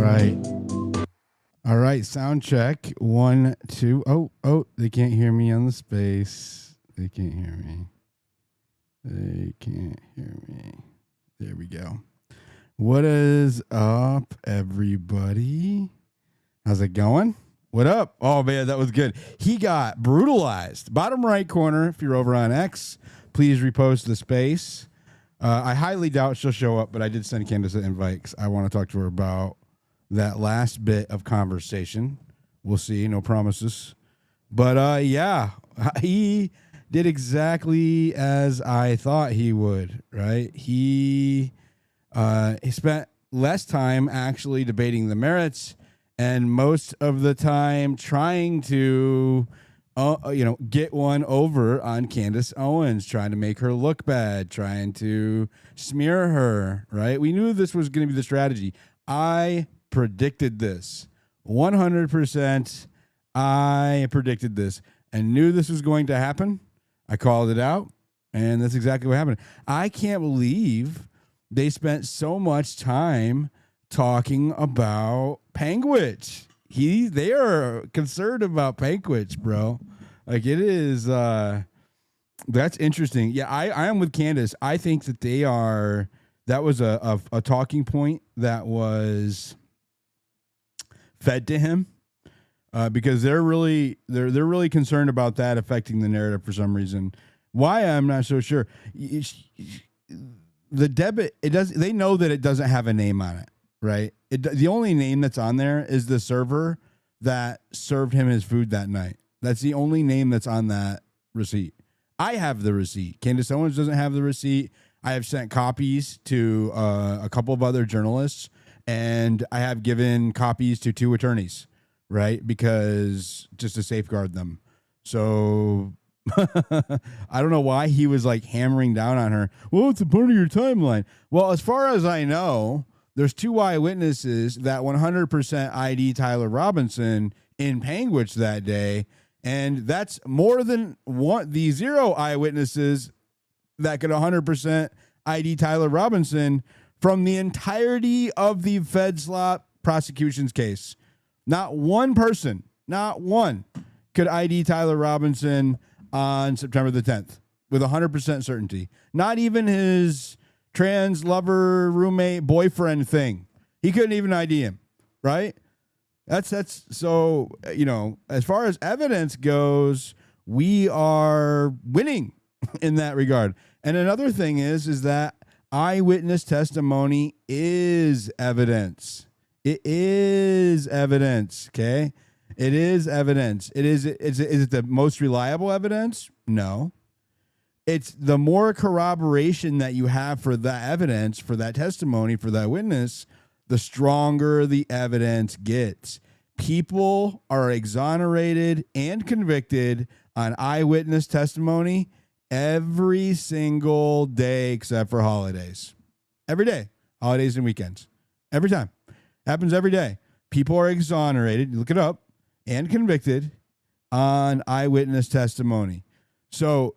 right. All right, sound check. 1, 2. Oh, they can't hear me on the space. They can't hear me. They can't hear me. There we go. What is up, everybody? How's it going? What up? Oh, man, that was good. He got brutalized. Bottom right corner, if you're over on X, please repost the space. I highly doubt she'll show up, but I did send Candace an invite because I want to talk to her about that last bit of conversation. We'll see. No promises. But, yeah, he did exactly as I thought he would, right? He spent less time actually debating the merits and most of the time trying to, get one over on Candace Owens, trying to make her look bad, trying to smear her, right? We knew this was going to be the strategy. I predicted this 100%. I predicted this and knew this was going to happen. I called it out, and that's exactly what happened. I can't believe they spent so much time talking about Panguitch. They are concerned about Panguitch, bro. Like, it is that's interesting. Yeah, I am with Candace. I think that that was a talking point that was fed to him because they're really concerned about that affecting the narrative for some reason. Why, I'm not so sure. The debit, they know that it doesn't have a name on it, right? The only name that's on there is the server that served him his food that night. That's the only name that's on that receipt. I have the receipt. Candace Owens doesn't have the receipt. I have sent copies to a couple of other journalists, and I have given copies to 2 attorneys, right? Because just to safeguard them. So I don't know why he was like hammering down on her. Well, it's a part of your timeline. Well, as far as I know, there's 2 eyewitnesses that 100% ID Tyler Robinson in Panguitch that day. And that's more than the 0 eyewitnesses that could 100% ID Tyler Robinson from the entirety of the FedSlop prosecution's case. Not one person, not one, could ID Tyler Robinson on September the 10th with 100% certainty. Not even his trans lover, roommate, boyfriend thing. He couldn't even ID him, right? That's so, as far as evidence goes, we are winning in that regard. And another thing is that eyewitness testimony is evidence. It is evidence, okay? It is evidence. Is it the most reliable evidence? No. It's the more corroboration that you have for that evidence, for that testimony, for that witness, the stronger the evidence gets. People are exonerated and convicted on eyewitness testimony every single day except for holidays. Every day. Holidays and weekends. Every time. Happens every day. People are exonerated, you look it up, and convicted on eyewitness testimony. So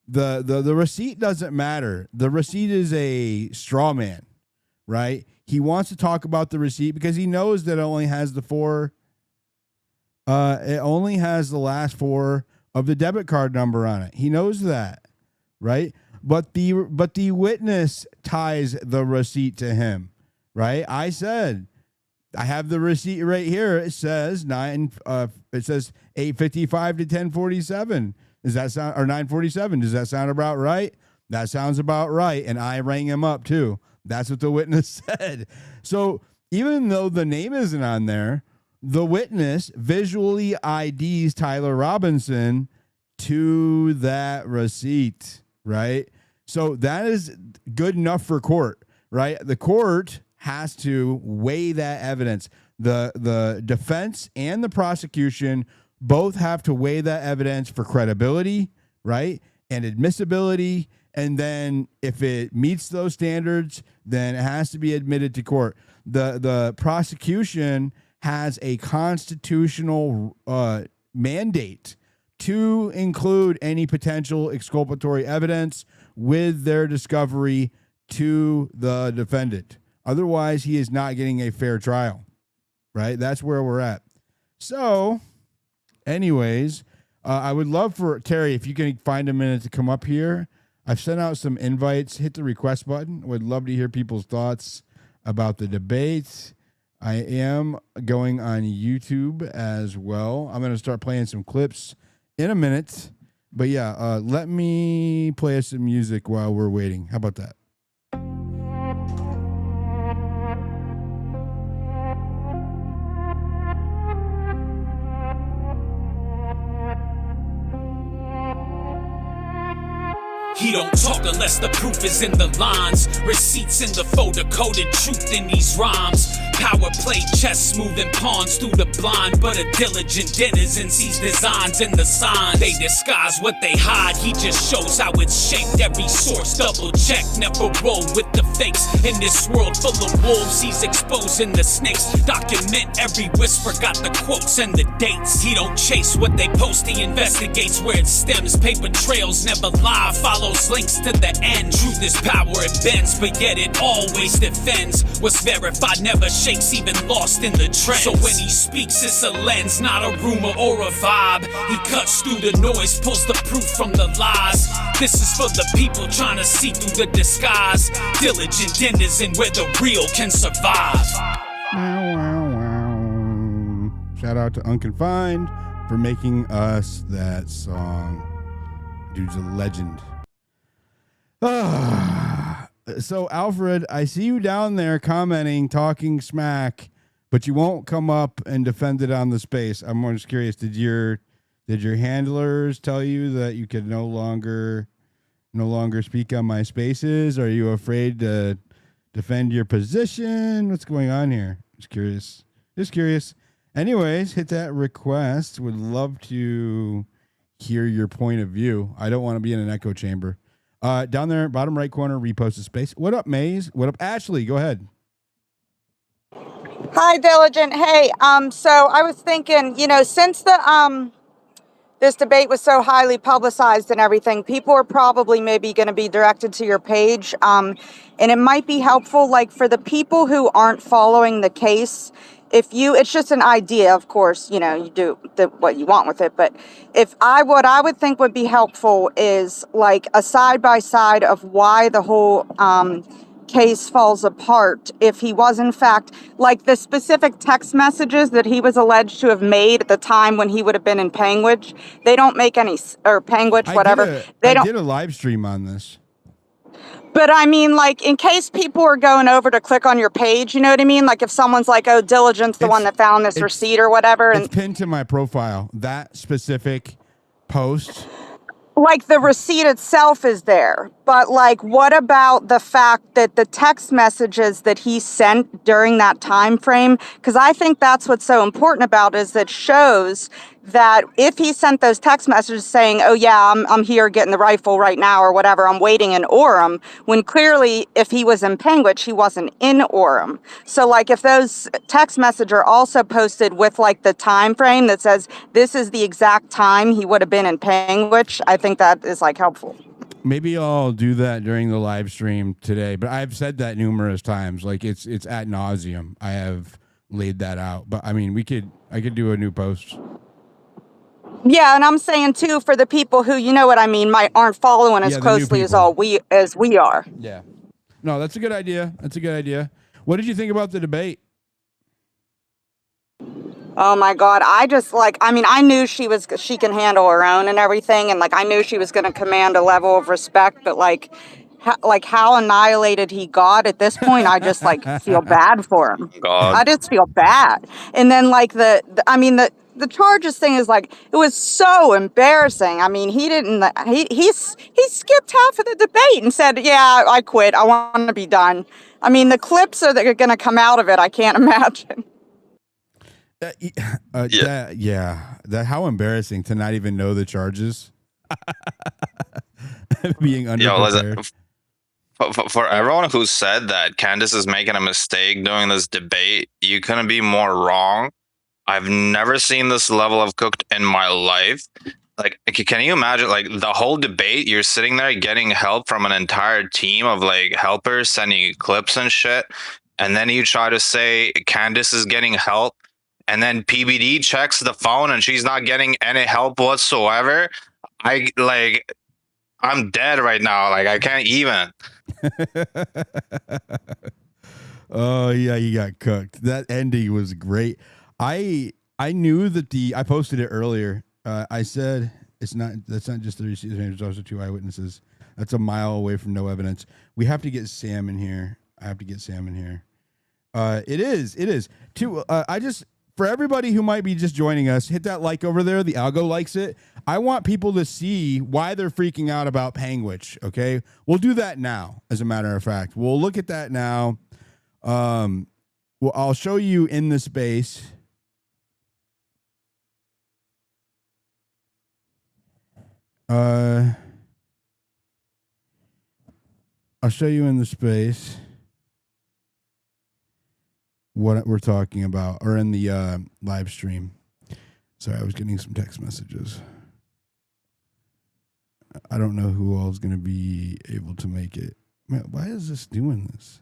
the receipt doesn't matter. The receipt is a straw man, right? He wants to talk about the receipt because he knows that it only has the last 4 of the debit card number on it. He knows that, right? But the witness ties the receipt to him, right? I said I have the receipt right here. It says 8:55 to 10:47. Does that sound, or 9:47? Does that sound about right? That sounds about right. And I rang him up too. That's what the witness said. So even though the name isn't on there, the witness visually IDs Tyler Robinson to that receipt, right? So that is good enough for court, right? The court has to weigh that evidence. The defense and the prosecution both have to weigh that evidence for credibility, right? And admissibility. And then if it meets those standards, then it has to be admitted to court. The prosecution has a constitutional mandate to include any potential exculpatory evidence with their discovery to the defendant. Otherwise, he is not getting a fair trial. right? That's where we're at. So, anyways, I would love for Terry, if you can find a minute to come up here. I've sent out some invites. Hit the request button. Would love to hear people's thoughts about the debate. I am going on YouTube as well. I'm going to start playing some clips in a minute. But yeah, let me play us some music while we're waiting. How about that? He don't talk unless the proof is in the lines. Receipts in the photo-coded truth in these rhymes. Power play chess, moving pawns through the blind. But a diligent denizen sees designs in the signs. They disguise what they hide, he just shows how it's shaped. Every source double check, never roll with the fakes. In this world full of wolves, he's exposing the snakes. Document every whisper, got the quotes and the dates. He don't chase what they post, he investigates where it stems. Paper trails never lie, follows links to the end. Truth is power, it bends, but yet it always defends. What's verified never shakes, even lost in the trend. So when he speaks, it's a lens, not a rumor or a vibe. He cuts through the noise, pulls the proof from the lies. This is for the people trying to see through the disguise. Diligent denizen where the real can survive. Shout out to Unconfined for making us that song. Dude's a legend. So Alfred, I see you down there commenting, talking smack, but you won't come up and defend it on the space. I'm just curious, did your handlers tell you that you could no longer speak on my spaces? Are you afraid to defend your position? What's going on here? Just curious. Anyways, hit that request. Would love to hear your point of view. I don't want to be in an echo chamber. Down there, bottom right corner, repost the space. What up, Maze? What up, Ashley? Go ahead. Hi, Diligent. Hey, so I was thinking, since this debate was so highly publicized and everything, people are probably maybe going to be directed to your page. And it might be helpful, like for the people who aren't following the case, it's just an idea, of course, you do what you want with it. But what I would think would be helpful is like a side by side of why the whole case falls apart. If he was in fact, like the specific text messages that he was alleged to have made at the time when he would have been in Panguitch, they don't make any, or Panguitch, whatever. I did a live stream on this. But I mean, like, in case people are going over to click on your page, you know what I mean? Like, if someone's like, oh, Diligent's the one that found this receipt or whatever. It's pinned to my profile. That specific post. Like, the receipt itself is there. But, like, what about the fact that the text messages that he sent during that time frame? Because I think that's what's so important about it, is that shows that if he sent those text messages saying, oh, yeah, I'm here getting the rifle right now or whatever, I'm waiting in Orem, when clearly if he was in Panguitch, he wasn't in Orem. So, like, if those text messages are also posted with, like, the time frame that says this is the exact time he would have been in Panguitch, I think that is, like, helpful. Maybe I'll do that during the live stream today, but I've said that numerous times. Like it's ad nauseum. I have laid that out, but I mean, I could do a new post. Yeah, and I'm saying too, for the people who, you know what I mean, aren't following as closely as we are. Yeah. No, that's a good idea. What did you think about the debate? Oh my God. I knew she can handle her own and everything. And like, I knew she was going to command a level of respect, but how annihilated he got at this point, I just feel bad for him. God. I just feel bad. And then the charges thing is it was so embarrassing. I mean, he skipped half of the debate and said, yeah, I quit. I want to be done. I mean, the clips that are going to come out of it, I can't imagine. How embarrassing to not even know the charges. Being underprepared. For everyone who said that Candace is making a mistake doing this debate, you couldn't be more wrong. I've never seen this level of cooked in my life. Like, can you imagine, the whole debate, you're sitting there getting help from an entire team of, helpers sending you clips and shit, and then you try to say Candace is getting help and then PBD checks the phone and she's not getting any help whatsoever, I'm dead right now. Like, I can't even. Oh yeah, you got cooked. That ending was great. I knew that I posted it earlier. I said that's not just the receiver. There's also 2 eyewitnesses. That's a mile away from no evidence. We have to get Sam in here. I have to get Sam in here. It is. For everybody who might be just joining us, hit that like over there. The algo likes it. I want people to see why they're freaking out about Panguitch. Okay, we'll do that now. As a matter of fact, we'll look at that now. Well, I'll show you in the space. I'll show you in the space what we're talking about, or in the live stream. Sorry, I was getting some text messages. I don't know who all is going to be able to make it. Man, why is this doing this?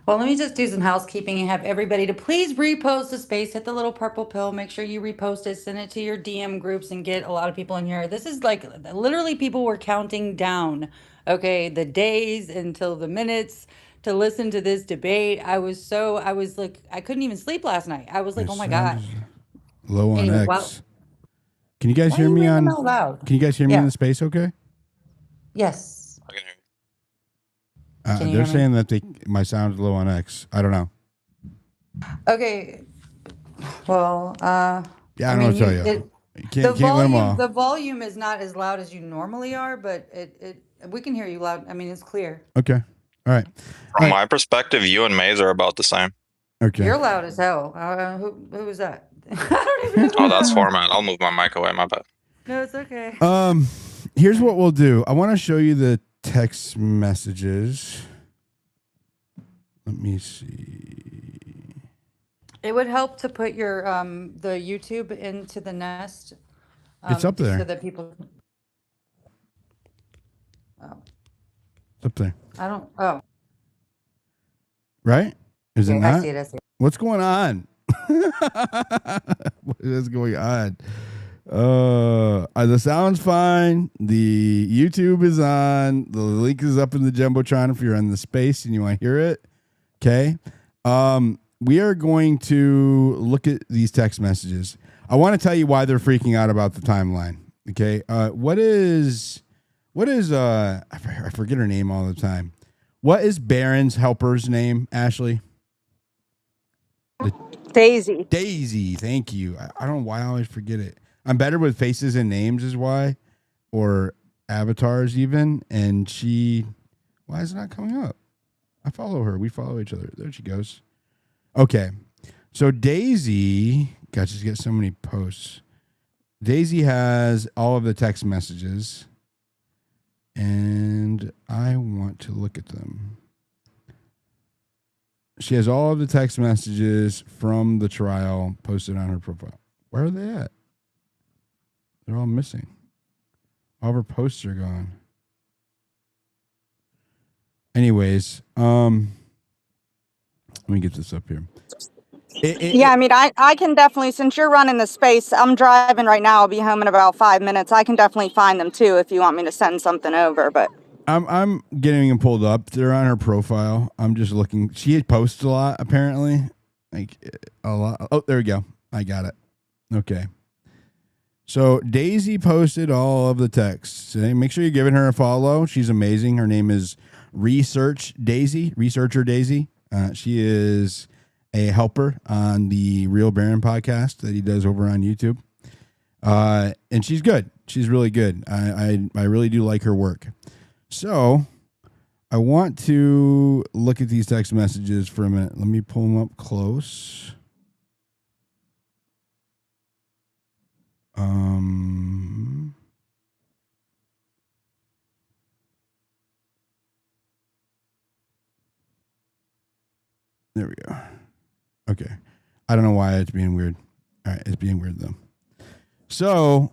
Well, let me just do some housekeeping and have everybody to please repost the space, hit the little purple pill, make sure you repost it, send it to your DM groups and get a lot of people in here. This is like literally people were counting down, okay, the days until the minutes to listen to this debate. I was like, I couldn't even sleep last night. I was like, oh my God. Low on Anyway, X. Can you guys hear me on? Loud? Can you guys hear me Yeah. in the space? Okay. Yes. I can hear you. Can you They're hear me? saying that my sound is low on X. I don't know. Okay. Well, Yeah, I don't know what to tell you. Can't win them all. The volume is not as loud as you normally are, but we can hear you loud. I mean, it's clear. Okay. All right. From my perspective, you and Maze are about the same. Okay. You're loud as hell. Who was that? I don't even know. Oh, that's format. I'll move my mic away. My bad. No, it's okay. Here's what we'll do. I want to show you the text messages. Let me see. It would help to put your the YouTube into the Nest. It's up there. So that people. Oh, It's up there. I don't. Oh, Right? Is it okay, not? I see it. I see it. What's going on? What is going on? The sound's fine. The YouTube is on. The link is up in the Jumbotron if you're in the space and you want to hear it. Okay. We are going to look at these text messages. I want to tell you why they're freaking out about the timeline. Okay. What is I forget her name all the time. What is Baron's helper's name, Ashley? Daisy. Daisy. Thank you. I don't know why I always forget it. I'm better with faces and names is why, or avatars even. And why is it not coming up? I follow her. We follow each other. There she goes. Okay. So Daisy, God, she's got so many posts. Daisy has all of the text messages, and I want to look at them. She has all of the text messages from the trial posted on her profile. Where are they at? They're all missing. All of her posts are gone. Anyways, let me get this up here. Yeah, I mean, I can definitely, since you're running the space, I'm driving right now. I'll be home in about 5 minutes. I can definitely find them too if you want me to send something over. But I'm getting them pulled up. They're on her profile. I'm just looking. She had posted a lot, apparently. Like a lot. Oh, there we go. I got it. Okay. So Daisy posted all of the texts. Make sure you're giving her a follow. She's amazing. Her name is Researcher Daisy. She is a helper on the Real Baron podcast that he does over on YouTube. And she's good. She's really good. I really do like her work. So I want to look at these text messages for a minute. Let me pull them up close. There we go. Okay. I don't know why it's being weird. All right. It's being weird though. So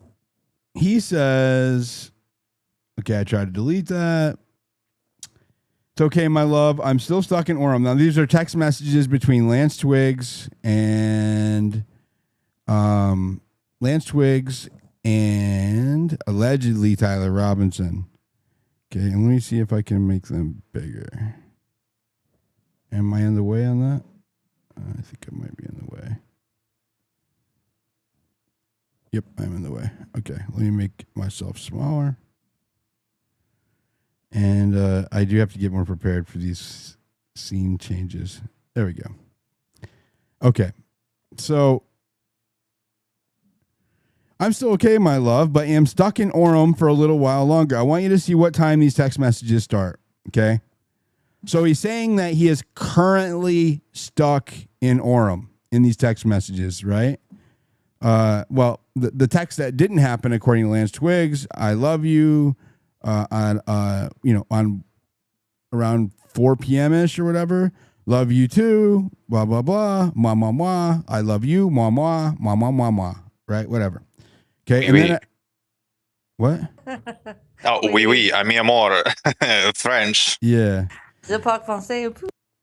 he says, okay, I tried to delete that. It's okay, my love. I'm still stuck in Orem. Now, these are text messages between Lance Twiggs and Lance Twiggs, and allegedly Tyler Robinson. Okay, and let me see if I can make them bigger. Am I in the way on that? I think I might be in the way. Yep, I'm in the way. Okay, let me make myself smaller. And I do have to get more prepared for these scene changes. There we go. Okay, so I'm still okay, my love, but am stuck in Orem for a little while longer. I want you to see what time these text messages start, okay? So he's saying that he is currently stuck in Orem in these text messages, right? Well, the text that didn't happen, according to Lance Twiggs, I love you, on around 4 p.m.-ish or whatever. Love you too, blah, blah, blah, moi, moi, moi. I love you, moi, moi, moi, moi, moi, moi, right? Whatever. Okay, Oui, and then what? Oh, oui, oui, ami amour, French. Yeah. Je parle français.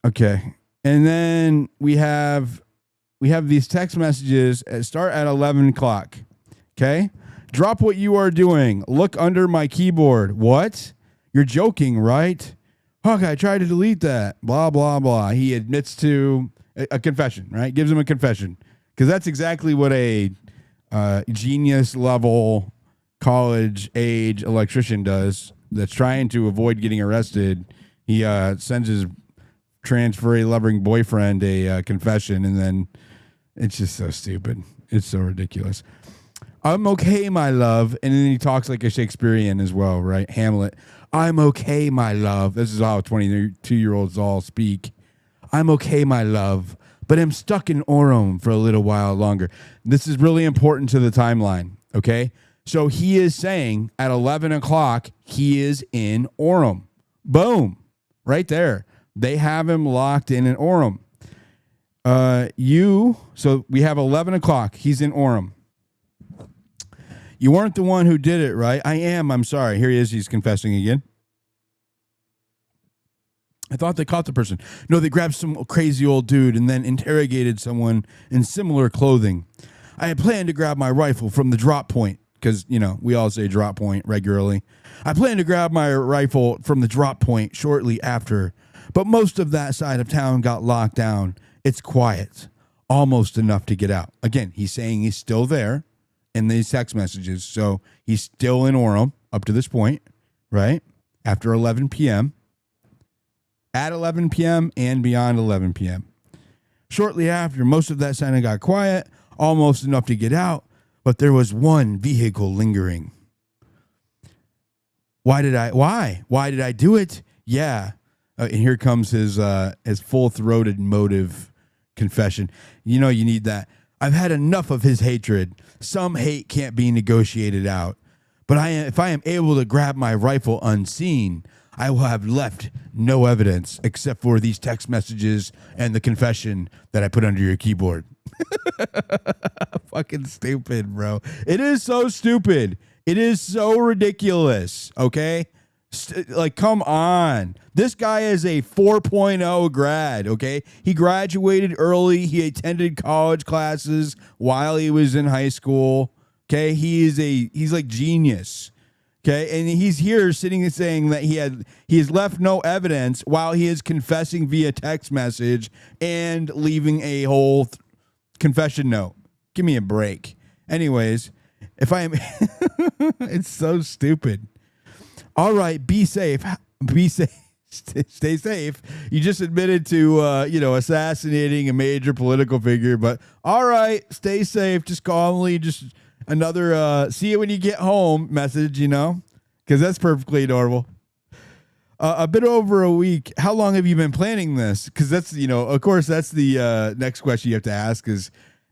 Okay, and then we have these text messages that start at 11 o'clock. Okay, drop what you are doing. Look under my keyboard. What? You're joking, right? Okay, I tried to delete that. Blah blah blah. He admits to a confession, right? Gives him a confession because that's exactly what a genius level college age electrician does that's trying to avoid getting arrested. He sends his transfer loving boyfriend a confession, and then it's just so stupid. It's so ridiculous. I'm okay, my love. And then he talks like a Shakespearean as well, right? Hamlet. I'm okay, my love. This is how 22-year-olds all speak. I'm okay, my love, but I'm stuck in Orem for a little while longer. This is really important to the timeline, okay? So he is saying at 11 o'clock, he is in Orem. Boom. Right there. They have him locked in Orem. So we have 11 o'clock. He's in Orem. You weren't the one who did it, right? I am. I'm sorry. Here he is. He's confessing again. I thought they caught the person. No, they grabbed some crazy old dude and then interrogated someone in similar clothing. I had planned to grab my rifle from the drop point because, we all say drop point regularly. I planned to grab my rifle from the drop point shortly after, but most of that side of town got locked down. It's quiet, almost enough to get out. Again, he's saying he's still there in these text messages. So he's still in Orem up to this point, right? After 11 p.m., at 11 p.m. and beyond 11 p.m. Shortly after, most of that sign got quiet, almost enough to get out, but there was one vehicle lingering. Why did I do it? Yeah. And here comes his full-throated motive confession. You need that. I've had enough of his hatred. Some hate can't be negotiated out. But if I am able to grab my rifle unseen, I will have left no evidence except for these text messages and the confession that I put under your keyboard. Fucking stupid, bro. It is so stupid. It is so ridiculous, okay? Come on. This guy is a 4.0 grad, okay? He graduated early. He attended college classes while he was in high school, okay? He's like genius, okay? And he's here sitting and saying that he has left no evidence while he is confessing via text message and leaving a whole confession note. Give me a break. Anyways, it's so stupid. All right, be safe. Be safe. Stay safe. You just admitted to, assassinating a major political figure, but all right, stay safe. Just calmly, just another see you when you get home message, because that's perfectly normal. A bit over a week. How long have you been planning this? Because that's, of course, that's the next question you have to ask is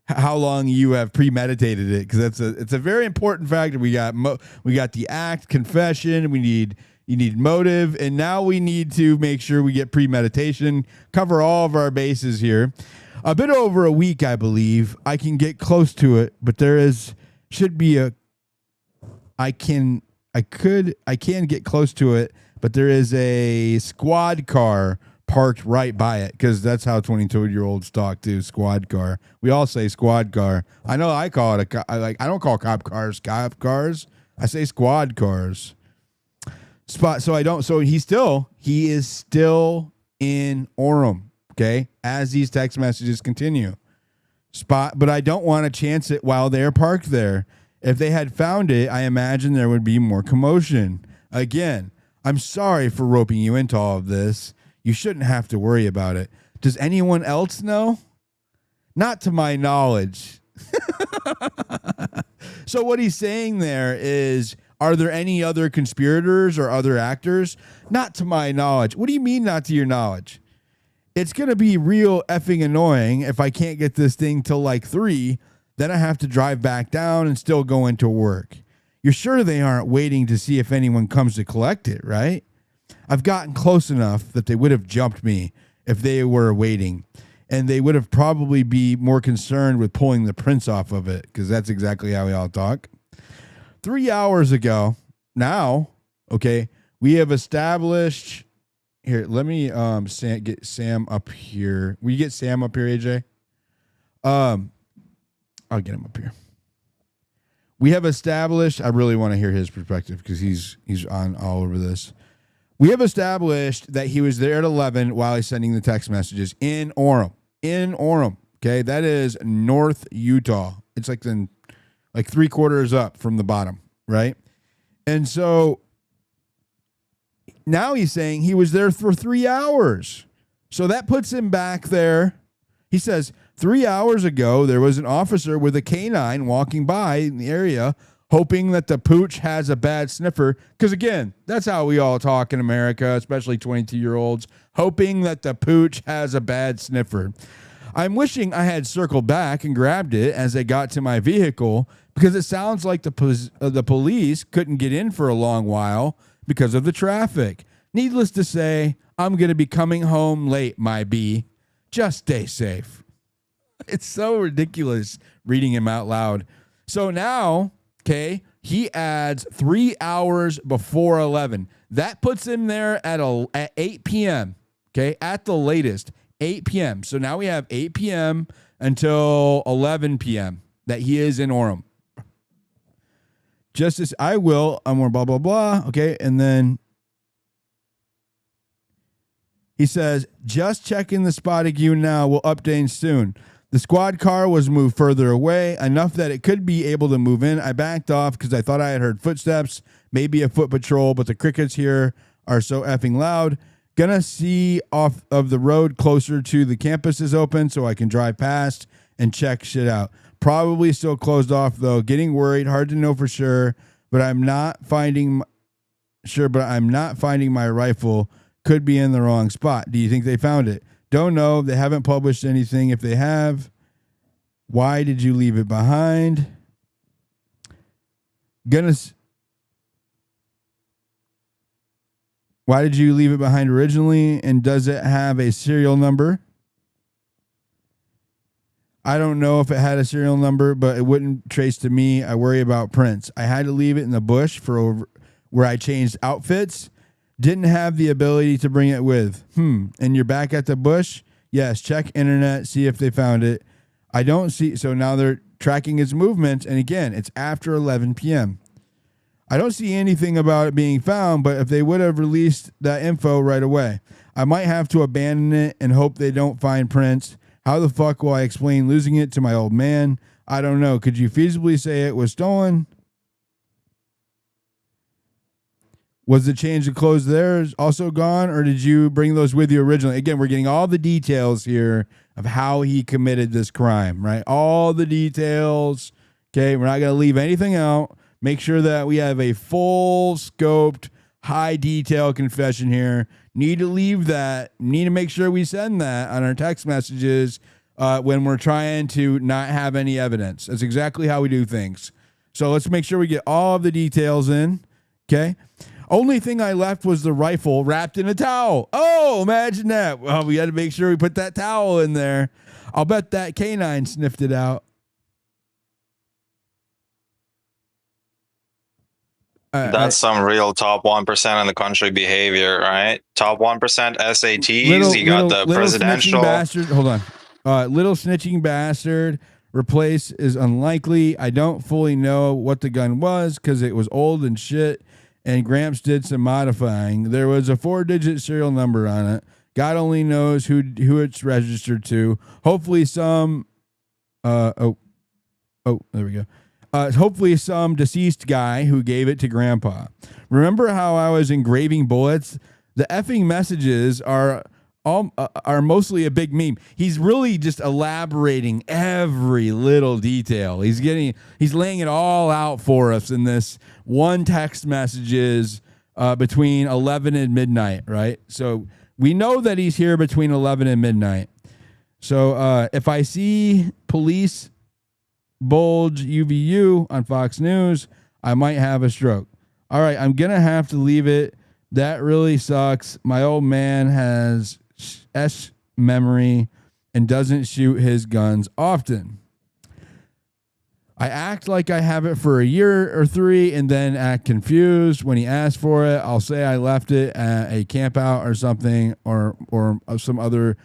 how long you have premeditated it, because it's a very important factor. We got the act, confession. You need motive, and now we need to make sure we get premeditation. Cover all of our bases here. A bit over a week, I believe. I can get close to it, but I can get close to it, but there is a squad car parked right by it because that's how 22-year-olds talk to squad car. We all say squad car. I know I call it I don't call cop cars. I say squad cars. So he is still in Orem. Okay, as these text messages continue. But I don't want to chance it while they're parked there. If they had found it, I imagine there would be more commotion. Again, I'm sorry for roping you into all of this. You shouldn't have to worry about it. Does anyone else know? Not to my knowledge. So what he's saying there is, are there any other conspirators or other actors? Not to my knowledge. What do you mean not to your knowledge? It's going to be real effing annoying if I can't get this thing till like 3, then I have to drive back down and still go into work. You're sure they aren't waiting to see if anyone comes to collect it, right? I've gotten close enough that they would have jumped me if they were waiting, and they would have probably be more concerned with pulling the prints off of it, because that's exactly how we all talk. 3 hours ago, now, okay, we have established... Here, let me get Sam up here. Will you get Sam up here, AJ? I'll get him up here. We have established, I really want to hear his perspective because he's on all over this. We have established that he was there at 11 while he's sending the text messages in Orem. In Orem, okay? That is North Utah. It's like 3/4 up from the bottom, right? And so now he's saying he was there for 3 hours. So that puts him back there. He says, 3 hours ago, there was an officer with a canine walking by in the area, hoping that the pooch has a bad sniffer. Because, again, that's how we all talk in America, especially 22-year-olds, hoping that the pooch has a bad sniffer. I'm wishing I had circled back and grabbed it as I got to my vehicle, because it sounds like the police couldn't get in for a long while because of the traffic. Needless to say, I'm going to be coming home late, my B. Just stay safe. It's so ridiculous reading him out loud. So now, okay, he adds 3 hours before 11. That puts him there at 8 p.m., okay, at the latest, 8 p.m. So now we have 8 p.m. until 11 p.m. that he is in Orem. Justice, I will, I'm more blah, blah, blah, okay, and then he says, just checking the spotting you now. We'll update soon. The squad car was moved further away, enough that it could be able to move in. I backed off because I thought I had heard footsteps, maybe a foot patrol, but the crickets here are so effing loud. Gonna see off of the road closer to the campus is open so I can drive past and check shit out. Probably still closed off, though. Getting worried. Hard to know for sure, but I'm not finding my rifle. Could be in the wrong spot. Do you think they found it? Don't know. They haven't published anything. If they have, why did you leave it behind? Why did you leave it behind originally? And does it have a serial number? I don't know if it had a serial number, but it wouldn't trace to me. I worry about prints. I had to leave it in the bush where I changed outfits. Didn't have the ability to bring it with. And you're back at the bush? Yes, check internet, see if they found it. I don't see, so now they're tracking its movements, and again, it's after 11 p.m. I don't see anything about it being found, but if they would have released that info right away, I might have to abandon it and hope they don't find prints. How the fuck will I explain losing it to my old man? I don't know. Could you feasibly say it was stolen? Was the change of clothes there also gone, or did you bring those with you originally? Again, we're getting all the details here of how he committed this crime, right? All the details. Okay, we're not going to leave anything out. Make sure that we have a full scoped, high detail confession here. Need to leave that. Need to make sure we send that on our text messages when we're trying to not have any evidence. That's exactly how we do things. So let's make sure we get all of the details in. Okay. Only thing I left was the rifle wrapped in a towel. Oh, imagine that. Well, we had to make sure we put that towel in there. I'll bet that canine sniffed it out. That's some real top 1% in the country behavior, right? Top 1% SATs. You got the little snitching presidential. bastard. Hold on. Little snitching bastard. Replace is unlikely. I don't fully know what the gun was because it was old and shit. And Gramps did some modifying. There was a 4-digit serial number on it. God only knows who it's registered to. Hopefully some. There we go. Hopefully some deceased guy who gave it to Grandpa. Remember how I was engraving bullets? The effing messages are mostly a big meme. He's really just elaborating every little detail. He's laying it all out for us in this one text messages between 11 and midnight, right? So we know that he's here between 11 and midnight. So if I see police bulge UVU on Fox News, I might have a stroke. All right, I'm going to have to leave it. That really sucks. My old man has S memory and doesn't shoot his guns often. I act like I have it for a year or 3 and then act confused. When he asks for it, I'll say I left it at a camp out or something or some other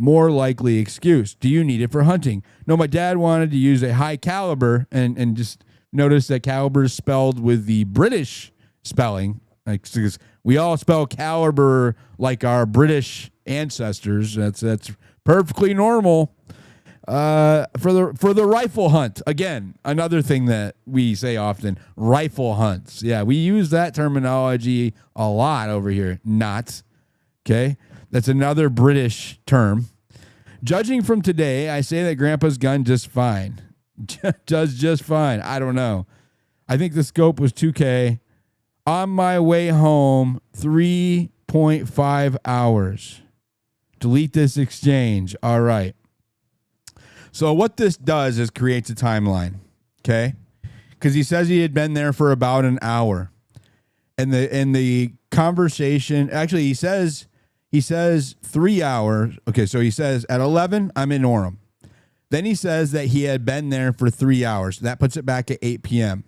more likely excuse. Do you need it for hunting? No, my dad wanted to use a high caliber and just notice that caliber is spelled with the British spelling. Like, we all spell caliber like our British ancestors. That's perfectly normal. For the rifle hunt, again, another thing that we say often, rifle hunts. Yeah, we use that terminology a lot over here. Not. Okay? That's another British term. Judging from today, I say that Grandpa's gun just fine. Does just fine. I don't know. I think the scope was 2K. On my way home, 3.5 hours. Delete this exchange. All right. So what this does is creates a timeline. Okay? Because he says he had been there for about an hour. And the conversation, actually he says 3 hours. Okay, so he says at 11, I'm in Orem. Then he says that he had been there for 3 hours. That puts it back at 8 p.m.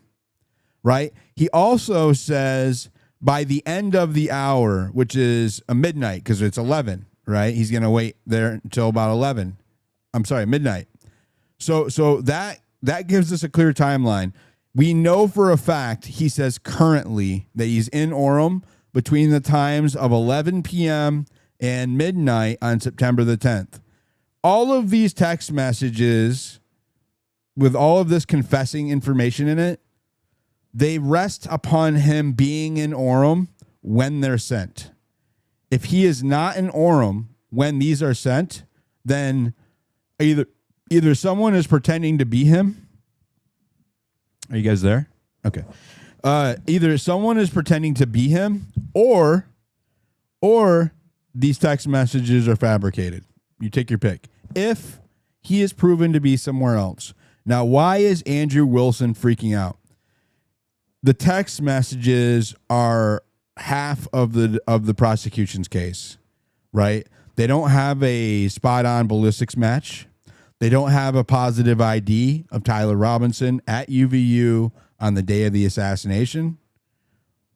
Right? He also says by the end of the hour, which is a midnight, because it's 11, right? He's going to wait there until about 11. I'm sorry, midnight. So that gives us a clear timeline. We know for a fact, he says currently, that he's in Orem between the times of 11 p.m. and midnight on September the 10th. All of these text messages with all of this confessing information in it, they rest upon him being in Orem when they're sent. If he is not in Orem when these are sent, then either someone is pretending to be him. Are you guys there? Okay. Either someone is pretending to be him or these text messages are fabricated. You take your pick. If he is proven to be somewhere else. Now, why is Andrew Wilson freaking out? The text messages are half of the prosecution's case, right? They don't have a spot-on ballistics match. They don't have a positive ID of Tyler Robinson at UVU on the day of the assassination.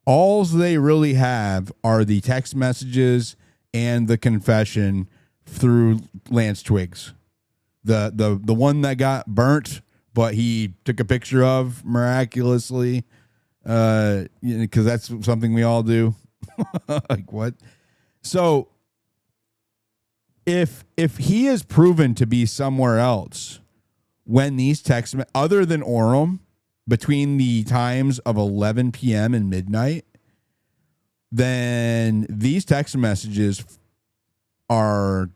All they really have are the text messages and the confession through Lance Twiggs. The one that got burnt, but he took a picture of miraculously, because that's something we all do. Like what? So if he is proven to be somewhere else when these texts, other than Orem, between the times of 11 p.m. and midnight, then these text messages are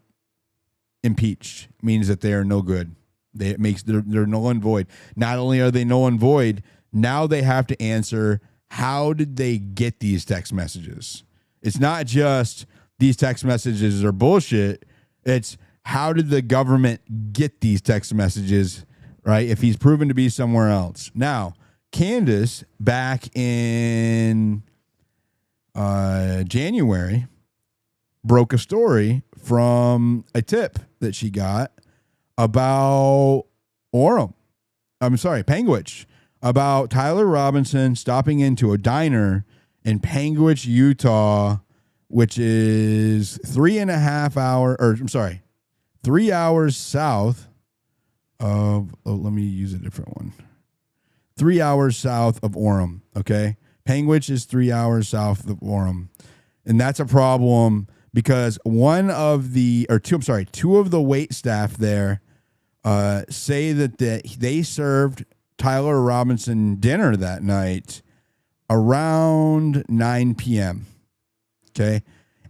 impeached. It means that they are no good. They're null and void. Not only are they null and void, now they have to answer, how did they get these text messages? It's not just these text messages are bullshit. It's how did the government get these text messages, right? If he's proven to be somewhere else. Now, Candace, back in January, broke a story from a tip that she got about Panguitch. about Tyler Robinson stopping into a diner in Panguitch, Utah, which is 3 hours south of, let me use a different one. 3 hours south of Orem, okay? Panguitch is 3 hours south of Orem. And that's a problem because two of the wait staff there say that they served Tyler Robinson dinner that night around 9 p.m. Okay.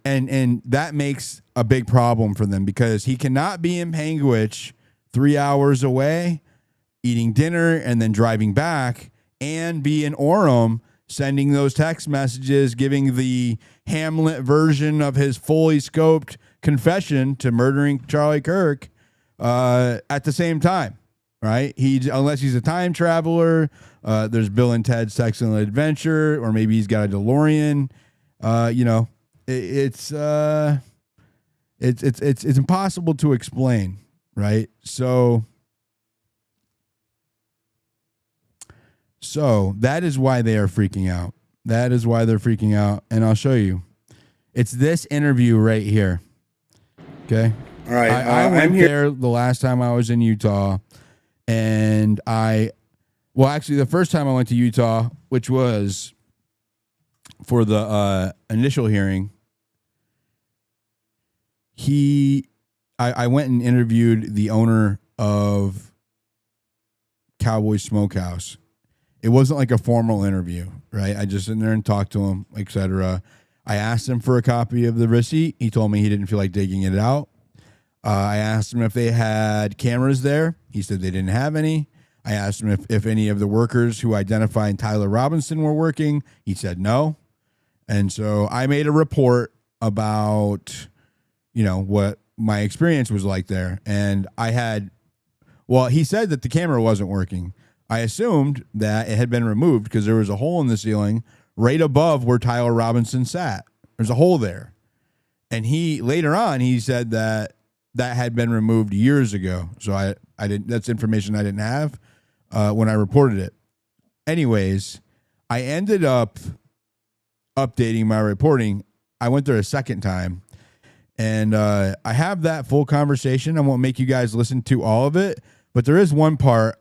And that makes a big problem for them because he cannot be in Panguitch 3 hours away eating dinner and then driving back and be in Orem sending those text messages, giving the Hamlet version of his fully scoped confession to murdering Charlie Kirk at the same time, right? Unless he's a time traveler, there's Bill and Ted's Excellent Adventure, or maybe he's got a DeLorean. It's impossible to explain, right? So that is why they are freaking out. That is why they're freaking out. And I'll show you. It's this interview right here. Okay. All right. I went there the last time I was in Utah. And actually, the first time I went to Utah, which was for the initial hearing, I went and interviewed the owner of Cowboy Smokehouse. It wasn't like a formal interview, right? I just sit there and talked to him, etc. I asked him for a copy of the receipt. He told me he didn't feel like digging it out. I asked him if they had cameras there. He said they didn't have any. I asked him if any of the workers who identified Tyler Robinson were working. He said no. And so I made a report about, what my experience was like there. And he said that the camera wasn't working. I assumed that it had been removed because there was a hole in the ceiling right above where Tyler Robinson sat. There's a hole there. And later on, he said that had been removed years ago. So I didn't, that's information I didn't have when I reported it. Anyways, I ended up updating my reporting. I went there a second time and I have that full conversation. I won't make you guys listen to all of it. But there is one part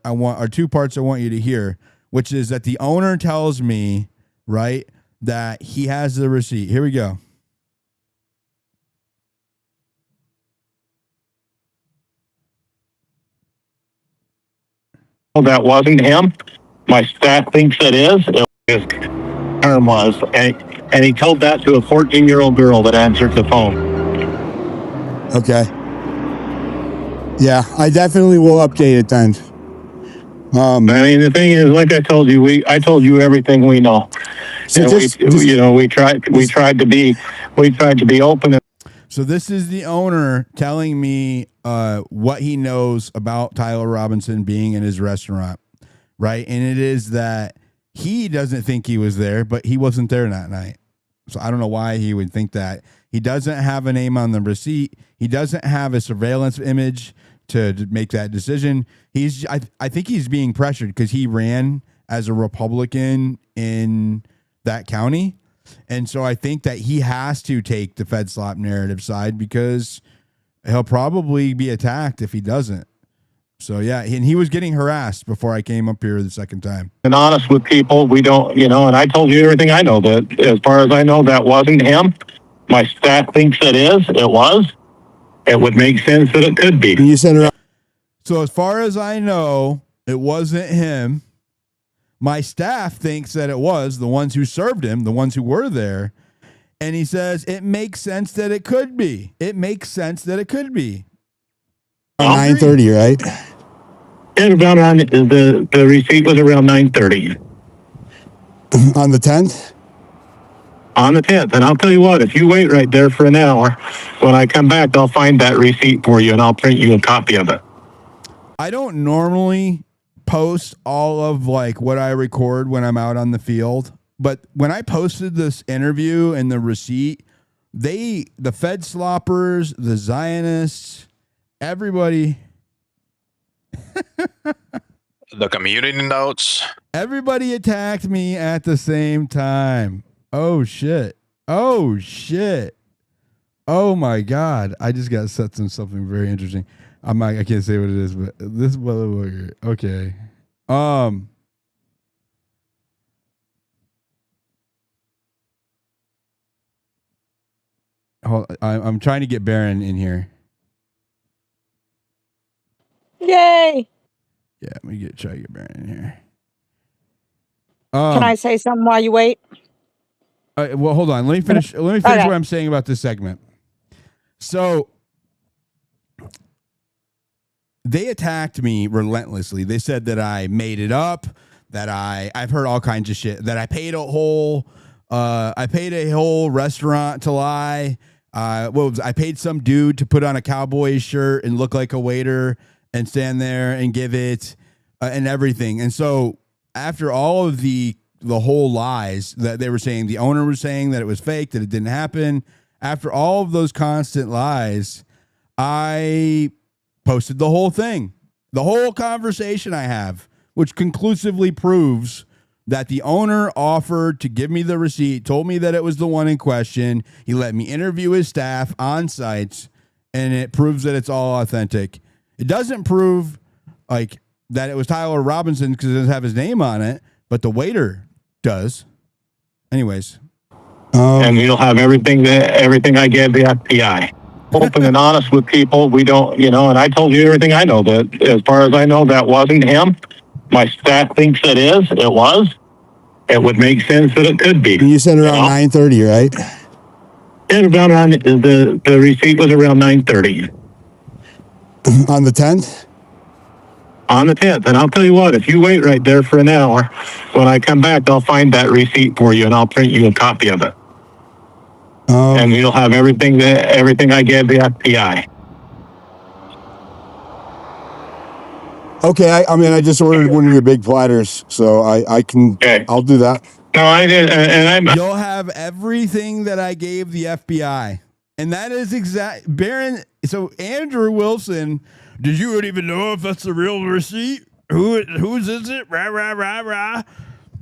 two parts I want you to hear, which is that the owner tells me, right, that he has the receipt. Here we go. Well, that wasn't him. My staff thinks it is. His term was. And he told that to a 14-year-old girl that answered the phone. Okay. Yeah, I definitely will update it then. The thing is, like I told you, I told you everything we know. So we tried to be open. So this is the owner telling me what he knows about Tyler Robinson being in his restaurant, right? And it is that he doesn't think he was there, but he wasn't there that night. So I don't know why he would think that. He doesn't have a name on the receipt. He doesn't have a surveillance image to make that decision. I think he's being pressured because he ran as a Republican in that county. And so I think that he has to take the Fed slop narrative side because he'll probably be attacked if he doesn't. So, yeah, and he was getting harassed before I came up here the second time. And honest with people, we don't, and I told you everything I know. That as far as I know, that wasn't him. My staff thinks it is. It was. It would make sense that it could be. You said it. So as far as I know, it wasn't him. My staff thinks that it was the ones who served him, the ones who were there. And he says, it makes sense that it could be. It makes sense that it could be. 9:30, right? And about on the receipt was around 9:30. On the 10th? On the 10th. And I'll tell you what, if you wait right there for an hour, when I come back, I'll find that receipt for you and I'll print you a copy of it. I don't normally post all of what I record when I'm out on the field, but when I posted this interview and the receipt, the Fed sloppers, the Zionists, everybody. The community notes. Everybody attacked me at the same time. Oh shit. Oh shit. Oh my god. I just got set on something very interesting. I can't say what it is, but this motherfucker. Okay. I'm trying to get Baron in here. Yay! Yeah, let me try to get Baron in here. Can I say something while you wait? Well, hold on. Let me finish. What I'm saying about this segment. So they attacked me relentlessly. They said that I made it up. That I've heard all kinds of shit. That I paid a whole restaurant to lie. I paid some dude to put on a Cowboys shirt and look like a waiter and stand there and give it and everything. And so after all of the whole lies that they were saying, the owner was saying that it was fake, that it didn't happen. After all of those constant lies, I posted the whole thing, the whole conversation I have, which conclusively proves that the owner offered to give me the receipt, told me that it was the one in question. He let me interview his staff on site, and it proves that it's all authentic. It doesn't prove like that it was Tyler Robinson because it doesn't have his name on it, but the waiter does. Anyways. And you'll have everything I gave the FBI. Open and honest with people. We don't, and I told you everything I know. That as far as I know, that wasn't him. My staff thinks it is. It was. It would make sense that it could be. You said around 9:30, right? And about on the receipt was around 9:30 on the 10th. On the 10th, and I'll tell you what. If you wait right there for an hour, when I come back, I'll find that receipt for you, and I'll print you a copy of it. And you'll have everything I gave the FBI. Okay, I just ordered one of your big platters, so I can. Okay. I'll do that. No, I did, You'll have everything that I gave the FBI, and that is exact. Baron. So Andrew Wilson, did you even know if that's the real receipt? Whose is it? Rah rah rah rah.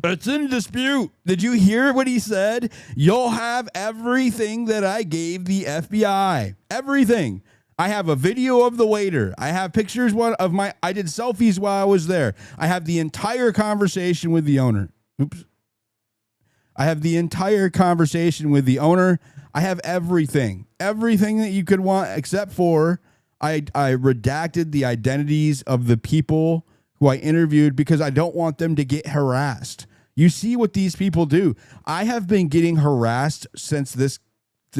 It's in dispute. Did you hear what he said? You'll have everything that I gave the FBI. Everything. I have a video of the waiter. I have pictures I did selfies while I was there. I have the entire conversation with the owner. Oops. I have the entire conversation with the owner. I have everything. Everything that you could want except for I redacted the identities of the people who I interviewed because I don't want them to get harassed. You see what these people do. I have been getting harassed since this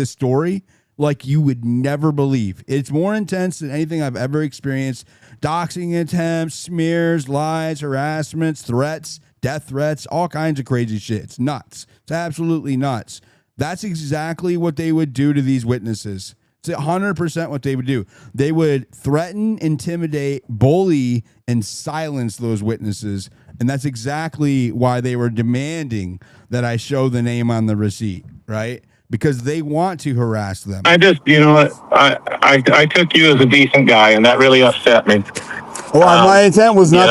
story like you would never believe. It's more intense than anything I've ever experienced. Doxing attempts, smears, lies, harassments, threats, death threats, all kinds of crazy shit. It's nuts. It's absolutely nuts. That's exactly what they would do to these witnesses. It's 100% what they would do. They would threaten, intimidate, bully, and silence those witnesses. And that's exactly why they were demanding that I show the name on the receipt, right? Because they want to harass them. I just, I took you as a decent guy, and that really upset me. Well, my intent was not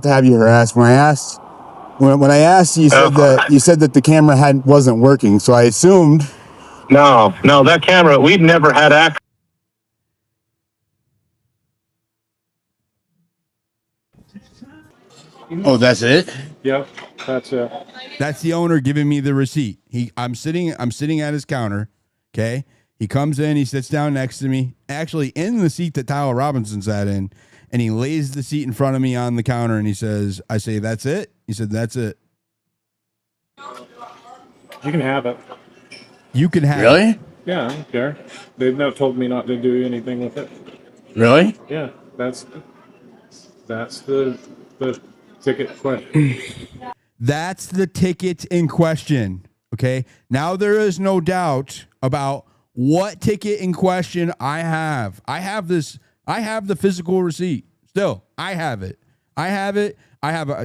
to have you harassed. When I asked, you said that the camera wasn't working, so I assumed. No, that camera, we'd never had access. Oh, that's it? Yep, that's it. That's the owner giving me the receipt. I'm sitting at his counter, okay? He comes in, he sits down next to me, actually in the seat that Tyler Robinson sat in, and he lays the seat in front of me on the counter, and I say, that's it? He said, that's it. You can have it. You can have Really? it. Yeah, I don't care. They've not told me not to do anything with it. Really? Yeah, that's the ticket question. That's the ticket in question. Okay. Now there is no doubt about what ticket in question I have. I have the physical receipt. Still, I have it. I have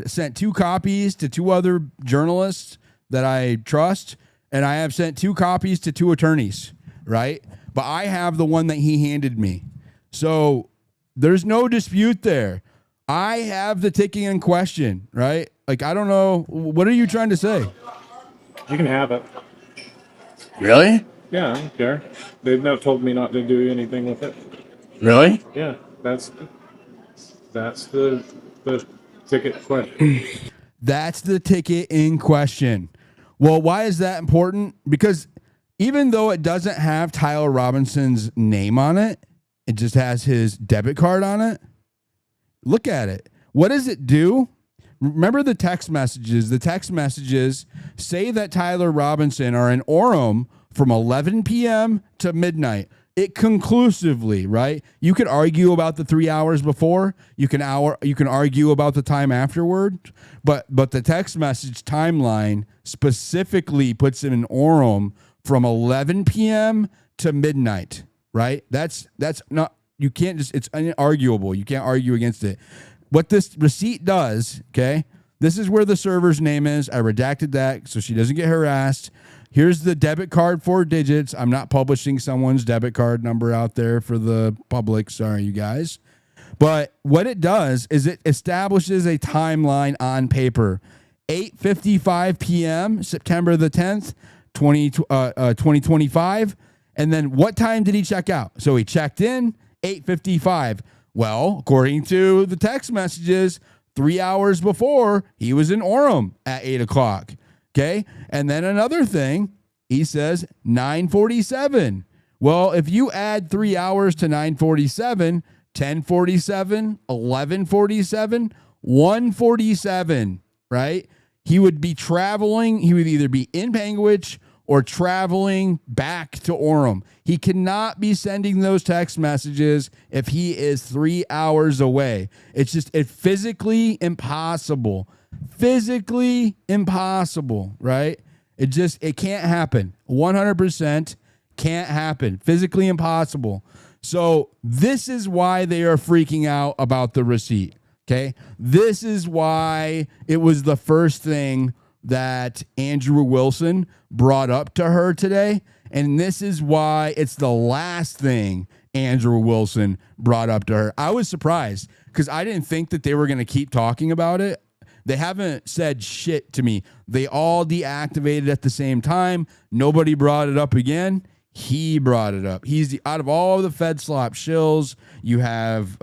sent 2 copies to 2 other journalists that I trust, and I have sent 2 copies to 2 attorneys, right? But I have the one that he handed me. So there's no dispute there. I have the ticket in question, right? Like, I don't know. What are you trying to say? You can have it. Really? Yeah, I don't care. They've not told me not to do anything with it. Really? Yeah, that's the ticket question. That's the ticket in question. Well, why is that important? Because even though it doesn't have Tyler Robinson's name on it, it just has his debit card on it. Look at it. What does it do? Remember the text messages. The text messages say that Tyler Robinson are in Orem from 11 p.m. to midnight. It conclusively, right? You could argue about the 3 hours before. You can argue about the time afterward. But the text message timeline specifically puts him in Orem from 11 p.m. to midnight, right? That's not, you can't just, it's unarguable. You can't argue against it. What this receipt does, okay, this is where the server's name is. I redacted that so she doesn't get harassed. Here's the debit card, 4 digits. I'm not publishing someone's debit card number out there for the public. Sorry, you guys. But what it does is it establishes a timeline on paper. 8:55 p.m., September the 10th, 2025. And then what time did he check out? So he checked in 8:55. Well, according to the text messages, 3 hours before, he was in Orem at 8 o'clock. Okay. And then another thing, he says 9:47. Well, if you add 3 hours to 9:47, 10:47, 11:47, 1:47, right? He would be traveling. He would either be in Panguitch or traveling back to Orem. He cannot be sending those text messages if he is 3 hours away. It's physically impossible. Physically impossible, right? It can't happen. 100% can't happen. Physically impossible. So this is why they are freaking out about the receipt. Okay. This is why it was the first thing that Andrew Wilson brought up to her today. And this is why it's the last thing Andrew Wilson brought up to her. I was surprised because I didn't think that they were going to keep talking about it. They haven't said shit to me. They all deactivated at the same time. Nobody brought it up again. He brought it up. He's out of all of the Fed slop shills. You have,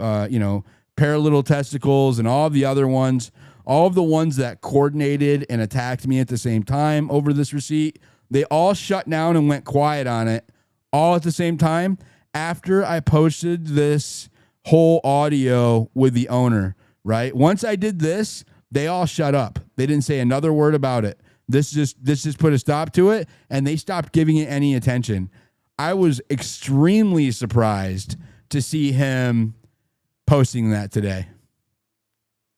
paralittle testicles and all of the other ones. All of the ones that coordinated and attacked me at the same time over this receipt, they all shut down and went quiet on it all at the same time after I posted this whole audio with the owner, right? Once I did this, they all shut up. They didn't say another word about it. This just put a stop to it, and they stopped giving it any attention. I was extremely surprised to see him posting that today.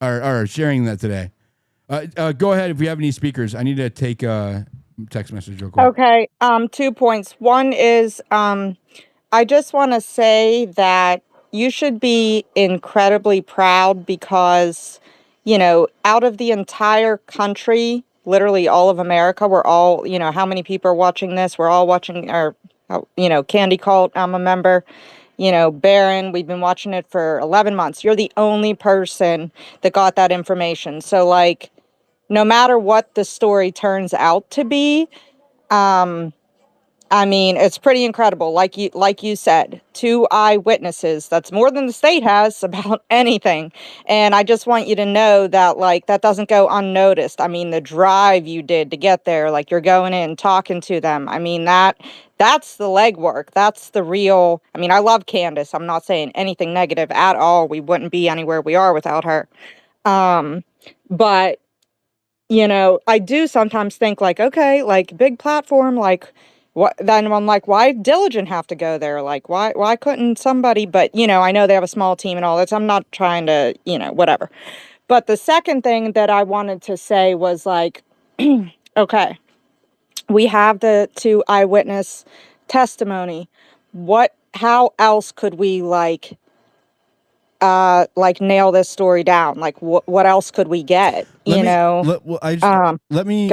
Or sharing that today. Go ahead if we have any speakers. I need to take a text message real quick. Okay. 2 points. One is I just want to say that you should be incredibly proud because, out of the entire country, literally all of America, we're all, how many people are watching this? We're all watching Candy Cult. I'm a member. Baron, we've been watching it for 11 months. You're the only person that got that information. So, no matter what the story turns out to be, it's pretty incredible. Like you said, 2 eyewitnesses. That's more than the state has about anything. And I just want you to know that, that doesn't go unnoticed. The drive you did to get there, you're going in, talking to them. That's the legwork. That's the real. I love Candace. I'm not saying anything negative at all. We wouldn't be anywhere we are without her. But, I do sometimes think okay, big platform, what, then I'm like, why Diligent have to go there? Why couldn't somebody, but, I know they have a small team and all that. So I'm not trying to, whatever. But the second thing that I wanted to say was okay. We have the 2 eyewitness testimony. How else could we nail this story down? What else could we get? Let me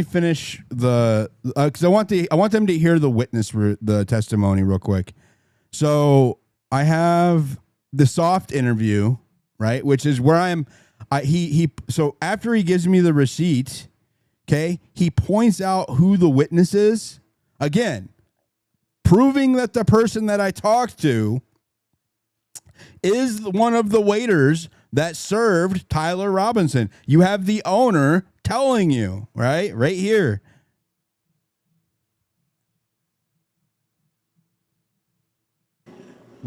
finish because I want them to hear the testimony real quick. So I have the soft interview, right? Which is where so after he gives me the receipt, okay, he points out who the witness is. Again, proving that the person that I talked to is one of the waiters that served Tyler Robinson. You have the owner telling you, right here.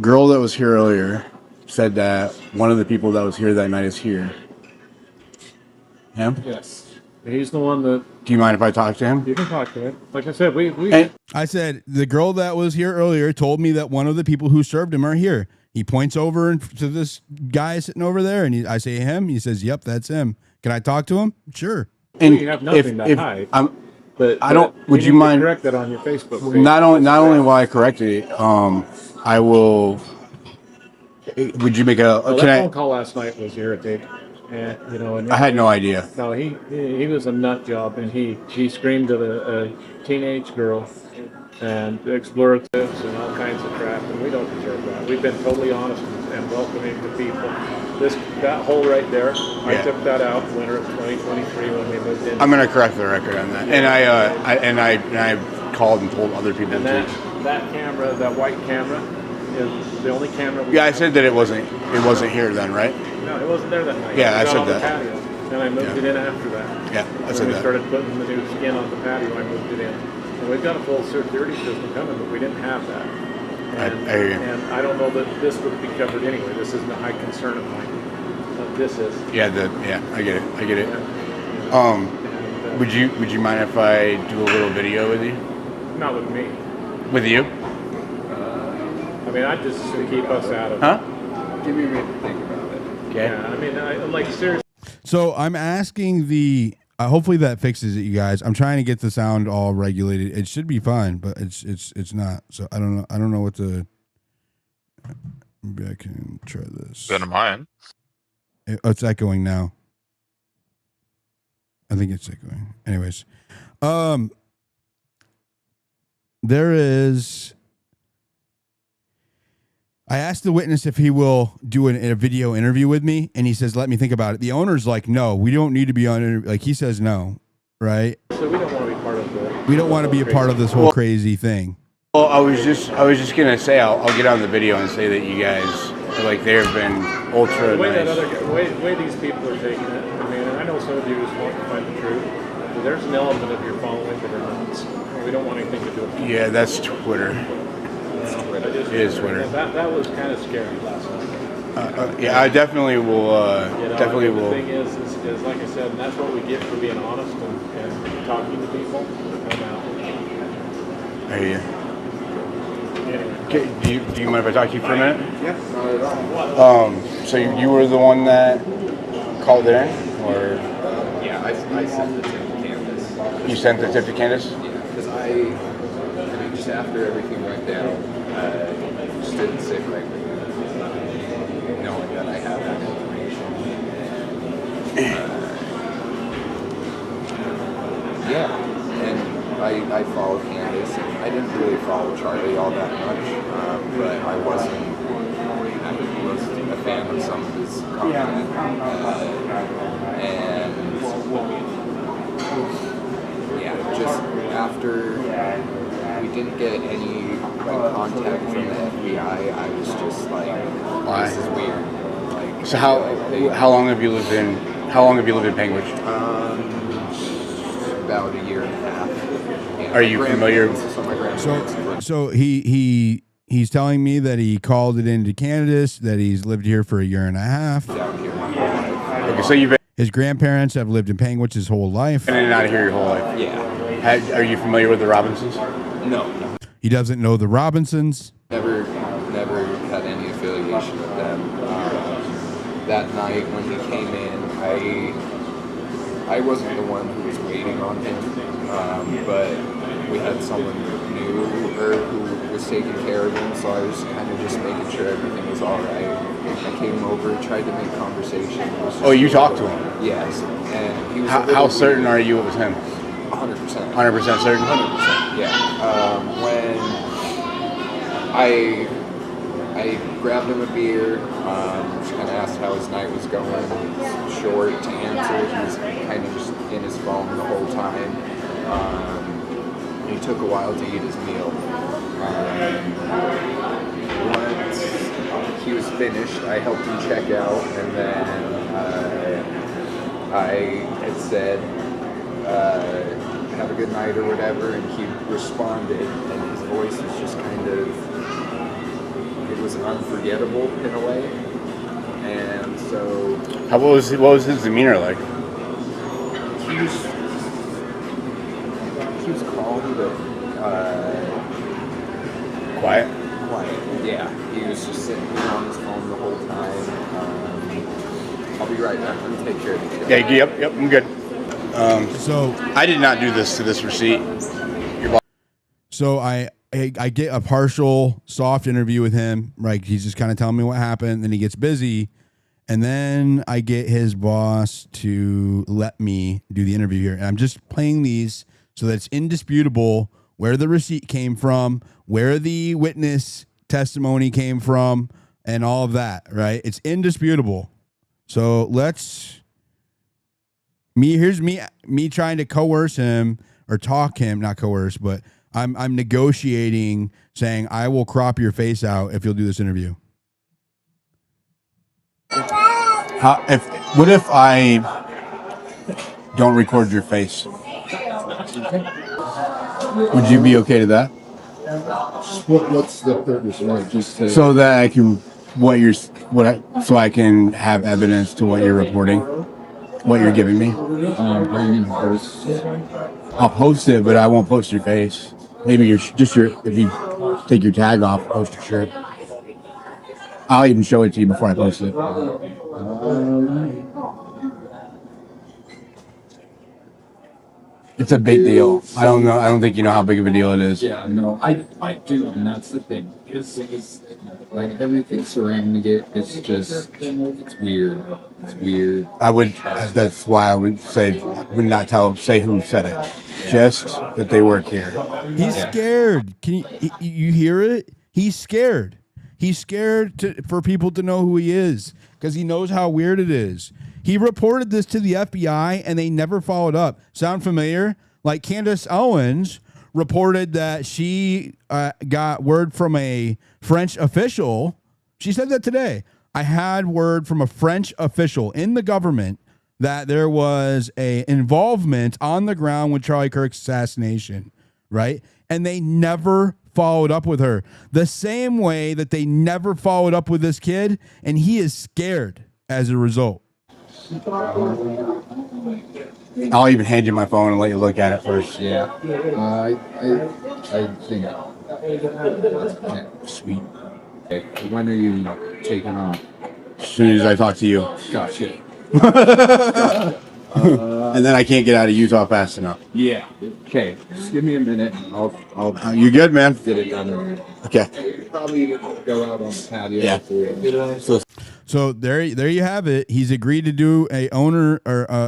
Girl that was here earlier said that one of the people that was here that night is here. Him? Yes. He's the one that... Do you mind if I talk to him? You can talk to him. Like I said, I said, the girl that was here earlier told me that one of the people who served him are here. He points over to this guy sitting over there, and I say, him? He says, yep, that's him. Can I talk to him? Sure. And you have nothing to hide. Would you mind... correct that on your Facebook page. Not only will I correct it, I will... Would you make a... Well, that phone call last night was irritating. And, and I had no idea. No, he was a nut job, and he screamed at a teenage girl and exploratives and all kinds of crap, and we don't deserve that. We've been totally honest and welcoming to people. That hole right there, I took that out winter of 2023 when we moved in. I'm going to correct the record on that, and I called and told other people and that camera, that white camera, is the only camera. I said that it wasn't here then, right? No, it wasn't there that night. Yeah, I said that. Patio, and I moved it in after that. Yeah, I said we that. started putting the new skin on the patio, I moved it in. And we've got a full security system coming, but we didn't have that. And, I hear you. And I don't know that this would be covered anyway. This isn't a high concern of mine. This is. Yeah, I get it. Yeah. Would you mind if I do a little video with you? Not with me. With you? I mean, I just to keep us out of. Huh? Give me a minute to think about it. Okay. Yeah, I mean, like seriously. So I'm asking hopefully that fixes it, you guys. I'm trying to get the sound all regulated. It should be fine, but it's not. So I don't know what to. Maybe I can try this. Go to mine. It's echoing now. I think it's echoing. Anyways, there is. I asked the witness if he will do a video interview with me, and he says, let me think about it. The owner's like, no, we don't need to be on. Like, he says no, right? So we don't want to be part of the. We don't want to be a part of this whole crazy thing. Well, I was just gonna say I'll get on the video and say that you guys there have been ultra the way nice. The way these people are taking it. I mean, and I know some of you just want to find the truth. But there's an element of your following that are nuts. We don't want anything to do with it. Yeah, that's Twitter. It is Twitter. That was kind of scary last night. Yeah, I definitely will. Definitely will. The thing is, like I said, and that's what we get for being honest and talking to people. I hear you. Anyway. Okay, do you mind if I talk to you for a minute? Yeah, not at all. So you were the one that called in, or? Yeah, I sent the tip to Candace. You sent the tip to Candace? Yeah, because I mean, just after everything went down, just didn't sit right with me, knowing that I have that information. Yeah, and I followed Candace, and I didn't really follow Charlie all that much, but I was a fan of some of his content, and yeah, just after we didn't get any contact from the FBI, I was just like, this is weird. So how long have you lived in Panguitch? About a year and a half. Yeah, Are you familiar? So he's telling me that he called it into Candace, that he's lived here for a year and a half. Down here my whole life. Okay, so you've been His grandparents have lived in Panguitch his whole life. in and out of here your whole life. Yeah. Are you familiar with the Robinsons? No. He doesn't know the Robinsons. Never had any affiliation with them. That night when he came in, I wasn't the one who was waiting on him, but we had someone new who was taking care of him, so I was kind of just making sure everything was all right. I came over, tried to make conversation. Oh, you talked to him? Yes. And he was How certain are you it was him? 100%. 100% certain? 100%, yeah. When I I grabbed him a beer, just kind of asked how his night was going. It's short to answer. He was kind of just in his phone the whole time. He took a while to eat his meal. Once he was finished, I helped him check out, and then I had said, have a good night or whatever, and he responded, and his voice was just kind of, it was unforgettable in a way. And so what was his demeanor like? he was calm, but Quiet. yeah, he was just sitting there on his phone the whole time. I'll be right back. Let me take care of these guys. Yeah, yep, I'm good. So I did not do this to this receipt. So I get a partial soft interview with him. Right, he's just kind of telling me what happened. Then he gets busy, and then I get his boss to let me do the interview here. And I'm just playing these so that it's indisputable where the receipt came from, where the witness testimony came from, and all of that. Right, it's indisputable. So here's me trying to coerce him or talk him, not coerce, but I'm negotiating, saying I will crop your face out if you'll do this interview. What if I don't record your face? Would you be okay to that? What's the purpose? Right, just to... So that I can so I can have evidence to what you're reporting, what you're giving me. Are you going to post? I'll post it, but I won't post your face. Maybe if you take your tag off, post your shirt. I'll even show it to you before I post it. It's a big deal. I don't know. I don't think you know how big of a deal it is. Yeah, no, I do, and that's the thing. It's like everything surrounding it. It's weird. It's weird. That's why I would say, say who said it. Just that they work here. He's scared. Can you hear it? He's scared. He's scared for people to know who he is because he knows how weird it is. He reported this to the FBI and they never followed up. Sound familiar? Like Candace Owens reported that she got word from a French official. She said that today. I had word from a French official in the government that there was a involvement on the ground with Charlie Kirk's assassination, right? And they never followed up with her. The same way that they never followed up with this kid, and he is scared as a result. I'll even hand you my phone and let you look at it first. Yeah. I think. Sweet. Okay. When are you taking off? As soon as I talk to you. Gotcha. And then I can't get out of Utah fast enough. Yeah. Okay. Just give me a minute. I'll you good, man? get it done. Okay. Probably go out on the patio. Yeah. So there you have it. He's agreed to do an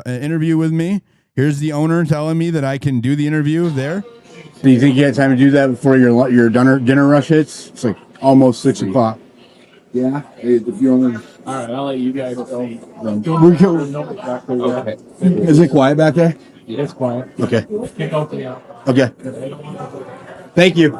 interview with me. Here's the owner telling me that I can do the interview there. Do you think you had time to do that before your dinner rush hits? It's like almost 6 o'clock. Yeah. If you only. All right, I'll let you guys go. Okay. Is it quiet back there? Yeah, it's quiet. Okay. Okay. Thank you.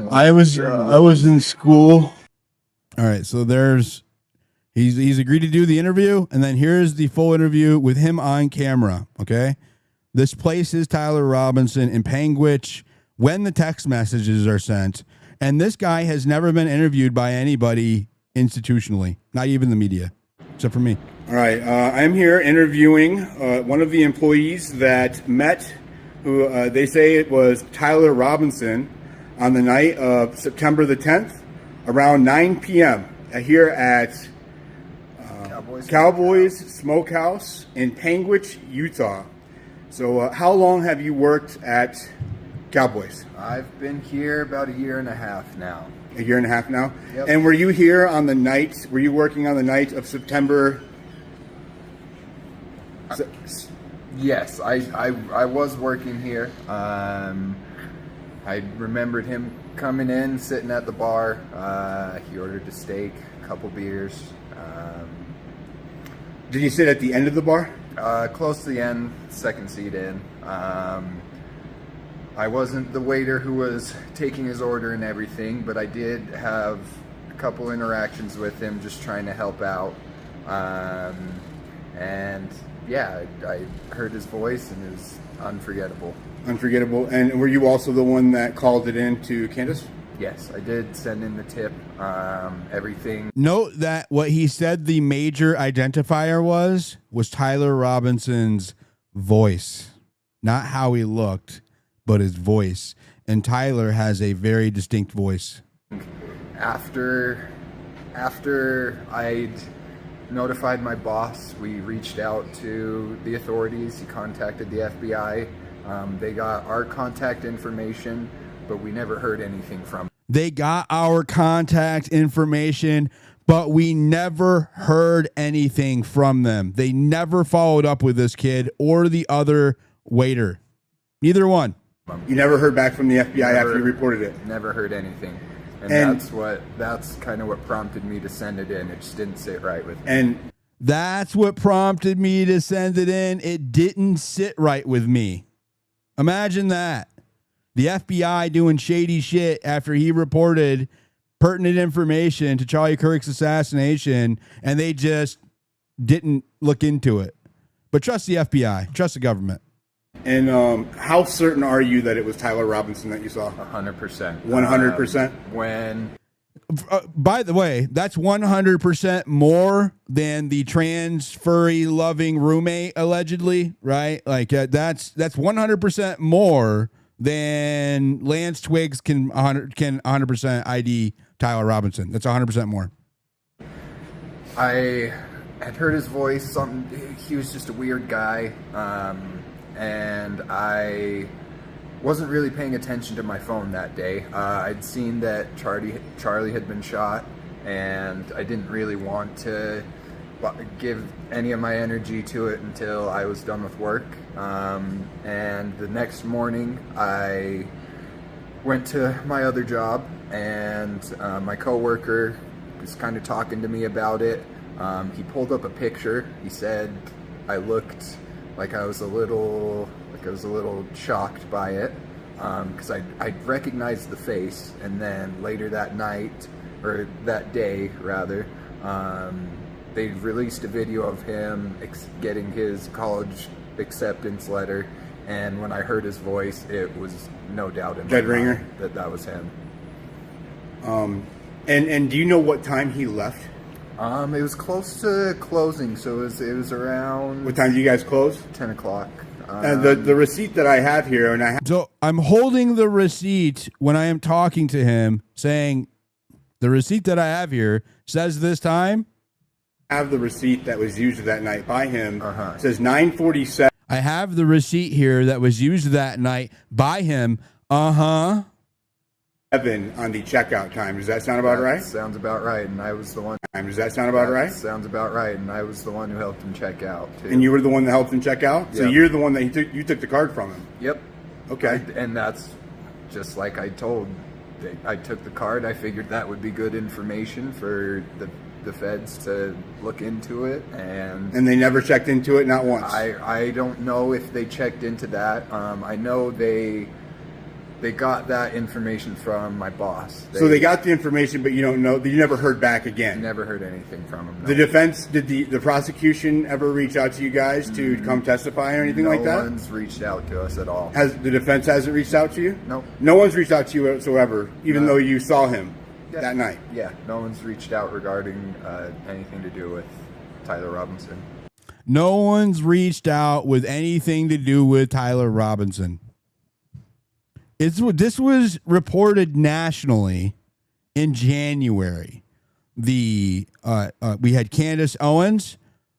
I was in school. All right, so he's agreed to do the interview, and then here's the full interview with him on camera. Okay, this place is Tyler Robinson in Panguitch when the text messages are sent, and this guy has never been interviewed by anybody institutionally, not even the media, except for me. All right, I'm here interviewing one of the employees that met, who they say it was Tyler Robinson, on the night of September the 10th, around 9 p.m. here at Cowboys Smokehouse in Panguitch, Utah. So how long have you worked at Cowboys? I've been here about a year and a half now. A year and a half now? Yep. And were you here on the night, were you working on the night of September? Yes, I was working here. I remembered him coming in, sitting at the bar. He ordered a steak, a couple beers. Did you sit at the end of the bar? Close to the end, second seat in. I wasn't the waiter who was taking his order and everything, but I did have a couple interactions with him just trying to help out. And yeah, I heard his voice and it was unforgettable. Unforgettable. And were you also the one that called it in to Candace? Yes, I did send in the tip, everything. Note that what he said the major identifier was Tyler Robinson's voice. Not how he looked, but his voice. And Tyler has a very distinct voice. After I'd notified my boss, we reached out to the authorities. He contacted the FBI. They got our contact information, but we never heard anything from them. They got our contact information, but we never heard anything from them. They never followed up with this kid or the other waiter. Neither one. You never heard back from the FBI after you reported it? Never heard anything. And that's kind of what prompted me to send it in. It just didn't sit right with me. And that's what prompted me to send it in. It didn't sit right with me. Imagine that. The FBI doing shady shit after he reported pertinent information to Charlie Kirk's assassination, and they just didn't look into it. But trust the FBI. Trust the government. And how certain are you that it was Tyler Robinson that you saw? 100%. 100%? When... by the way, that's 100% more than the trans furry loving roommate allegedly, right? Like that's 100% more than Lance Twiggs can 100% ID Tyler Robinson. That's 100% more. I had heard his voice. He was just a weird guy, and I wasn't really paying attention to my phone that day. I'd seen that Charlie had been shot, and I didn't really want to give any of my energy to it until I was done with work. And the next morning, I went to my other job, and my coworker was kind of talking to me about it. He pulled up a picture. He said I looked like I was a little shocked by it, because I recognized the face. And then later that night, or that day rather, they released a video of him getting his college acceptance letter, and when I heard his voice, it was no doubt in my mind that was him. And do you know what time he left? It was close to closing, so it was around... What time do you guys close? 10 o'clock. And the receipt that I have here, so I'm holding the receipt when I am talking to him, saying the receipt that I have here says this time. I have the receipt that was used that night by him. It says 9:47. I have the receipt here that was used that night by him. 7 on the checkout time. Does that sound about right? Sounds about right, and I was the one. Does that sound about right? Sounds about right, and I was the one who helped him check out too. And you were the one that helped him check out? Yep. So you're the one that you took the card from him? Yep. Okay. And that's just like I told. I took the card. I figured that would be good information for the feds to look into it, and they never checked into it, not once. I don't know if they checked into that. I know they got that information from my boss. So they got the information, but you don't know. You never heard back again. Never heard anything from them. No. The defense, did the prosecution ever reach out to you guys to come testify or anything like that? No one's reached out to us at all. Has the defense hasn't reached out to you? No. No one's reached out to you whatsoever, even though you saw him that night. Yeah, no one's reached out regarding anything to do with Tyler Robinson. No one's reached out with anything to do with Tyler Robinson. This was reported nationally in January. We had Candace Owens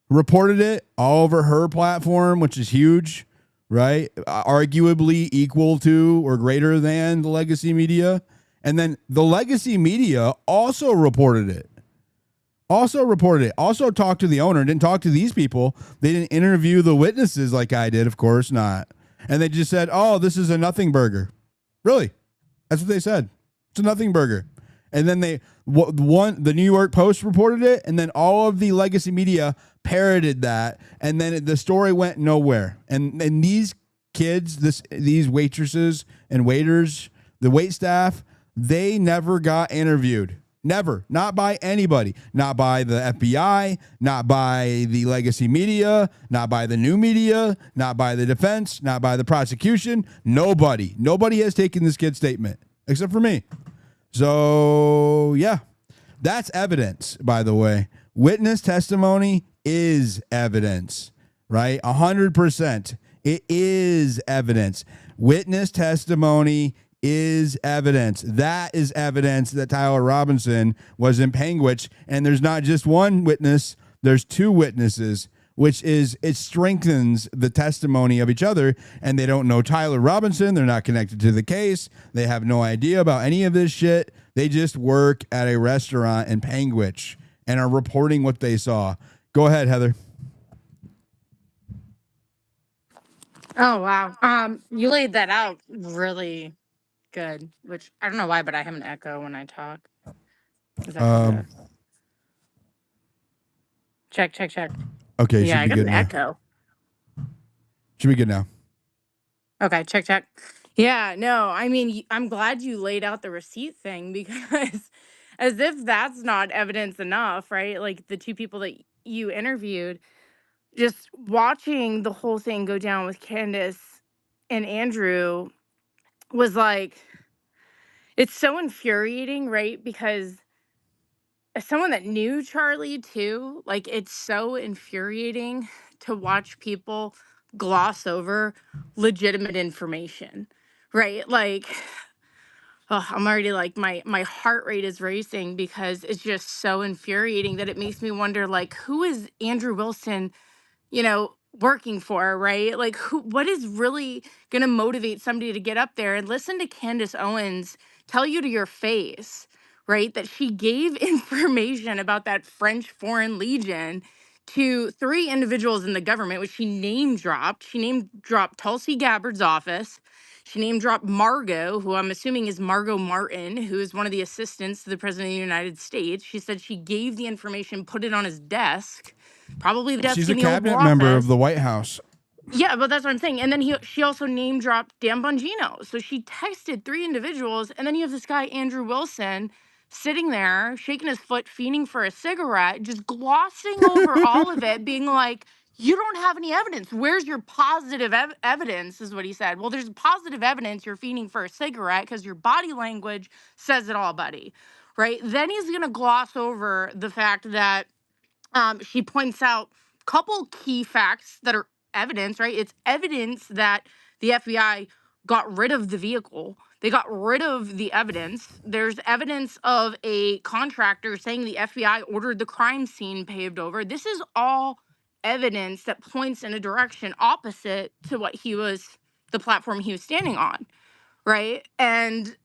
reported it all over her platform, which is huge, right? Arguably equal to or greater than the legacy media. And then the legacy media also reported it. Also talked to the owner, didn't talk to these people. They didn't interview the witnesses like I did, of course not. And they just said, oh, this is a nothing burger. Really? That's what they said. It's a nothing burger. And then the New York Post reported it, and then all of the legacy media parroted that, and then the story went nowhere. And these kids, these waitresses and waiters, the wait staff, they never got interviewed. Never. Not by anybody. Not by the FBI, not by the legacy media, not by the new media, not by the defense, not by the prosecution. Nobody. Nobody has taken this kid's statement except for me. So, yeah, that's evidence, by the way. Witness testimony is evidence, right? 100%. It is evidence. Witness testimony is evidence. That is evidence that Tyler Robinson was in Panguitch, and there's not just one witness, there's two witnesses, which is, it strengthens the testimony of each other, and they don't know Tyler Robinson. They're not connected to the case. They have no idea about any of this shit. They just work at a restaurant in Panguitch and are reporting what they saw. Go ahead, Heather. Oh wow. You laid that out really good, which I don't know why, but I have an echo when I talk. Is that check. Okay, Yeah, should I be got good an now. echo. Should be good now. Okay, check. Yeah, no, I mean, I'm glad you laid out the receipt thing because as if that's not evidence enough, right? Like the two people that you interviewed, just watching the whole thing go down with Candace and Andrew was like, it's so infuriating, right? Because as someone that knew Charlie too, like it's so infuriating to watch people gloss over legitimate information, right? Like, oh, I'm already like my heart rate is racing because it's just so infuriating that it makes me wonder, like, who is Andrew Wilson, working for, right? Like what is really going to motivate somebody to get up there and listen to Candace Owens tell you to your face, right? That she gave information about that French Foreign Legion to three individuals in the government, which she name dropped. She name dropped Tulsi Gabbard's office. She name dropped Margot, who I'm assuming is Margot Martin, who is one of the assistants to the President of the United States. She said she gave the information, put it on his desk, probably the desk She's in a the Oval cabinet member of Office. the White House. Yeah, but that's what I'm saying. And then she also name dropped Dan Bongino. So she texted three individuals, and then you have this guy, Andrew Wilson, sitting there, shaking his foot, fiending for a cigarette, just glossing over all of it, being like, you don't have any evidence. Where's your positive evidence, is what he said. Well, there's positive evidence you're fiending for a cigarette because your body language says it all, buddy. Right? Then he's going to gloss over the fact that she points out a couple key facts that are evidence, right? It's evidence that the FBI got rid of the vehicle. They got rid of the evidence. There's evidence of a contractor saying the FBI ordered the crime scene paved over. This is all evidence that points in a direction opposite to what the platform he was standing on, right? And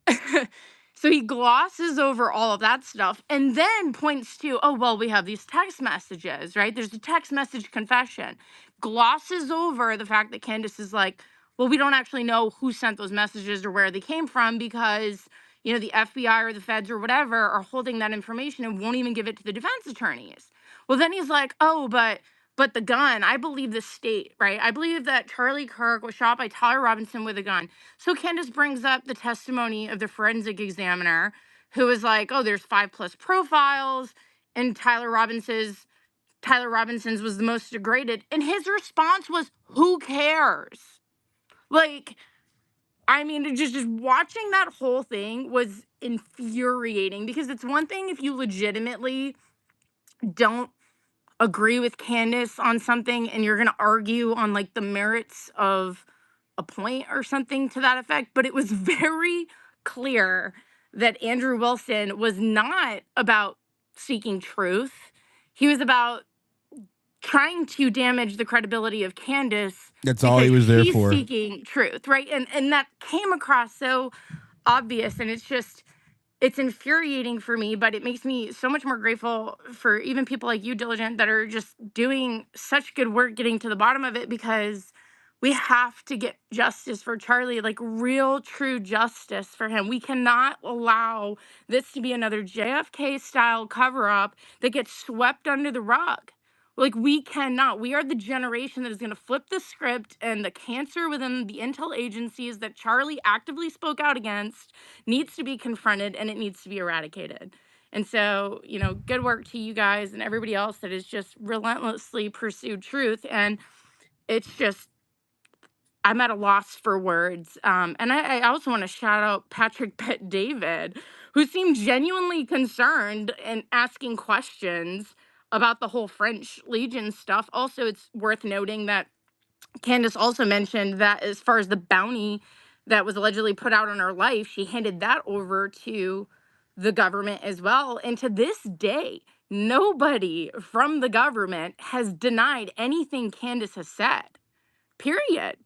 so he glosses over all of that stuff and then points to, oh, well, we have these text messages, right? There's a text message confession. Glosses over the fact that Candace is like, well, we don't actually know who sent those messages or where they came from because, the FBI or the feds or whatever are holding that information and won't even give it to the defense attorneys. Well, then he's like, oh, but the gun, I believe the state, right? I believe that Charlie Kirk was shot by Tyler Robinson with a gun. So Candace brings up the testimony of the forensic examiner who was like, oh, there's 5+ profiles, and Tyler Robinson's was the most degraded. And his response was, who cares? Like, I mean, just watching that whole thing was infuriating because it's one thing if you legitimately don't agree with Candace on something and you're going to argue on like the merits of a point or something to that effect. But it was very clear that Andrew Wilson was not about seeking truth. He was about trying to damage the credibility of Candace. That's all he was there she's for. seeking truth, right? And that came across so obvious, and it's infuriating for me, but it makes me so much more grateful for even people like you, Diligent, that are just doing such good work getting to the bottom of it, because we have to get justice for Charlie, like real, true justice for him. We cannot allow this to be another JFK style cover up that gets swept under the rug. Like, we cannot. We are the generation that is going to flip the script, and the cancer within the intel agencies that Charlie actively spoke out against needs to be confronted, and it needs to be eradicated. And so, good work to you guys and everybody else that has just relentlessly pursued truth. And it's just, I'm at a loss for words. And I also want to shout out Patrick Bet David, who seemed genuinely concerned and asking questions about the whole French Legion stuff. Also, it's worth noting that Candace also mentioned that as far as the bounty that was allegedly put out on her life, she handed that over to the government as well. And to this day, nobody from the government has denied anything Candace has said. Period.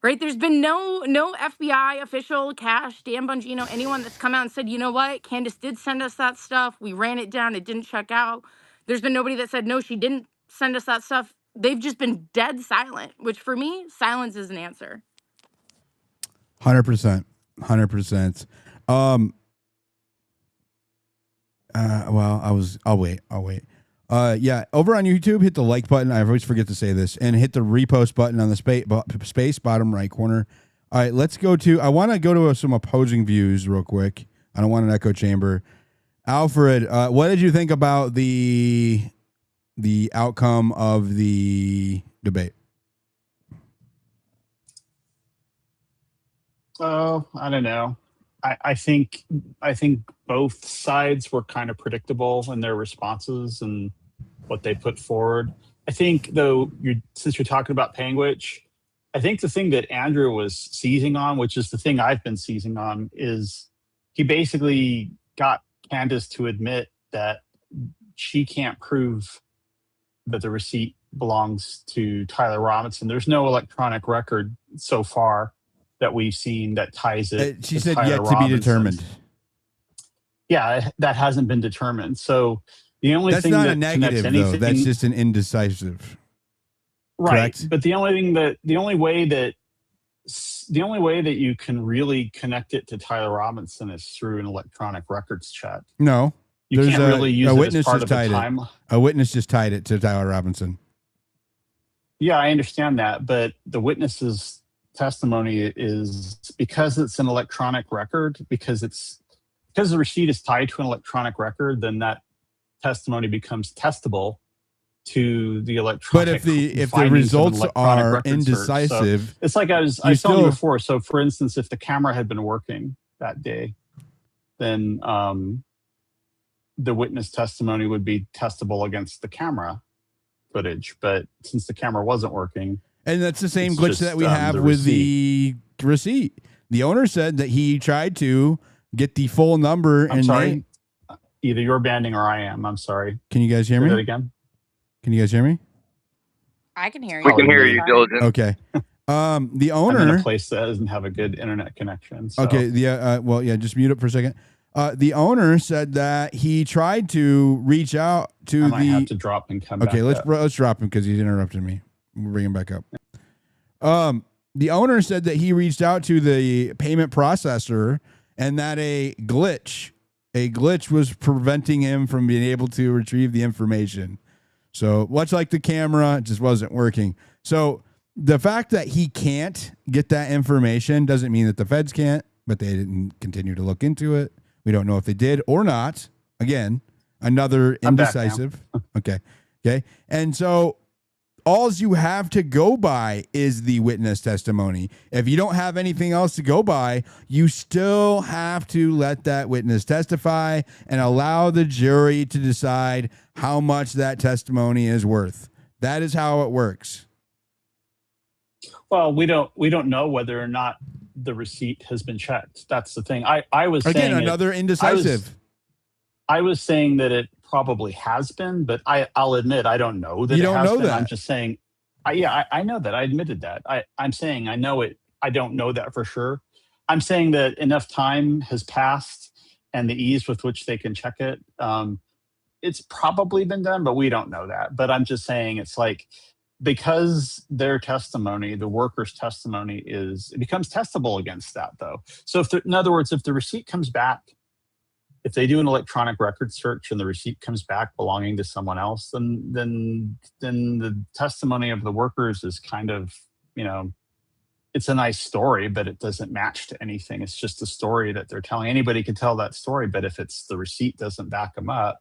Right? There's been no FBI official, Cash, Dan Bongino, anyone that's come out and said, you know what, Candace did send us that stuff. We ran it down. It didn't check out. There's been nobody that said, no, she didn't send us that stuff. They've just been dead silent, which for me, silence is an answer. 100%. 100%. Well, I'll wait. Yeah, over on YouTube, hit the like button. I always forget to say this, and hit the repost button on the space bottom right corner. All right, let's go to. I want to go to some opposing views real quick. I don't want an echo chamber. Alfred, what did you think about the outcome of the debate? Oh, I don't know. I think both sides were kind of predictable in their responses and what they put forward. I think, though, since you're talking about Panguitch, I think the thing that Andrew was seizing on, which is the thing I've been seizing on, is he basically got Candace to admit that she can't prove that the receipt belongs to Tyler Robinson. There's no electronic record so far that we've seen that ties it. She said yet to be determined. Yeah, that hasn't been determined. So the only that's thing not that a negative, though. That's just an indecisive. Right. Correct? But the only way that you can really connect it to Tyler Robinson is through an electronic records check. No. You can't really use it as part of the time. A witness just tied it to Tyler Robinson. Yeah, I understand that, but the witness's testimony is, because it's an electronic record, because the receipt is tied to an electronic record, then that testimony becomes testable to the electronic. But if the results are indecisive, so it's like I was telling you before. So, for instance, if the camera had been working that day, then the witness testimony would be testable against the camera footage. But since the camera wasn't working, and that's the same glitch that we have with the receipt. The owner said that he tried to get the full number. I'm sorry. Either you're banding or I am. I'm sorry. Can you guys hear me? Say that again? Can you guys hear me? I can hear you. We can hear you, Diligent. Okay. The owner. I'm in a place that doesn't have a good internet connection. So. Okay. Just mute it for a second. The owner said that he tried to reach out to I might have to drop and come back. Okay, let's drop him because he's interrupted me. We'll bring him back up. The owner said that he reached out to the payment processor and that a glitch was preventing him from being able to retrieve the information. So much like the camera, it just wasn't working. So the fact that he can't get that information doesn't mean that the feds can't, but they didn't continue to look into it. We don't know if they did or not. Again, another indecisive. Okay. And so all you have to go by is the witness testimony. If you don't have anything else to go by, you still have to let that witness testify and allow the jury to decide how much that testimony is worth. That is how it works. Well, we don't know whether or not the receipt has been checked. That's the thing. I was again saying another indecisive. I was saying that it probably has been, but I'll admit I don't know that You it don't has know been. that. I'm just saying, I know that. I admitted that. I'm saying I know it. I don't know that for sure. I'm saying that enough time has passed and the ease with which they can check it. It's probably been done, but we don't know that. But I'm just saying it's like, because their testimony, the worker's testimony it becomes testable against that though. So in other words, if the receipt comes back, if they do an electronic record search and the receipt comes back belonging to someone else, then the testimony of the workers is kind of, it's a nice story, but it doesn't match to anything. It's just a story that they're telling. Anybody can tell that story, but if it's the receipt doesn't back them up,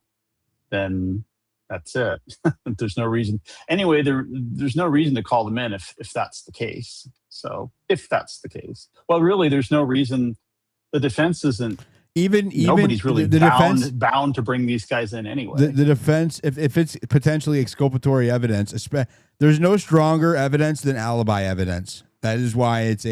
then that's it. There's no reason. Anyway, there's no reason to call them in if that's the case. So if that's the case, well, really, there's no reason. The defense isn't. Nobody's really bound to bring these guys in anyway. The defense, if it's potentially exculpatory evidence, there's no stronger evidence than alibi evidence. That is why it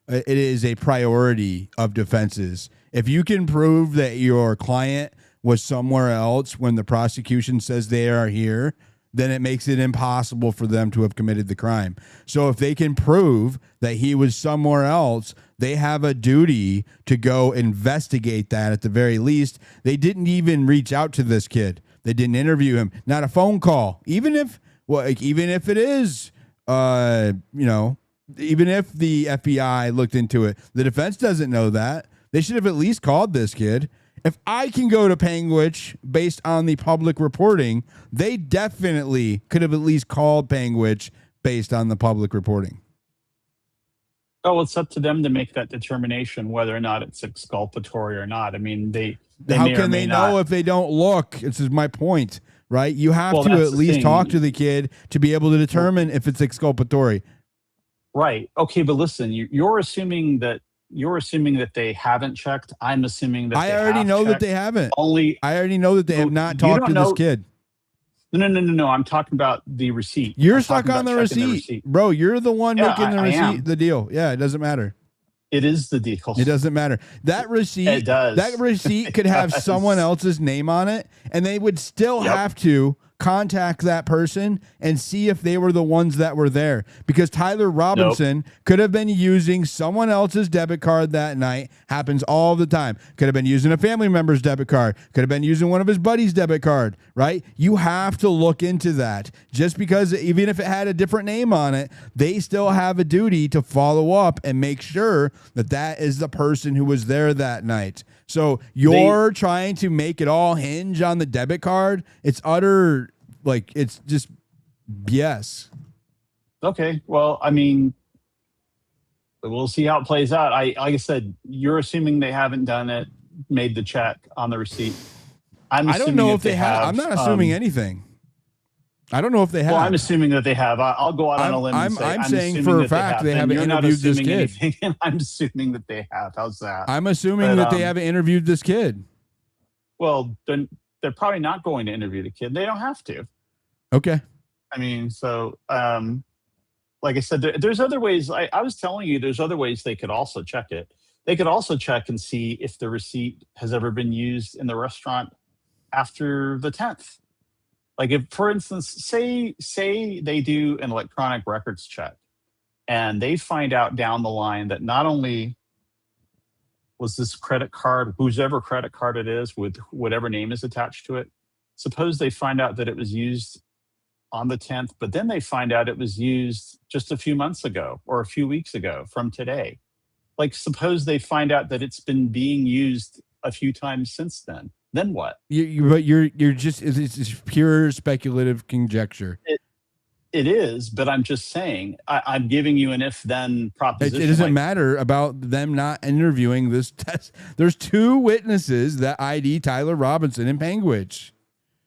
is a priority of defenses. If you can prove that your client was somewhere else when the prosecution says they are here, then it makes it impossible for them to have committed the crime. So if they can prove that he was somewhere else, they have a duty to go investigate that at the very least. They didn't even reach out to this kid. They didn't interview him. Not a phone call. Even if it is, even if the FBI looked into it, the defense doesn't know that. They should have at least called this kid. If I can go to Panguitch based on the public reporting, they definitely could have at least called Panguitch based on the public reporting. Oh, it's up to them to make that determination whether or not it's exculpatory or not. I mean, they how can they know if they don't look? This is my point, right? You have to at least talk to the kid to be able to determine if it's exculpatory. Right. Okay, but listen, you're assuming that they haven't checked. I'm assuming that I already know that they haven't. I already know that they have not talked to this kid. No. I'm talking about the receipt. You're stuck on the receipt. Bro. You're the one making the receipt the deal. Yeah, it doesn't matter. It is the deal. It doesn't matter. That receipt, it does. That receipt could have someone else's name on it, and they would still have to contact that person and see if they were the ones that were there, because Tyler Robinson could have been using someone else's debit card that night. Happens all the time. Could have been using a family member's debit card. Could have been using one of his buddies' debit card, right? You have to look into that. Just because even if it had a different name on it, they still have a duty to follow up and make sure that that is the person who was there that night. So you're trying to make it all hinge on the debit card. It's it's just BS. Okay. Well, I mean, we'll see how it plays out. Like I said, you're assuming they haven't done it, made the check on the receipt. I don't know if they have. I'm not assuming anything. I don't know if they have. Well, I'm assuming that they have. I'll go out on a limb and say I'm saying for a fact they haven't interviewed this kid. And I'm assuming that they have. How's that? I'm assuming that they haven't interviewed this kid. Well, then they're probably not going to interview the kid. They don't have to. Okay. I mean, so like I said, there's other ways. I was telling you, there's other ways they could also check it. They could also check and see if the receipt has ever been used in the restaurant after the 10th. Like if, for instance, say they do an electronic records check and they find out down the line that not only was this credit card, whoever credit card it is with whatever name is attached to it, suppose they find out that it was used on the 10th, but then they find out it was used just a few months ago or a few weeks ago from today. Like suppose they find out that it's been being used a few times since then. Then what? You're just, it's pure speculative conjecture. It is, but I'm just saying, I'm giving you an if-then proposition. It doesn't matter about them not interviewing this test. There's two witnesses that ID Tyler Robinson in Panguitch.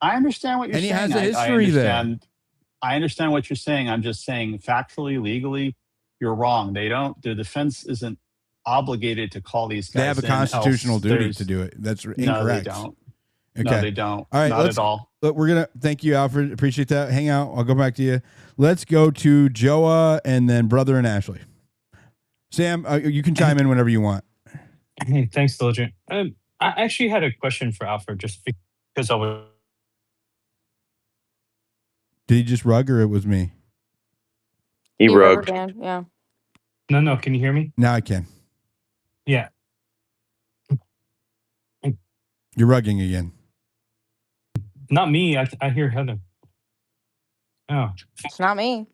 I understand what you're saying. And he has a history there. I understand what you're saying. I'm just saying factually, legally, you're wrong. The defense isn't obligated to call these guys. They have a constitutional duty to do it. That's incorrect. No, they don't. Okay. No, they don't. All right, not at all. Look, we're gonna thank you, Alfred. Appreciate that. Hang out. I'll go back to you. Let's go to Joa and then Brother and Ashley. Sam, you can chime in whenever you want. Thanks, Diligent. I actually had a question for Alfred, just because I was Did he just rug or it was me? He You rubber rugged. band, yeah. No. Can you hear me? Now I can. Yeah. You're rugging again. Not me. I hear Heather. Oh. It's not me.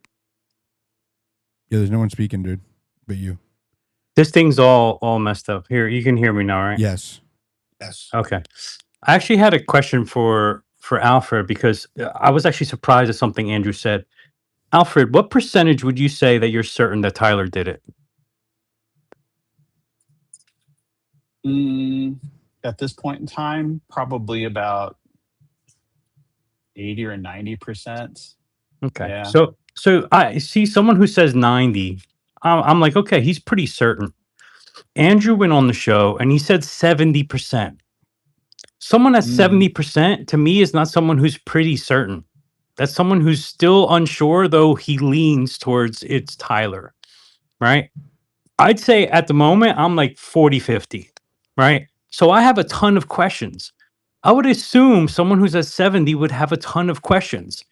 Yeah, there's no one speaking, dude, but you. This thing's all messed up. Here, you can hear me now, right? Yes. Okay. I actually had a question for Alfred because I was actually surprised at something Andrew said. Alfred, what percentage would you say that you're certain that Tyler did it? At this point in time, probably about 80 or 90%. Okay. Yeah. So I see someone who says 90. I'm like, okay, he's pretty certain. Andrew went on the show and he said 70%. Someone at 70% to me is not someone who's pretty certain. That's someone who's still unsure, though he leans towards it's Tyler, right? I'd say at the moment, I'm like 40-50, right? So I have a ton of questions. I would assume someone who's at 70 would have a ton of questions.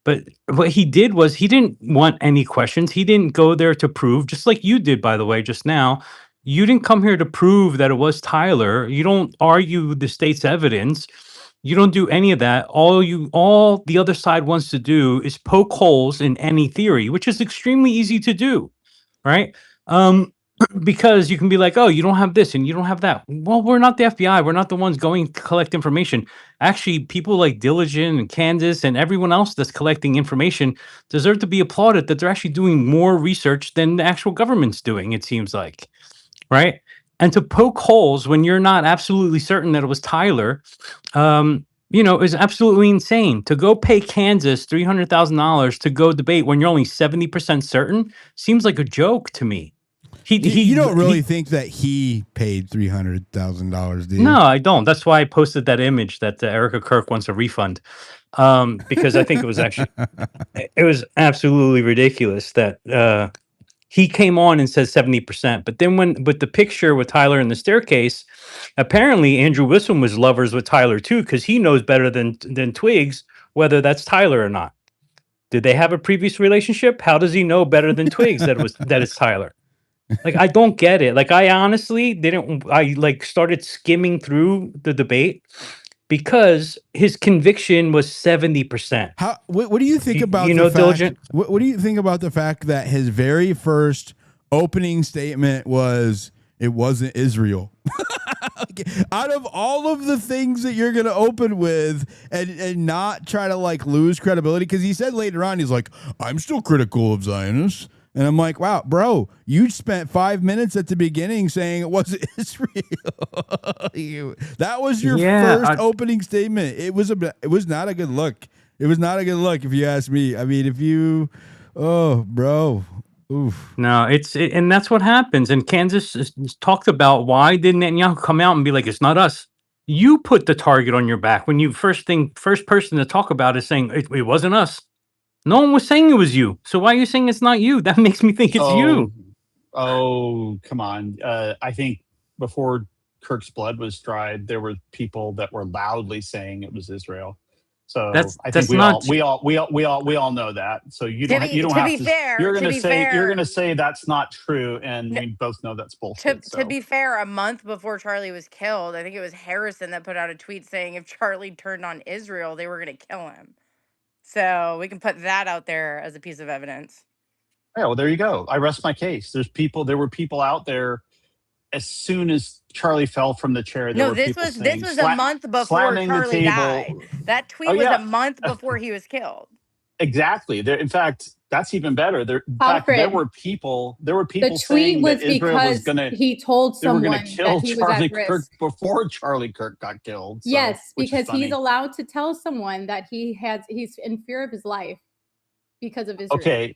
But what he did was he didn't want any questions. He didn't go there to prove, just like you did, by the way, just now. You didn't come here to prove that it was Tyler. You don't argue the state's evidence. You don't do any of that. All the other side wants to do is poke holes in any theory, which is extremely easy to do, right? Because you can be like, oh, you don't have this and you don't have that. Well, we're not the FBI. We're not the ones going to collect information. Actually, people like Diligent and Candace and everyone else that's collecting information deserve to be applauded that they're actually doing more research than the actual government's doing, it seems like, right? And to poke holes when you're not absolutely certain that it was Tyler, is absolutely insane. To go pay Kansas $300,000 to go debate when you're only 70% certain seems like a joke to me. You don't really think that he paid $300,000, do you? No, I don't. That's why I posted that image that Erica Kirk wants a refund, because I think it was absolutely ridiculous that he came on and said 70%. But then with the picture with Tyler in the staircase, apparently Andrew Whistle was lovers with Tyler too, because he knows better than Twigs whether that's Tyler or not. Did they have a previous relationship? How does he know better than Twigs that it's Tyler? Like, I don't get it. Like, I honestly didn't. I started skimming through the debate because his conviction was 70%. What do you think about Diligent? What do you think about the fact that his very first opening statement was it wasn't Israel? Out of all of the things that you're gonna open with and not try to lose credibility, because he said later on he's like, I'm still critical of Zionists. And I'm like, wow, bro, you spent 5 minutes at the beginning saying it wasn't Israel. That was your first opening statement. It was not a good look. It was not a good look, if you ask me. I mean, bro. Oof. No, and that's what happens. And Kansas talked about why didn't Netanyahu come out and be like, it's not us. You put the target on your back when you first person to talk about is saying it wasn't us. No one was saying it was you. So why are you saying it's not you? That makes me think it's you. Oh, come on. I think before Kirk's blood was dried, there were people that were loudly saying it was Israel. So I think we all know that. So you don't have to. You're going to say that's not true, and we both know that's bullshit. To be fair, a month before Charlie was killed, I think it was Harrison that put out a tweet saying if Charlie turned on Israel, they were going to kill him. So we can put that out there as a piece of evidence. Yeah, well, there you go. I rest my case. There were people out there as soon as Charlie fell from the chair. This was a month before Charlie died. That tweet was a month before he was killed. Exactly. In fact, that's even better. There were people the saying was that Israel was going to. He told someone they were going to kill that he Charlie was at Kirk risk before Charlie Kirk got killed. So, yes, because he's allowed to tell someone that he's in fear of his life because of Israel.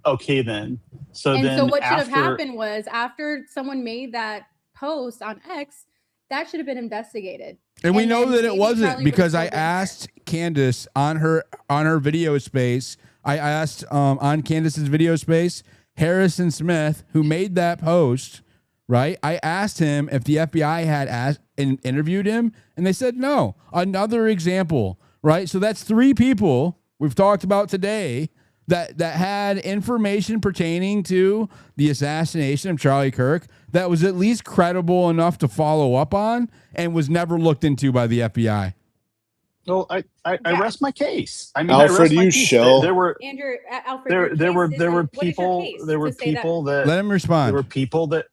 Okay, then. So what should have happened was after someone made that post on X, that should have been investigated. And we know that it wasn't, because I asked Candace on her video space. I asked on Candace's video space, Harrison Smith, who made that post, right? I asked him if the FBI had interviewed him, and they said no. Another example, right? So that's 3 people we've talked about today that had information pertaining to the assassination of Charlie Kirk that was at least credible enough to follow up on and was never looked into by the FBI. Well, I rest my case. I mean, Alfred, I rest my you case. shell. There were Andrew, Alfred, there were what is your case there were to say that? people that Let him respond. There were people that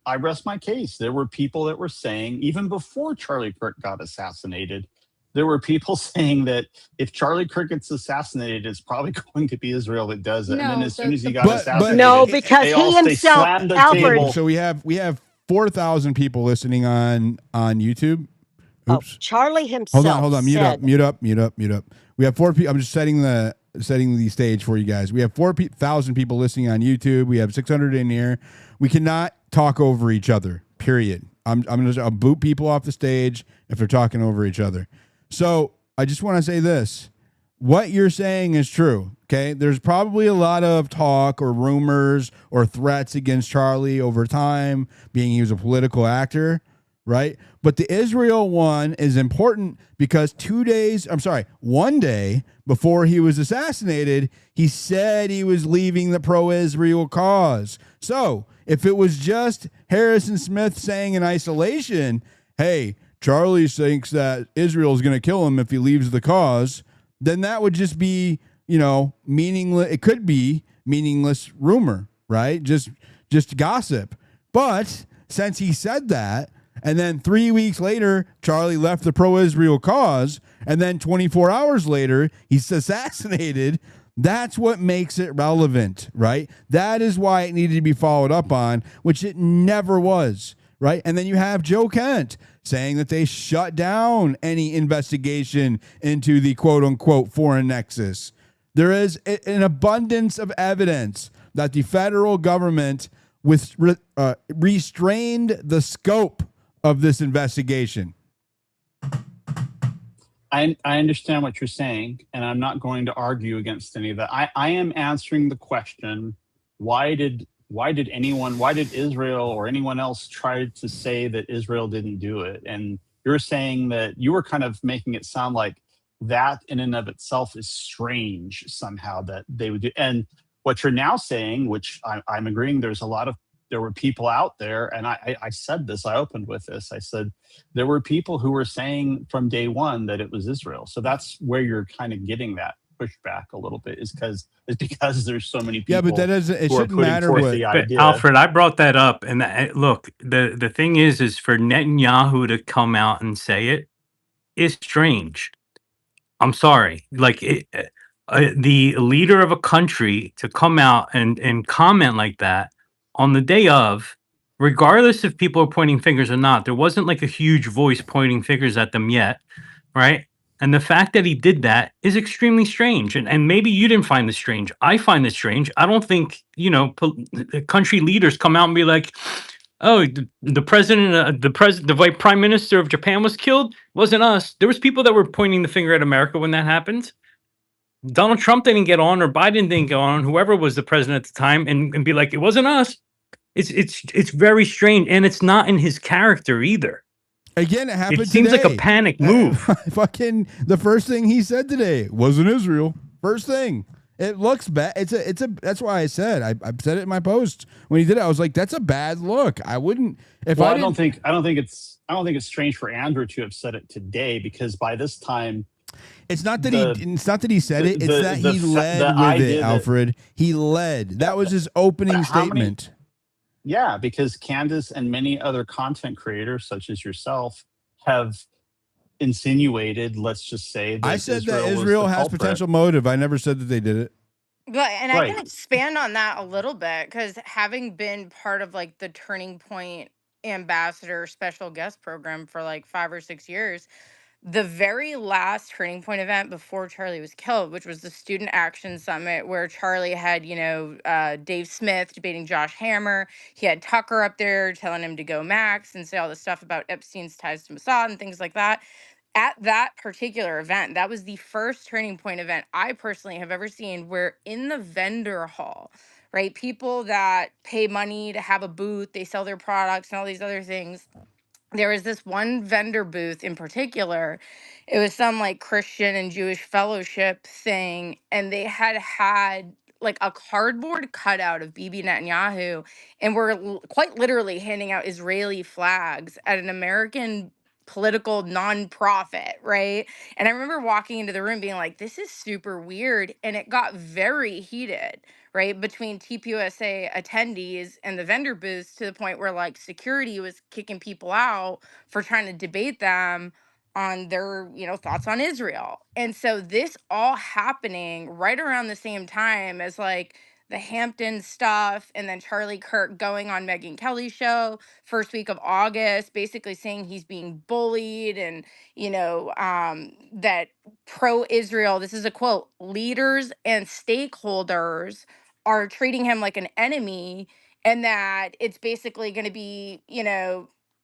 I rest my case. There were people that were saying, even before Charlie Kirk got assassinated, there were people saying that if Charlie Kirk gets assassinated, it's probably going to be Israel that does it. And then as soon as he got assassinated, no, because they slammed the table. So we have 4,000 people listening on YouTube. Oops. Charlie himself. Hold on. Mute up. We have 4 people. I'm just setting the stage for you guys. We have 4,000 people listening on YouTube. We have 600 in here. We cannot talk over each other. Period. I'll boot people off the stage if they're talking over each other. So I just want to say this. What you're saying is true. Okay. There's probably a lot of talk or rumors or threats against Charlie over time, being he was a political actor. Right. But the Israel one is important because 1 day before he was assassinated, he said he was leaving the pro-Israel cause. So if it was just Harrison Smith saying in isolation, hey, Charlie thinks that Israel is going to kill him if he leaves the cause, then that would just be, meaningless. It could be meaningless rumor, right? Just gossip. But since he said that, and then 3 weeks later, Charlie left the pro-Israel cause, and then 24 hours later, he's assassinated. That's what makes it relevant, right? That is why it needed to be followed up on, which it never was, right? And then you have Joe Kent saying that they shut down any investigation into the quote-unquote foreign nexus. There is an abundance of evidence that the federal government restrained the scope of this investigation. I understand what you're saying, and I'm not going to argue against any of that. I am answering the question: why did Israel or anyone else try to say that Israel didn't do it? And you're saying that you were kind of making it sound like that in and of itself is strange somehow that they would do. And what you're now saying, which I'm agreeing, there were people out there, and I said this, I opened with this. I said, there were people who were saying from day one that it was Israel. So that's where you're kind of getting that pushback a little bit, is because there's so many people. Yeah, but that doesn't, it shouldn't matter what. But Alfred, I brought that up. And look, the thing is for Netanyahu to come out and say it is strange. I'm sorry. Like the leader of a country to come out and comment like that on the day of, regardless if people are pointing fingers or not, there wasn't like a huge voice pointing fingers at them yet, right? And the fact that he did that is extremely strange. And maybe you didn't find this strange. I find this strange. I don't think, country leaders come out and be like, oh, the president, the vice prime minister of Japan was killed. It wasn't us. There was people that were pointing the finger at America when that happened. Donald Trump didn't get on, or Biden didn't get on, whoever was the president at the time, and be like, it wasn't us. It's very strange, and it's not in his character either. Again, it happened. It seems today. like a panic move. Fucking the first thing he said today wasn't Israel. First thing. It looks bad. That's why I said I said it in my post when he did it. I was like, that's a bad look. I wouldn't if well, I don't think it's strange for Andrew to have said it today, because by this time it's not that he said it. It's that he led with it, Alfred. He led. That was his opening statement. Yeah, because Candace and many other content creators, such as yourself, have insinuated, let's just say, that I said that Israel has potential motive. I never said that they did it. But I can expand on that a little bit, because having been part of like the Turning Point ambassador special guest program for like 5 or 6 years, the very last Turning Point event before Charlie was killed, which was the Student Action Summit, where Charlie had, Dave Smith debating Josh Hammer. He had Tucker up there telling him to go Max and say all this stuff about Epstein's ties to Mossad and things like that. At that particular event, that was the first Turning Point event I personally have ever seen, where in the vendor hall, right, people that pay money to have a booth, they sell their products and all these other things, there was this one vendor booth in particular. It was some like Christian and Jewish fellowship thing, and they had like a cardboard cutout of Bibi Netanyahu, and were quite literally handing out Israeli flags at an American political nonprofit, right? And I remember walking into the room being like, this is super weird. And it got very heated, right, between TPUSA attendees and the vendor booths, to the point where like security was kicking people out for trying to debate them on their, thoughts on Israel. And so this all happening right around the same time as like the Hampton stuff, and then Charlie Kirk going on Megyn Kelly's show first week of August, basically saying he's being bullied, and that pro-Israel, this is a quote, leaders and stakeholders are treating him like an enemy, and that it's basically going to be,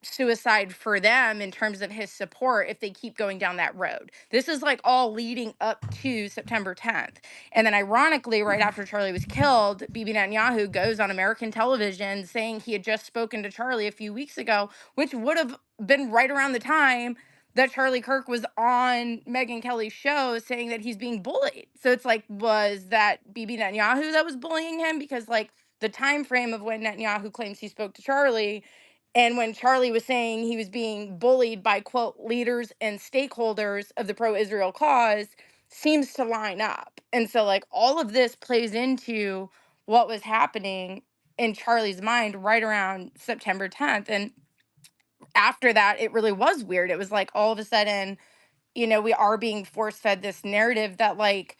suicide for them in terms of his support if they keep going down that road. This is like all leading up to September 10th. And then ironically, right after Charlie was killed, Bibi Netanyahu goes on American television saying he had just spoken to Charlie a few weeks ago, which would have been right around the time that Charlie Kirk was on Megyn Kelly's show saying that he's being bullied. So it's like, was that Bibi Netanyahu that was bullying him? Because like the time frame of when Netanyahu claims he spoke to Charlie, and when Charlie was saying he was being bullied by, quote, leaders and stakeholders of the pro-Israel cause, seems to line up. And so like all of this plays into what was happening in Charlie's mind right around September 10th. And after that, it really was weird. It was like all of a sudden, we are being force fed this narrative that like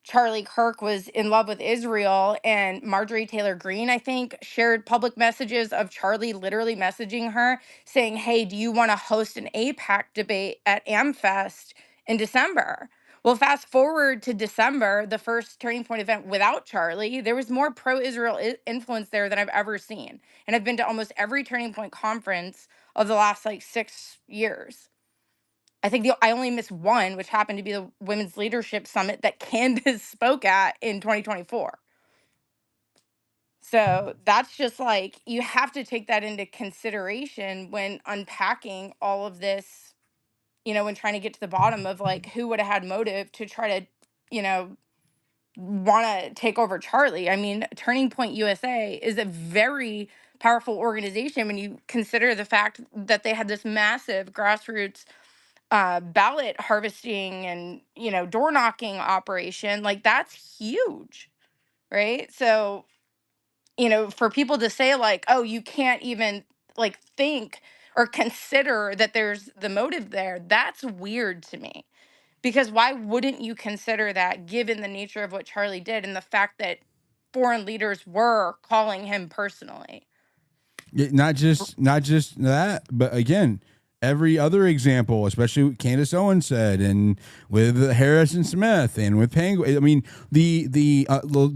Charlie Kirk was in love with Israel, and Marjorie Taylor Greene, I think, shared public messages of Charlie literally messaging her saying, hey, do you want to host an AIPAC debate at AmFest in December? Well, fast forward to December, the first Turning Point event without Charlie, there was more pro-Israel influence there than I've ever seen. And I've been to almost every Turning Point conference of the last like 6 years. I think I only missed one, which happened to be the Women's Leadership Summit that Candace spoke at in 2024. So that's just like, you have to take that into consideration when unpacking all of this, when trying to get to the bottom of like who would have had motive to try to, want to take over Charlie. I mean, Turning Point USA is a very powerful organization when you consider the fact that they had this massive grassroots ballot harvesting and door knocking operation. Like that's huge, right? So for people to say like, oh, you can't even like think or consider that there's the motive there, that's weird to me. Because why wouldn't you consider that, given the nature of what Charlie did and the fact that foreign leaders were calling him personally? Yeah, not just that, but again, every other example, especially what Candace Owens said, and with Harrison Smith and with Panguitch. I mean, the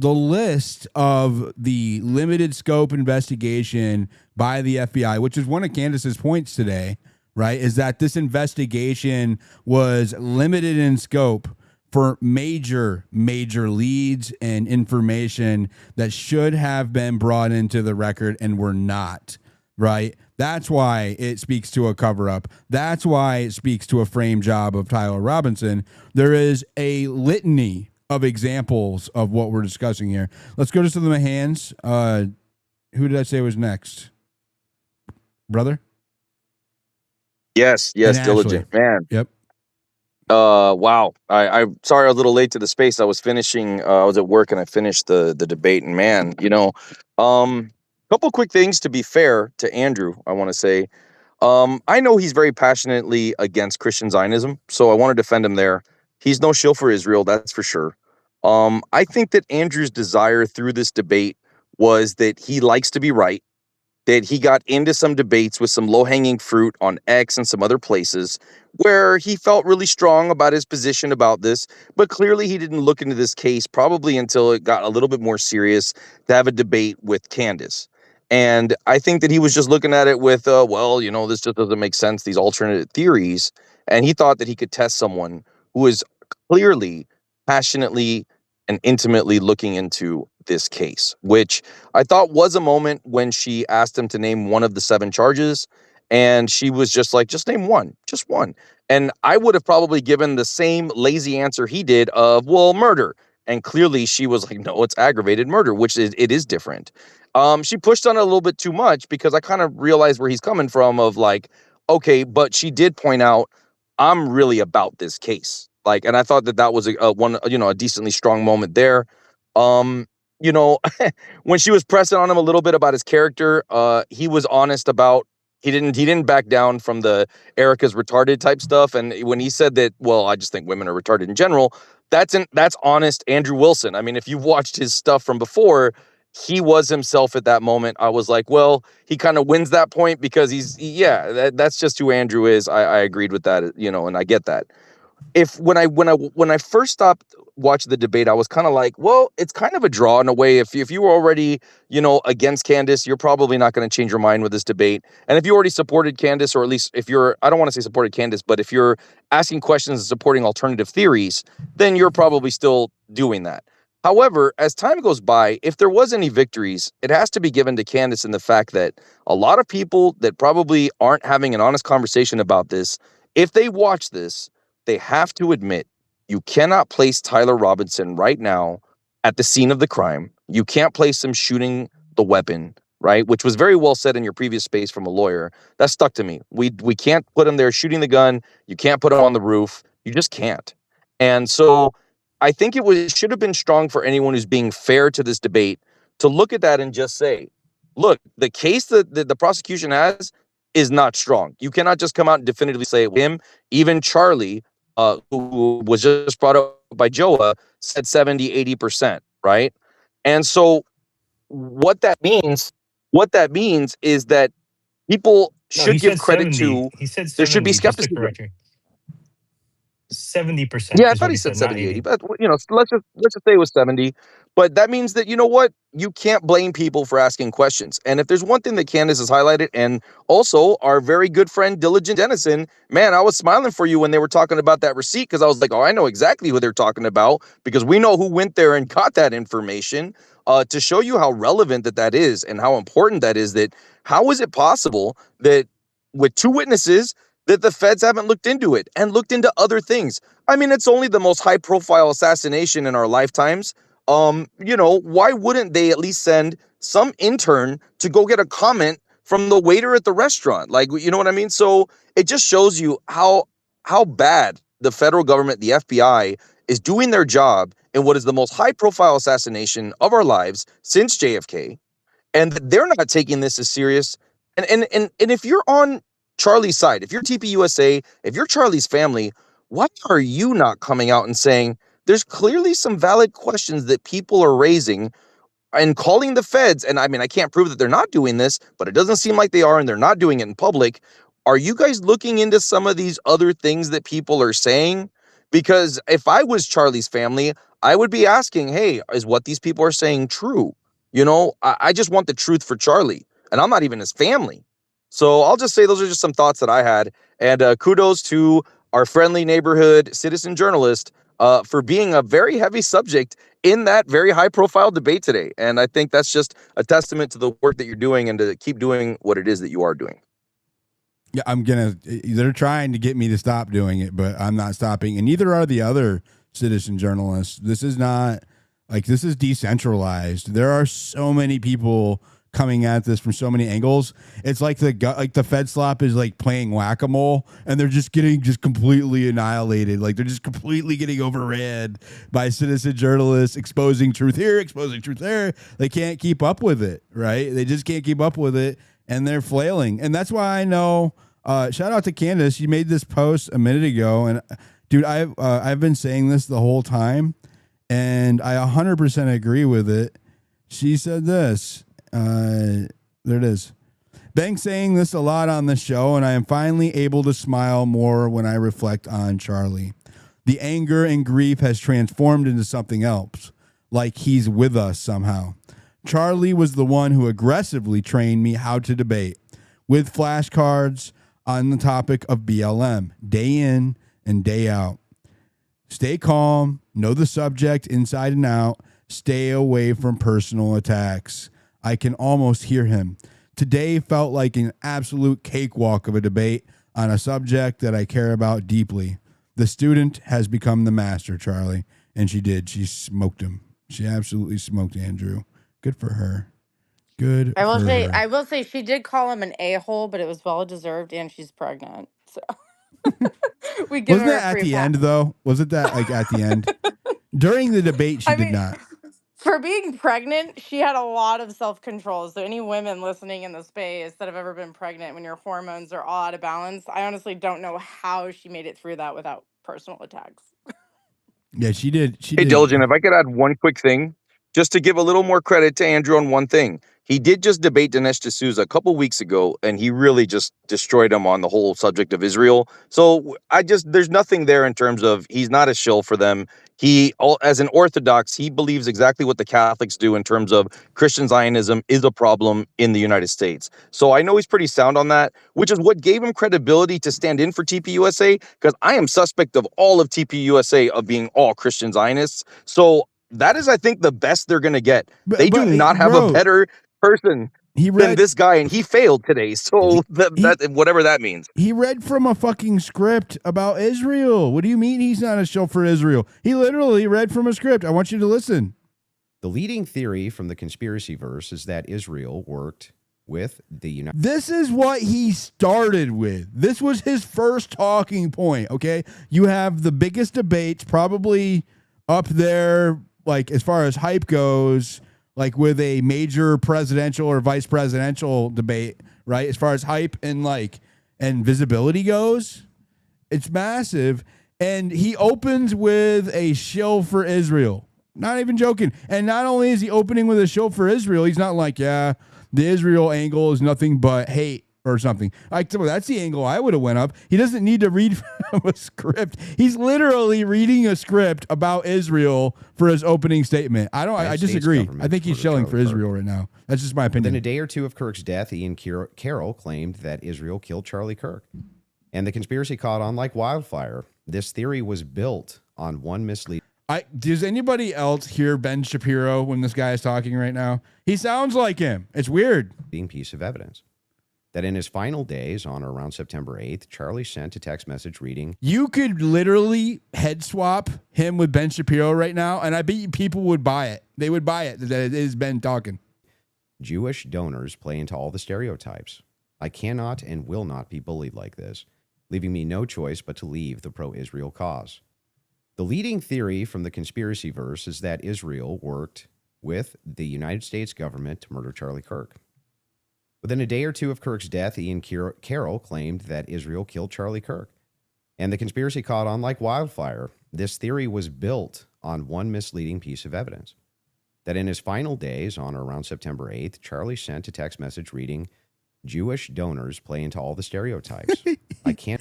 list of the limited scope investigation by the FBI, which is one of Candace's points today, right, is that this investigation was limited in scope for major leads and information that should have been brought into the record and were not, right? That's why it speaks to a cover-up. That's why it speaks to a frame job of Tyler Robinson. There is a litany of examples of what we're discussing here. Let's go to some of the hands. Who did I say was next? Brother? Yes, And diligent man. Yep. Wow. I'm sorry I was a little late to the space. I was finishing. I was at work and I finished the debate. And man, couple quick things to be fair to Andrew. I want to say, I know he's very passionately against Christian Zionism, so I want to defend him there. He's no shill for Israel, that's for sure. I think that Andrew's desire through this debate was that he likes to be right, that he got into some debates with some low-hanging fruit on X and some other places where he felt really strong about his position about this, but clearly he didn't look into this case probably until it got a little bit more serious to have a debate with Candace. And I think that he was just looking at it with, this just doesn't make sense, these alternate theories. And he thought that he could test someone who is clearly, passionately, and intimately looking into this case, which I thought was a moment when she asked him to name one of the 7 charges. And she was just like, just name one, just one. And I would have probably given the same lazy answer he did of, well, murder. And clearly she was like, no, it's aggravated murder, which it is different. She pushed on it a little bit too much because I kind of realized where he's coming from of like, okay, but she did point out, I'm really about this case. Like, and I thought that was a decently strong moment there. Um, you know, when she was pressing on him a little bit about his character, he was honest about he didn't back down from the Erica's retarded type stuff. And when he said that, well, I just think women are retarded in general, that's honest Andrew Wilson. I mean, if you've watched his stuff from before, he was himself at that moment. I was like, well, he kind of wins that point because that's just who Andrew is. I agreed with that, and I get that. When I first stopped watching the debate, I was kind of like, well, it's kind of a draw in a way. If you were already, against Candace, you're probably not going to change your mind with this debate. And if you already supported Candace, or at least if I don't want to say supported Candace, but if you're asking questions and supporting alternative theories, then you're probably still doing that. However, as time goes by, if there was any victories, it has to be given to Candace in the fact that a lot of people that probably aren't having an honest conversation about this, if they watch this, they have to admit you cannot place Tyler Robinson right now at the scene of the crime. You can't place him shooting the weapon, right? Which was very well said in your previous space from a lawyer. That stuck to me. We can't put him there shooting the gun. You can't put him on the roof. You just can't. And so I think it should have been strong for anyone who's being fair to this debate to look at that and just say, look, the case that the prosecution has is not strong. You cannot just come out and definitively say him. Even Charlie, who was just brought up by Joa, said 70-80%, right? And so what that means is that people should give credit 70. to, He said 70. there should be Just to skepticism. correct you. 70% Yeah, I is thought what he he said said, not 70, 80, 80. but let's just say it was 70. But that means that, you know what? You can't blame people for asking questions. And if there's one thing that Candace has highlighted, and also our very good friend Diligent Dennison, man, I was smiling for you when they were talking about that receipt, because I was like, oh, I know exactly who they're talking about, because we know who went there and got that information, to show you how relevant that is and how important that is. That how is it possible that with two witnesses that the feds haven't looked into it and looked into other things? I mean, it's only the most high profile assassination in our lifetimes. Why wouldn't they at least send some intern to go get a comment from the waiter at the restaurant? Like, you know what I mean? So it just shows you how bad the federal government, the FBI, is doing their job in what is the most high profile assassination of our lives since JFK. And they're not taking this as serious. And if you're on Charlie's side, if you're TPUSA, if you're Charlie's family, why are you not coming out and saying there's clearly some valid questions that people are raising and calling the feds? And I mean, I can't prove that they're not doing this, but it doesn't seem like they are, and they're not doing it in public. Are you guys looking into some of these other things that people are saying? Because if I was Charlie's family, I would be asking, hey, is what these people are saying true? I just want the truth for Charlie, and I'm not even his family. So I'll just say those are just some thoughts that I had. And kudos to our friendly neighborhood citizen journalist for being a very heavy subject in that very high profile debate today. And I think that's just a testament to the work that you're doing and to keep doing what it is that you are doing. Yeah, they're trying to get me to stop doing it, but I'm not stopping. And neither are the other citizen journalists. This is decentralized. There are so many people coming at this from so many angles. It's like the Fed slop is like playing whack-a-mole, and they're just getting completely annihilated. Like they're just completely getting overran by citizen journalists exposing truth here, exposing truth there. They can't keep up with it, right? They just can't keep up with it, and they're flailing. And that's why I know, shout out to Candace. You made this post a minute ago, and dude, I've been saying this the whole time, and I 100% agree with it. She said this. There it is. Been saying this a lot on the show, and I am finally able to smile more when I reflect on Charlie. The anger and grief has transformed into something else, like he's with us somehow. Charlie was the one who aggressively trained me how to debate, with flashcards on the topic of BLM, day in and day out. Stay calm, know the subject inside and out, stay away from personal attacks. I can almost hear him. Today felt like an absolute cakewalk of a debate on a subject that I care about deeply. The student has become the master, Charlie. And she did. She smoked him. She absolutely smoked Andrew. Good for her. Good I will for say, her. I will say, she did call him an a-hole, but it was well deserved, and she's pregnant, so we give Wasn't her that a at free the pass. end, though? Wasn't that like at the end? During the debate, she I did mean, not. for being pregnant, she had a lot of self-control. So any women listening in the space that have ever been pregnant when your hormones are all out of balance, I honestly don't know how she made it through that without personal attacks. Yeah, she did. She Hey, did. Diligent, if I could add one quick thing, just to give a little more credit to Andrew on one thing. He did just debate Dinesh D'Souza a couple weeks ago, and he really just destroyed him on the whole subject of Israel. So there's nothing there in terms of he's not a shill for them. As an Orthodox, he believes exactly what the Catholics do in terms of Christian Zionism is a problem in the United States. So I know he's pretty sound on that, which is what gave him credibility to stand in for TPUSA, because I am suspect of all of TPUSA of being all Christian Zionists. So that is, I think, the best they're going to get. They do not have a better person than this guy, and he failed today. So that whatever that means. He read from a fucking script about Israel. What do you mean he's not a shill for Israel? He literally read from a script. I want you to listen. The leading theory from the conspiracy verse is that Israel worked with the United This is what he started with. This was his first talking point, okay? You have the biggest debates probably up there, like as far as hype goes, like with a major presidential or vice presidential debate, right? As far as hype and visibility goes, it's massive. And he opens with a shill for Israel. Not even joking. And not only is he opening with a shill for Israel, he's not like, yeah, the Israel angle is nothing but hate or something. Like, that's the angle I would have went up. He doesn't need to read from a script. He's literally reading a script about Israel for his opening statement. I disagree. I think he's shilling for Israel right now. That's just my opinion. Within a day or two of Kirk's death, Ian Carroll claimed that Israel killed Charlie Kirk. And the conspiracy caught on like wildfire. This theory was built on one misleading. Does anybody else hear Ben Shapiro when this guy is talking right now? He sounds like him. It's weird. Piece of evidence that in his final days on or around September 8th, Charlie sent a text message reading, You could literally head swap him with Ben Shapiro right now, and I bet you people would buy it. They would buy it that it is Ben talking. Jewish donors play into all the stereotypes. I cannot and will not be bullied like this, leaving me no choice but to leave the pro-Israel cause. The leading theory from the conspiracy verse is that Israel worked with the United States government to murder Charlie Kirk. Within a day or two of Kirk's death, Ian Carroll claimed that Israel killed Charlie Kirk. And the conspiracy caught on like wildfire. This theory was built on one misleading piece of evidence. That in his final days on or around September 8th, Charlie sent a text message reading, Jewish donors play into all the stereotypes. I can't.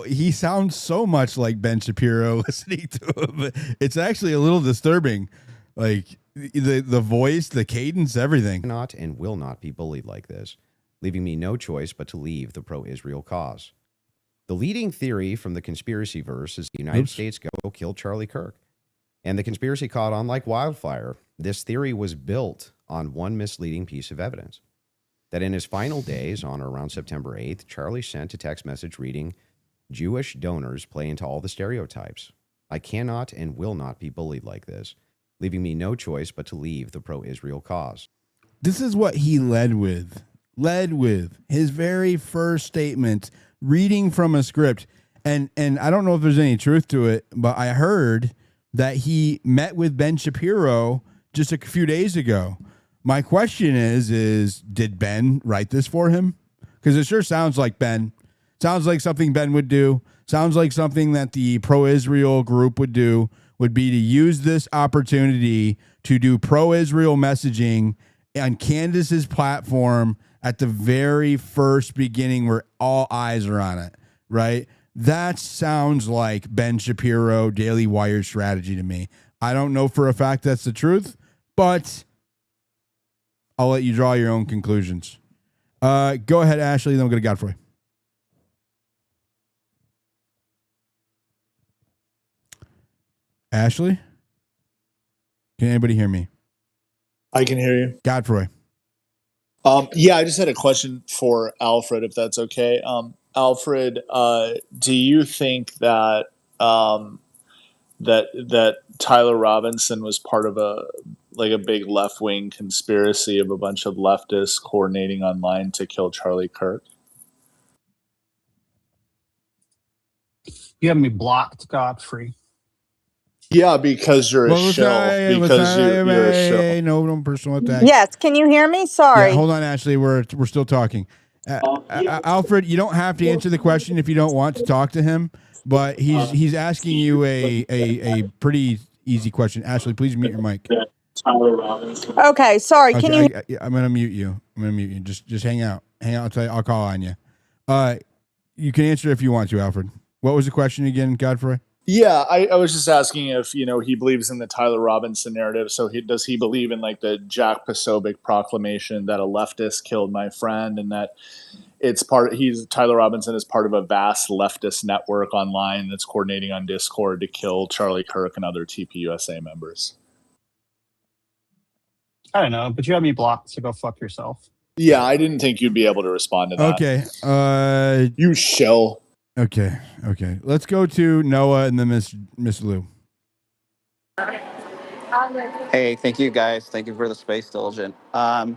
He sounds so much like Ben Shapiro listening to him. It's actually a little disturbing. Like the voice, the cadence, everything. Cannot and will not be bullied like this, leaving me no choice but to leave the pro-Israel cause. The leading theory from the conspiracy verse is the United States killed Charlie Kirk. And the conspiracy caught on like wildfire. This theory was built on one misleading piece of evidence. That in his final days on or around September 8th, Charlie sent a text message reading, Jewish donors play into all the stereotypes. I cannot and will not be bullied like this, leaving me no choice but to leave the pro-Israel cause. This is what he led with. His very first statement, reading from a script. And I don't know if there's any truth to it, but I heard that he met with Ben Shapiro just a few days ago. My question is did Ben write this for him? Because it sure sounds like Ben. Sounds like something Ben would do. Sounds like something that the pro-Israel group would do, would be to use this opportunity to do pro-Israel messaging on Candace's platform at the very first beginning where all eyes are on it, right? That sounds like Ben Shapiro, Daily Wire strategy to me. I don't know for a fact that's the truth, but I'll let you draw your own conclusions. Go ahead, Ashley, then we'll go to Godfrey. Ashley? Can anybody hear me? I can hear you. Godfrey. Yeah, I just had a question for Alfred, if that's okay. Alfred, do you think that that Tyler Robinson was part of a big left wing conspiracy of a bunch of leftists coordinating online to kill Charlie Kirk? You have me blocked, Godfrey. Yeah, because you're a Well, let's not. shill. Let's Because not. you're a shill. No personal attacks. Yes, can you hear me? Yeah, Sorry. hold on, Ashley. We're still talking. Alfred, you don't have to answer the question if you don't want to talk to him, but he's asking you a pretty easy question. Ashley, please mute your mic. Okay, sorry. Can you? I'm gonna mute you. Just hang out. I'll call on you. You can answer if you want to, Alfred. What was the question again, Godfrey? Yeah, I was just asking if he believes in the Tyler Robinson narrative. So does he believe in like the Jack Posobiec proclamation that a leftist killed my friend, and that Tyler Robinson is part of a vast leftist network online that's coordinating on Discord to kill Charlie Kirk and other TPUSA members? I don't know, but you have me blocked, so go fuck yourself. Yeah, I didn't think you'd be able to respond to that. Okay. You shill. Okay. Let's go to Noah and then Miss Lou. Hey, thank you guys. Thank you for the space, Diligent. I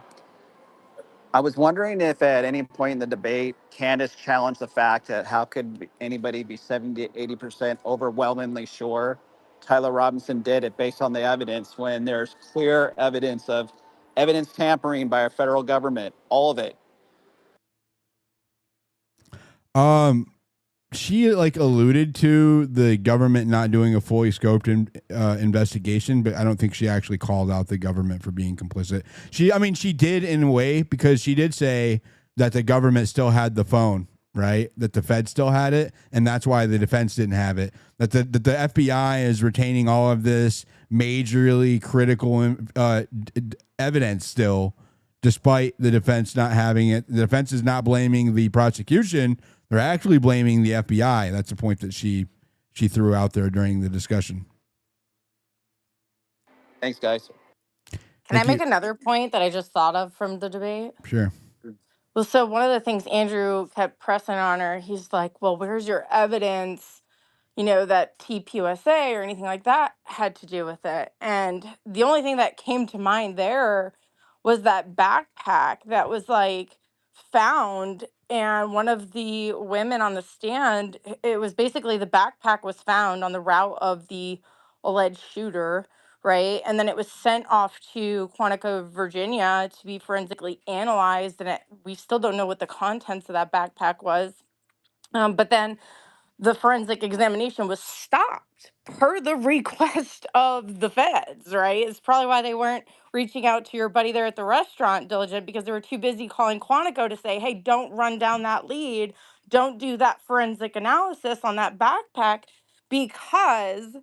was wondering if at any point in the debate, Candace challenged the fact that how could anybody be 70 to 80% overwhelmingly sure Tyler Robinson did it based on the evidence when there's clear evidence of evidence tampering by our federal government, all of it. She alluded to the government not doing a fully scoped investigation, but I don't think she actually called out the government for being complicit. She did in a way, because she did say that the government still had the phone, right? That the Fed still had it, and that's why the defense didn't have it. That the FBI is retaining all of this majorly critical evidence still, despite the defense not having it. The defense is not blaming the prosecution. They're actually blaming the FBI. That's the point that she threw out there during the discussion. Thanks, guys. Can I make another point that I just thought of from the debate? Sure. Well, so one of the things Andrew kept pressing on her, he's like, well, where's your evidence, that TPUSA or anything like that had to do with it? And the only thing that came to mind there was that backpack that was found. And one of the women on the stand, it was basically the backpack was found on the route of the alleged shooter, right? And then it was sent off to Quantico, Virginia to be forensically analyzed. And we still don't know what the contents of that backpack was. But then the forensic examination was stopped per the request of the feds, right? It's probably why they weren't reaching out to your buddy there at the restaurant, Diligent, because they were too busy calling Quantico to say, hey, don't run down that lead. Don't do that forensic analysis on that backpack, because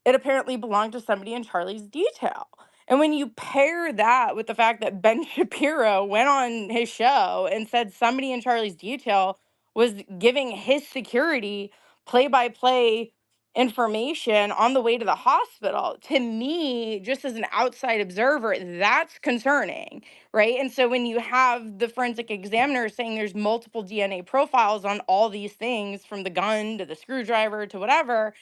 it apparently belonged to somebody in Charlie's detail. And when you pair that with the fact that Ben Shapiro went on his show and said somebody in Charlie's detail was giving his security play-by-play information on the way to the hospital, to me, just as an outside observer, that's concerning, right? And so when you have the forensic examiner saying there's multiple DNA profiles on all these things, from the gun to the screwdriver to whatever,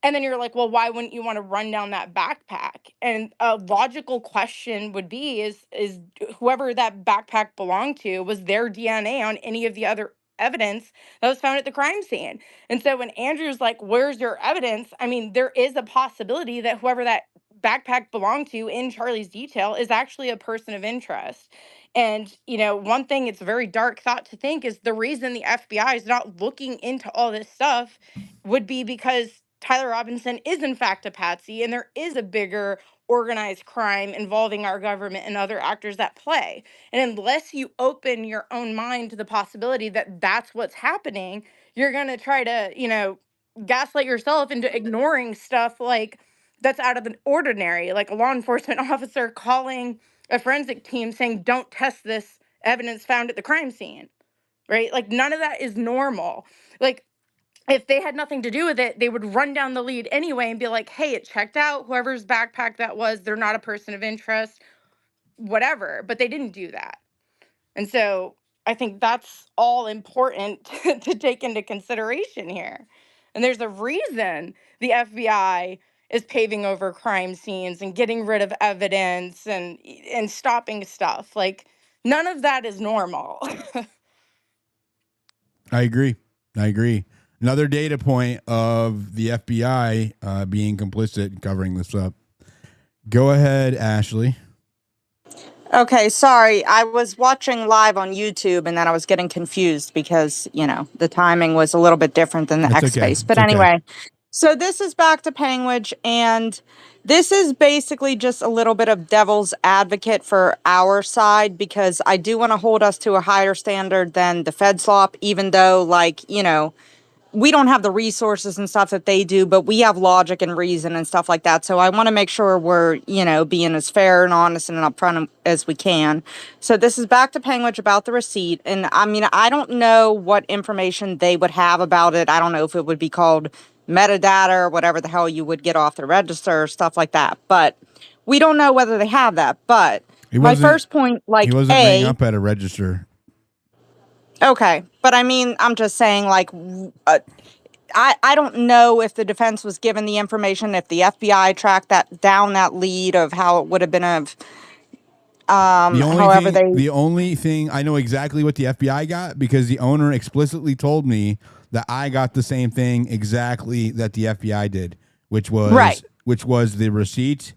and then you're like, well, why wouldn't you want to run down that backpack? And a logical question would be, is whoever that backpack belonged to, was their DNA on any of the other evidence that was found at the crime scene? And so when Andrew's like, where's your evidence? There is a possibility that whoever that backpack belonged to in Charlie's detail is actually a person of interest. And, one thing, it's a very dark thought to think, is the reason the FBI is not looking into all this stuff would be because Tyler Robinson is in fact a patsy, and there is a bigger organized crime involving our government and other actors at play. And unless you open your own mind to the possibility that that's what's happening, you're going to try to, gaslight yourself into ignoring stuff that's out of the ordinary, like a law enforcement officer calling a forensic team saying, don't test this evidence found at the crime scene, right? None of that is normal. If they had nothing to do with it, they would run down the lead anyway and be like, hey, it checked out. Whoever's backpack that was, they're not a person of interest, whatever. But they didn't do that. And so I think that's all important to take into consideration here. And there's a reason the FBI is paving over crime scenes and getting rid of evidence and stopping stuff. Like none of that is normal. I agree. Another data point of the FBI being complicit in covering this up. Go ahead, Ashley. Okay, sorry. I was watching live on YouTube and then I was getting confused because, the timing was a little bit different than the It's X okay. space. But It's okay. anyway, so this is back to Panguitch, and this is basically just a little bit of devil's advocate for our side because I do want to hold us to a higher standard than the Fed slop, even though, we don't have the resources and stuff that they do, but we have logic and reason and stuff like that. So I want to make sure we're, being as fair and honest and upfront as we can. So this is back to Panguitch about the receipt. And I mean, I don't know what information they would have about it. I don't know if it would be called metadata or whatever the hell you would get off the register or stuff like that. But we don't know whether they have that. But my first point, he wasn't laying up at a register. Okay, but I mean, I'm just saying, I don't know if the defense was given the information, if the FBI tracked that lead of how it would have been of, The only thing I know exactly what the FBI got because the owner explicitly told me that I got the same thing exactly that the FBI did, which was the receipt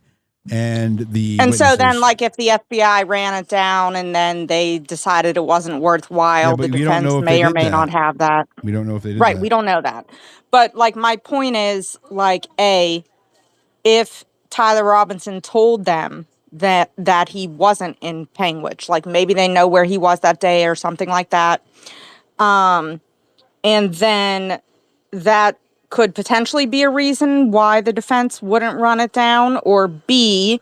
and the And witnesses. so then, if the FBI ran it down and then they decided it wasn't worthwhile, the but we don't defense know if they may or did may that. not have that. We don't know if they did Right, that. we don't know that. But my point is, if Tyler Robinson told them that he wasn't in Panguitch, maybe they know where he was that day or something like that, and then that could potentially be a reason why the defense wouldn't run it down, or B,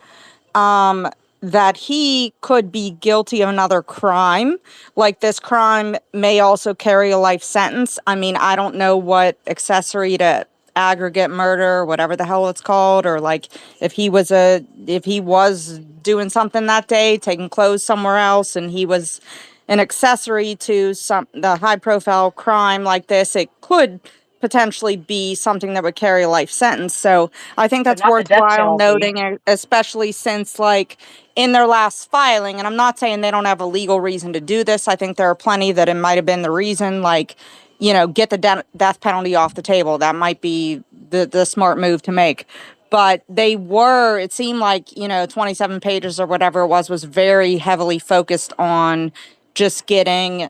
that he could be guilty of another crime. This crime may also carry a life sentence. I mean, I don't know what accessory to aggregate murder, whatever the hell it's called, or if he was doing something that day, taking clothes somewhere else, and he was an accessory to the high profile crime like this, it could potentially be something that would carry a life sentence. So I think that's not the death worthwhile penalty. noting, especially since in their last filing, and I'm not saying they don't have a legal reason to do this. I think there are plenty that it might have been the reason, get the death penalty off the table. That might be the smart move to make. But it seemed 27 pages or whatever it was very heavily focused on just getting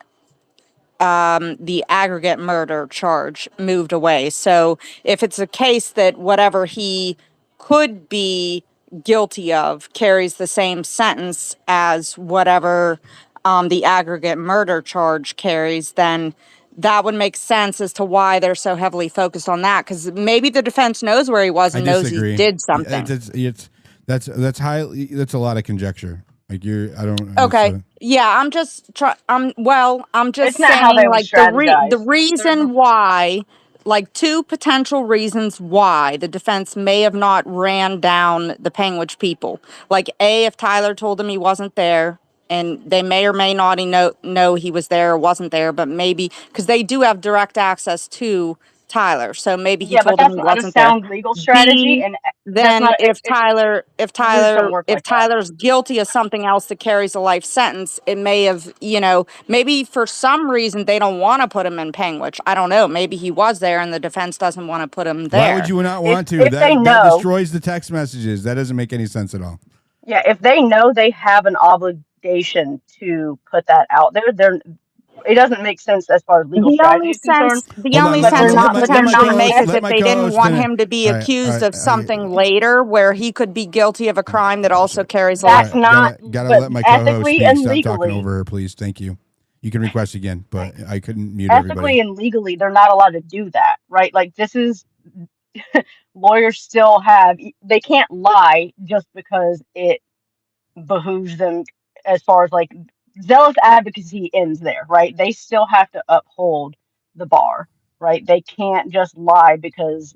the aggregate murder charge moved away. So if it's a case that whatever he could be guilty of carries the same sentence as whatever the aggregate murder charge carries, then that would make sense as to why they're so heavily focused on that. Because maybe the defense knows where he was and knows he did something. That's a lot of conjecture. Okay. Yeah, I'm just I'm just It's not how they saying would the strategize. reason why, two potential reasons why the defense may have not ran down the Panguitch people. A, if Tyler told them he wasn't there, and they may or may not know he was there or wasn't there, but maybe because they do have direct access to Tyler, so maybe he Yeah, but told them that's he not a wasn't there. sound legal strategy, B, and that's then not. Rules don't work like that. Tyler's guilty of something else that carries a life sentence, it may have, maybe for some reason they don't want to put him in Panguitch. I don't know. Maybe he was there and the defense doesn't want to put him there. Why would you not want to? If they That know, destroys the text messages. That doesn't make any sense at all. yeah, if they know they have an obligation to put that out there, it doesn't make sense as far as legal strategy is concerned. The only But sense they're it would not. But they're potentially not. make is if my they didn't co-host want finish. him to be All right, accused all of right, something later where he could be guilty of a crime that also carries a That's life. not. Gotta But let my co-host ethically speak. and Stop talking legally, over her, please. Thank you. You can request again, but I couldn't mute ethically everybody. and legally, they're not allowed to do that, right? This is lawyers still have. They can't lie just because it behooves them as far as zealous advocacy ends there, right? They still have to uphold the bar, right? They can't just lie because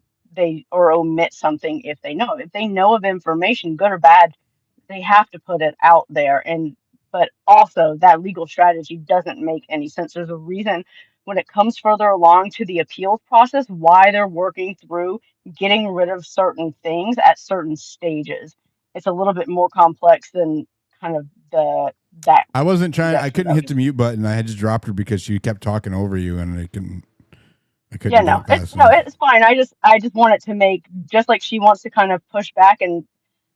or omit something if they know of information, good or bad, they have to put it out there. but also that legal strategy doesn't make any sense. There's a reason when it comes further along to the appeals process why they're working through getting rid of certain things at certain stages. It's a little bit more complex than kind of that I wasn't trying. I projection couldn't that hit the mute button. I had just dropped her because she kept talking over you, and I couldn't yeah, get no, it fast no, enough. it's fine. I just want it to make, just like she wants to kind of push back and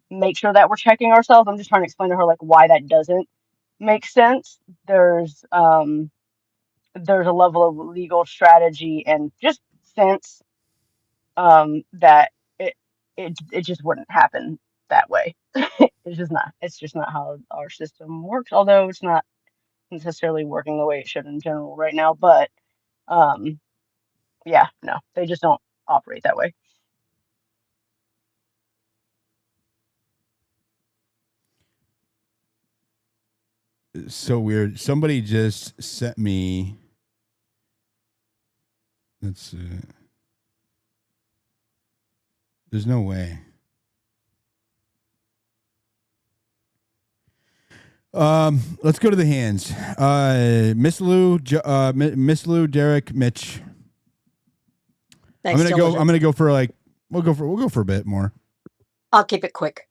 make sure that we're checking ourselves. I'm just trying to explain to her like why that doesn't make sense. There's a level of legal strategy and just sense that it just wouldn't happen that way. It's just not how our system works, although it's not necessarily working the way it should in general right now. But yeah, no, they just don't operate that way. It's so weird. Somebody just sent me. Let's. There's no way. Let's go to the hands. Miss Lou, Miss Lou, Derek, Mitch. Thanks, I'm gonna go for like we'll go for a bit more. I'll keep it quick.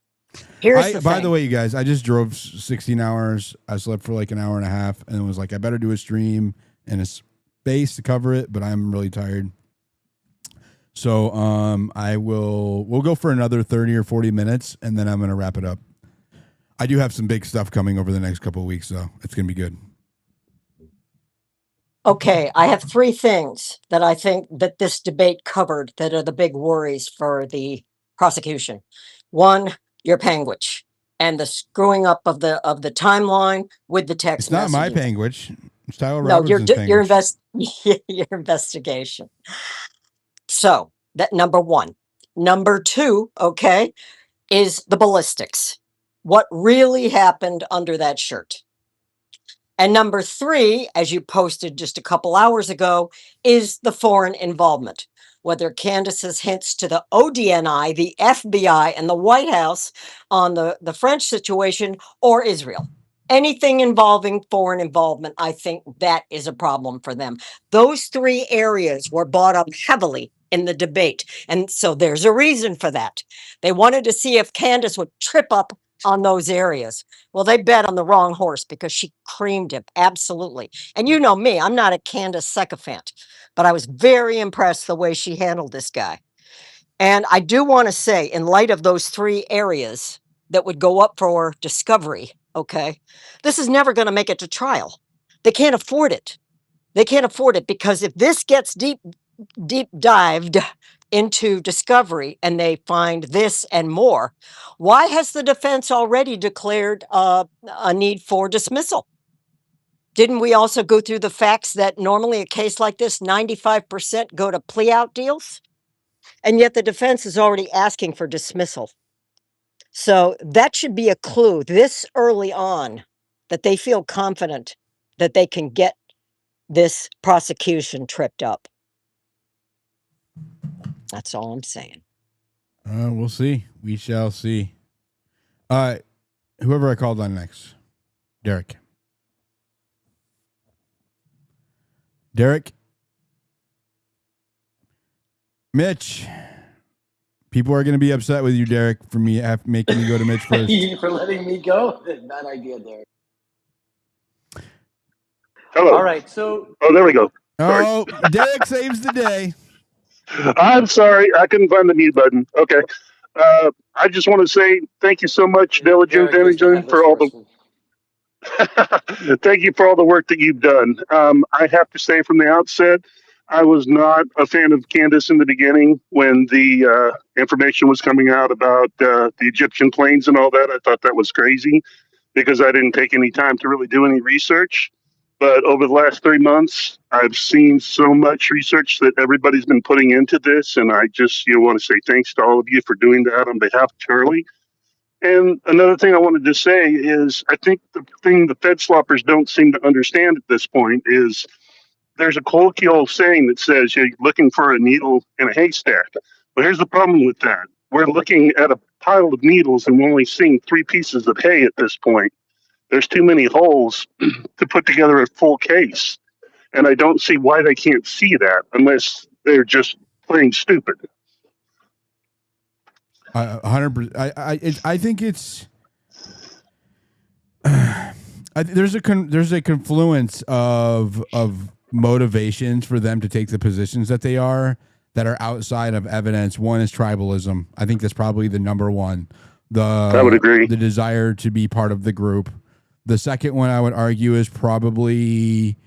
Here's the By thing. the way, you guys, I just drove 16 hours. I slept for like an hour and a half, and it was like I better do a stream and a space to cover it. But I'm really tired, so we'll go for another 30 or 40 minutes, and then I'm gonna wrap it up. I do have some big stuff coming over the next couple of weeks, though. It's gonna be good. Okay, I have three things that I think that this debate covered that are the big worries for the prosecution. One, your Panguitch and the screwing up of the timeline with the text It's not my messages. Panguitch. It's Tyler No, Robinson's Panguitch. your investigation. So that number one. Number two, okay, is the ballistics. What really happened under that shirt? And number three, as you posted just a couple hours ago, is the foreign involvement. Whether Candace's hints to the ODNI, the FBI, and the White House on the French situation or Israel. Anything involving foreign involvement, I think that is a problem for them. Those three areas were brought up heavily in the debate. And so there's a reason for that. They wanted to see if Candace would trip up on those areas. Well, they bet on the wrong horse because she creamed him. Absolutely. And you know me, I'm not a Candace sycophant, but I was very impressed the way she handled this guy. And I do want to say, in light of those three areas that would go up for discovery, okay, this is never going to make it to trial. They can't afford it. They can't afford it because if this gets deep dived into discovery and they find this and more, why has the defense already declared a need for dismissal? Didn't we also go through the facts that normally a case like this, 95% go to plea out deals? And yet the defense is already asking for dismissal. So that should be a clue this early on that they feel confident that they can get this prosecution tripped up. That's all I'm saying. We'll see. We shall see. Whoever I called on next. Derek. Mitch. People are going to be upset with you, Derek, for me making you go to Mitch first. For letting me go? Bad idea, Derek. Hello. All right, so. Oh, there we go. Sorry. Oh, Derek saves the day. I'm sorry. I couldn't find the mute button. Okay. I just want to say thank you so much, Diligent Diligent, for all the. Thank you for all the work that you've done. I have to say from the outset, I was not a fan of Candace in the beginning when the information was coming out about the Egyptian planes and all that. I thought that was crazy because I didn't take any time to really do any research. But over the last 3 months, I've seen so much research that everybody's been putting into this. And I just want to say thanks to all of you for doing that on behalf of Charlie. And another thing I wanted to say is I think the thing the Fed sloppers don't seem to understand at this point is there's a colloquial saying that says you're looking for a needle in a haystack. But here's the problem with that. We're looking at a pile of needles and we're only seeing 3 pieces of hay at this point. There's too many holes to put together a full case. And I don't see why they can't see that unless they're just playing stupid. 100%. I think it's there's a confluence of motivations for them to take the positions that they are that are outside of evidence. One is tribalism. I think that's probably the number one. I would agree. The desire to be part of the group. The second one I would argue is probably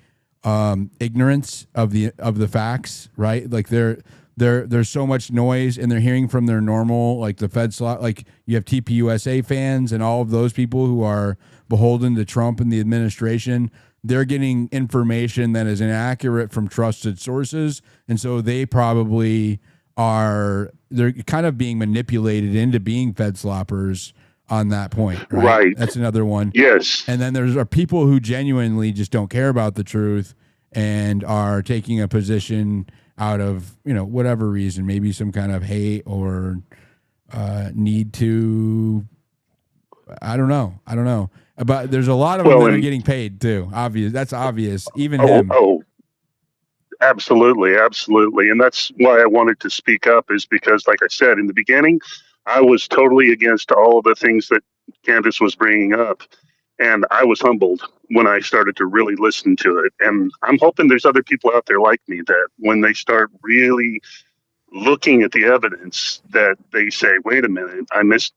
ignorance of the facts, right? Like there's so much noise and they're hearing from their normal, like the Fed slot, like you have TPUSA fans and all of those people who are beholden to Trump and the administration. They're getting information that is inaccurate from trusted sources. And so they probably they're kind of being manipulated into being Fed sloppers on that point. Right. That's another one. Yes. And then are people who genuinely just don't care about the truth and are taking a position out of, whatever reason, maybe some kind of hate or need to, I don't know. But there's a lot of them that are getting paid too. Obvious. That's obvious. Even him. Oh, absolutely. Absolutely. And that's why I wanted to speak up, is because, like I said, in the beginning, I was totally against all of the things that Candace was bringing up. And I was humbled when I started to really listen to it. And I'm hoping there's other people out there like me that when they start really looking at the evidence, that they say, wait a minute, I missed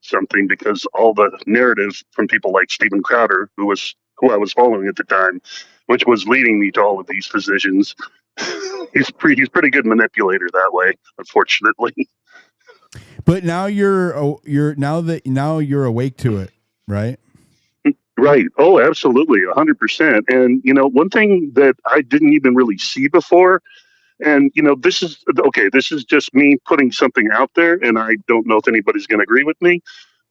something, because all the narrative from people like Steven Crowder, who I was following at the time, which was leading me to all of these positions. He's pretty good manipulator that way, unfortunately. But now you're awake to it, right? Right. Oh, absolutely. 100%. And, one thing that I didn't even really see before, and, this is just me putting something out there, and I don't know if anybody's going to agree with me,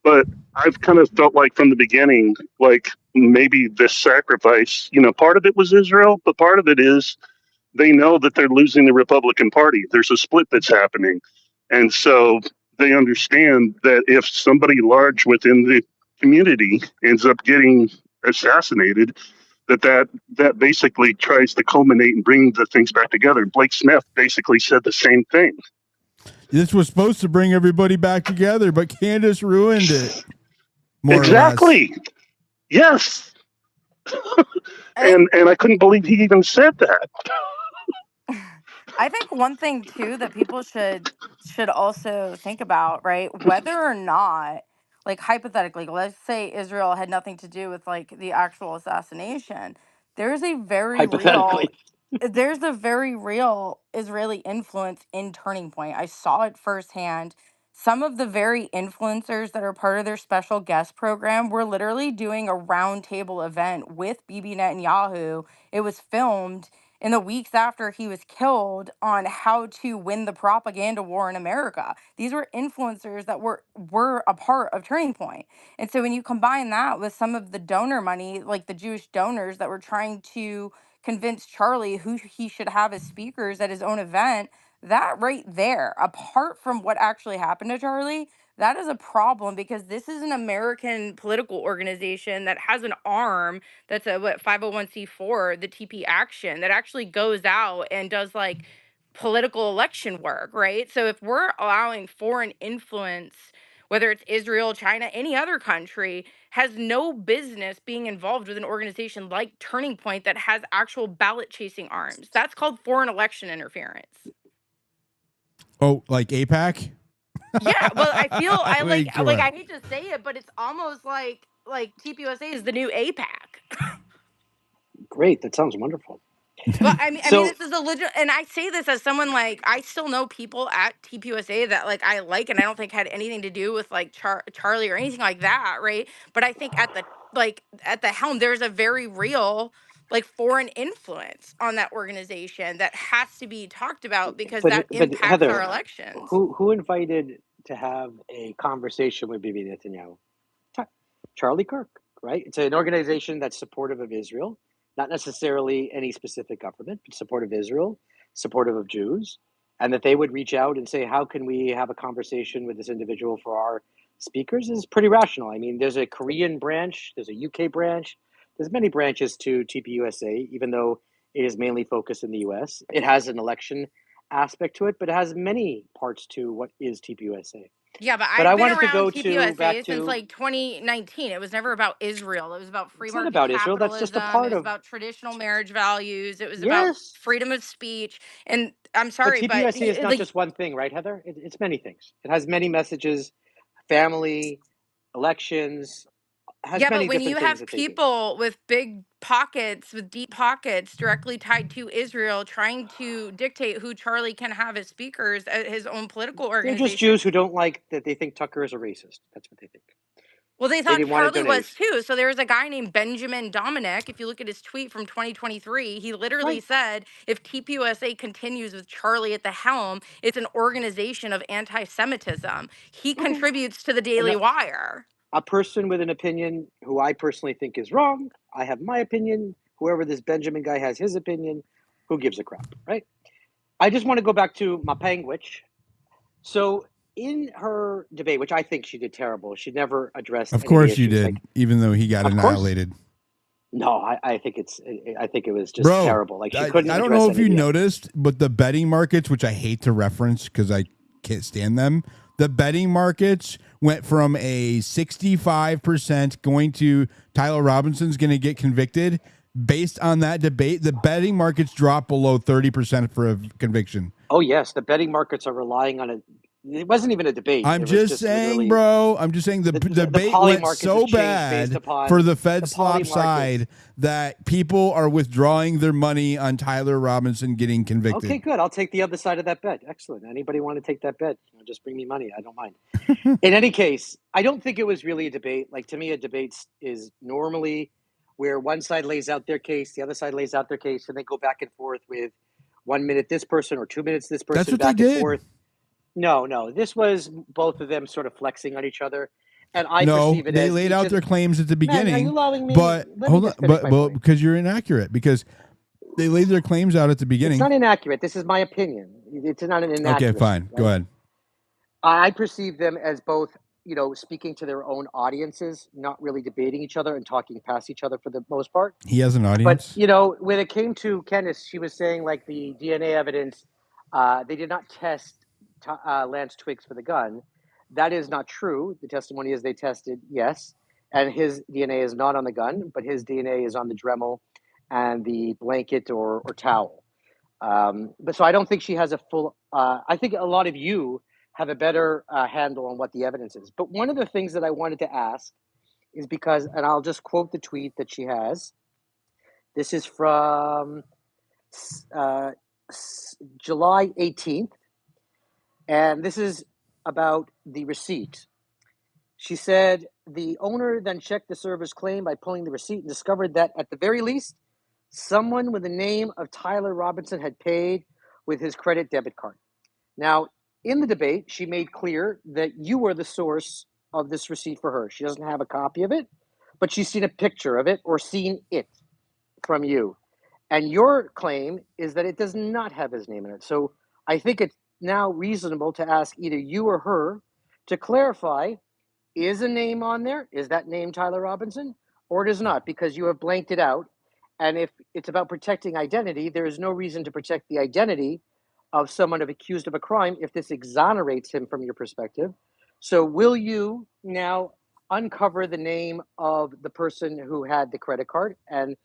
but I've kind of felt like from the beginning, like maybe this sacrifice, part of it was Israel, but part of it is they know that they're losing the Republican Party. There's a split that's happening. And so they understand that if somebody large within the community ends up getting assassinated, that basically tries to culminate and bring the things back together. Blake Smith basically said the same thing. This was supposed to bring everybody back together, but Candace ruined it. Exactly. Yes. and I couldn't believe he even said that. I think one thing too that people should also think about, right? Whether or not, like hypothetically, let's say Israel had nothing to do with like the actual assassination. There's a very real Hypothetically. there's a very real Israeli influence in Turning Point. I saw it firsthand. Some of the very influencers that are part of their special guest program were literally doing a roundtable event with Bibi Netanyahu. It was filmed in the weeks after he was killed on how to win the propaganda war in America. These were influencers that were a part of Turning Point. And so when you combine that with some of the donor money, like the Jewish donors that were trying to convince Charlie who he should have as speakers at his own event, that right there, apart from what actually happened to Charlie, that is a problem because this is an American political organization that has an arm that's a 501c4, the TP Action, that actually goes out and does like political election work, right? So if we're allowing foreign influence, whether it's Israel, China, any other country, has no business being involved with an organization like Turning Point that has actual ballot chasing arms. That's called foreign election interference. Oh, like APAC? Yeah, well, I feel I Wait, like sure. I hate to say it, but it's almost like TPUSA is the new APAC. Great. That sounds wonderful. But I mean, So, this is a legit, and I say this as someone like I still know people at TPUSA that like I like, and I don't think had anything to do with like Charlie or anything like that, right? But I think at the helm, there's a very real like foreign influence on that organization that has to be talked about because that but impacts our Heather, elections. who invited to have a conversation with Bibi Netanyahu? Charlie Kirk, right? It's an organization that's supportive of Israel, not necessarily any specific government, but supportive of Israel, supportive of Jews, and that they would reach out and say, how can we have a conversation with this individual for our speakers is pretty rational. I mean, there's a Korean branch, there's a UK branch, there's many branches to TPUSA, even though it is mainly focused in the US. It has an election aspect to it, but it has many parts to what is TPUSA. Yeah, but But I've I been wanted to around go to back TPUSA since to, like 2019. It was never about Israel. It was about free it's not market about Israel. That's just a capitalism. It part was of, about traditional marriage values. It was about yes. freedom of speech. And I'm But sorry, but TPUSA is not like, just one thing, right, Heather? It's many things. It has many messages, family, elections, has yeah, but many when different you things have that they do. people with big pockets, with deep pockets directly tied to Israel trying to dictate who Charlie can have as speakers at his own political They're just organization. Jews who don't like that they think Tucker is a racist. That's what they think. Well, they They thought didn't want a Charlie was donation. too. So there was a guy named Benjamin Dominic. If you look at his tweet from 2023, he literally Right. said, if TPUSA continues with Charlie at the helm, it's an organization of anti Semitism. He Okay. contributes to the Daily Wire. A person with an opinion who I personally think is wrong. I have my opinion. Whoever this Benjamin guy has his opinion. Who gives a crap, right? I just want to go back to my Panguitch. So in her debate, which I think she did terrible, she never addressed Of any of the course you issues. did, Like, even though he got of course. annihilated. No, I think it was just Bro, terrible. Like she I couldn't don't address know if any you of the noticed, but the betting markets, which I hate to reference because I can't stand them, the betting markets went from a 65% going to Tyler Robinson's going to get convicted. Based on that debate, the betting markets dropped below 30% for a conviction. Oh yes, the betting markets are relying on it. It wasn't even a debate. I'm It was just saying, bro. I'm just saying the debate poly went markets so have changed based bad upon for the Fed the poly slop side that people are withdrawing their money on Tyler Robinson getting convicted. Okay, good. I'll take the other side of that bet. Excellent. Anybody want to take that bet? Just bring me money. I don't mind. In any case, I don't think it was really a debate. Like to me, a debate is normally where one side lays out their case, the other side lays out their case, and they go back and forth with 1 minute this person or 2 minutes this person. That's what back they and did. forth. No. This was both of them sort of flexing on each other, and I No, perceive it they as laid out their claims at the beginning. Man, are you allowing me? But Let me hold on, just finish my but point. because you're inaccurate, because they laid their claims out at the beginning. It's not inaccurate. This is my opinion. It's not an inaccuracy. Okay, fine. Right? Go ahead. I perceive them as both, speaking to their own audiences, not really debating each other and talking past each other for the most part. He has an audience. But, when it came to Candace, she was saying like the DNA evidence, they did not test Lance Twiggs for the gun. That is not true. The testimony is they tested, yes, and his DNA is not on the gun, but his DNA is on the Dremel and the blanket or towel. But so I don't think she has a full. I think a lot of you have a better handle on what the evidence is. But one of the things that I wanted to ask is because, and I'll just quote the tweet that she has. This is from July 18th, and this is about the receipt. She said the owner then checked the server's claim by pulling the receipt and discovered that at the very least, someone with the name of Tyler Robinson had paid with his credit debit card. Now, in the debate, she made clear that you were the source of this receipt for her. She doesn't have a copy of it, but she's seen a picture of it or seen it from you. And your claim is that it does not have his name in it. So I think it's now reasonable to ask either you or her to clarify, is a name on there? Is that name Tyler Robinson? Or it is not, because you have blanked it out. And if it's about protecting identity, there is no reason to protect the identity of someone accused of a crime if this exonerates him from your perspective. So will you now uncover the name of the person who had the credit card and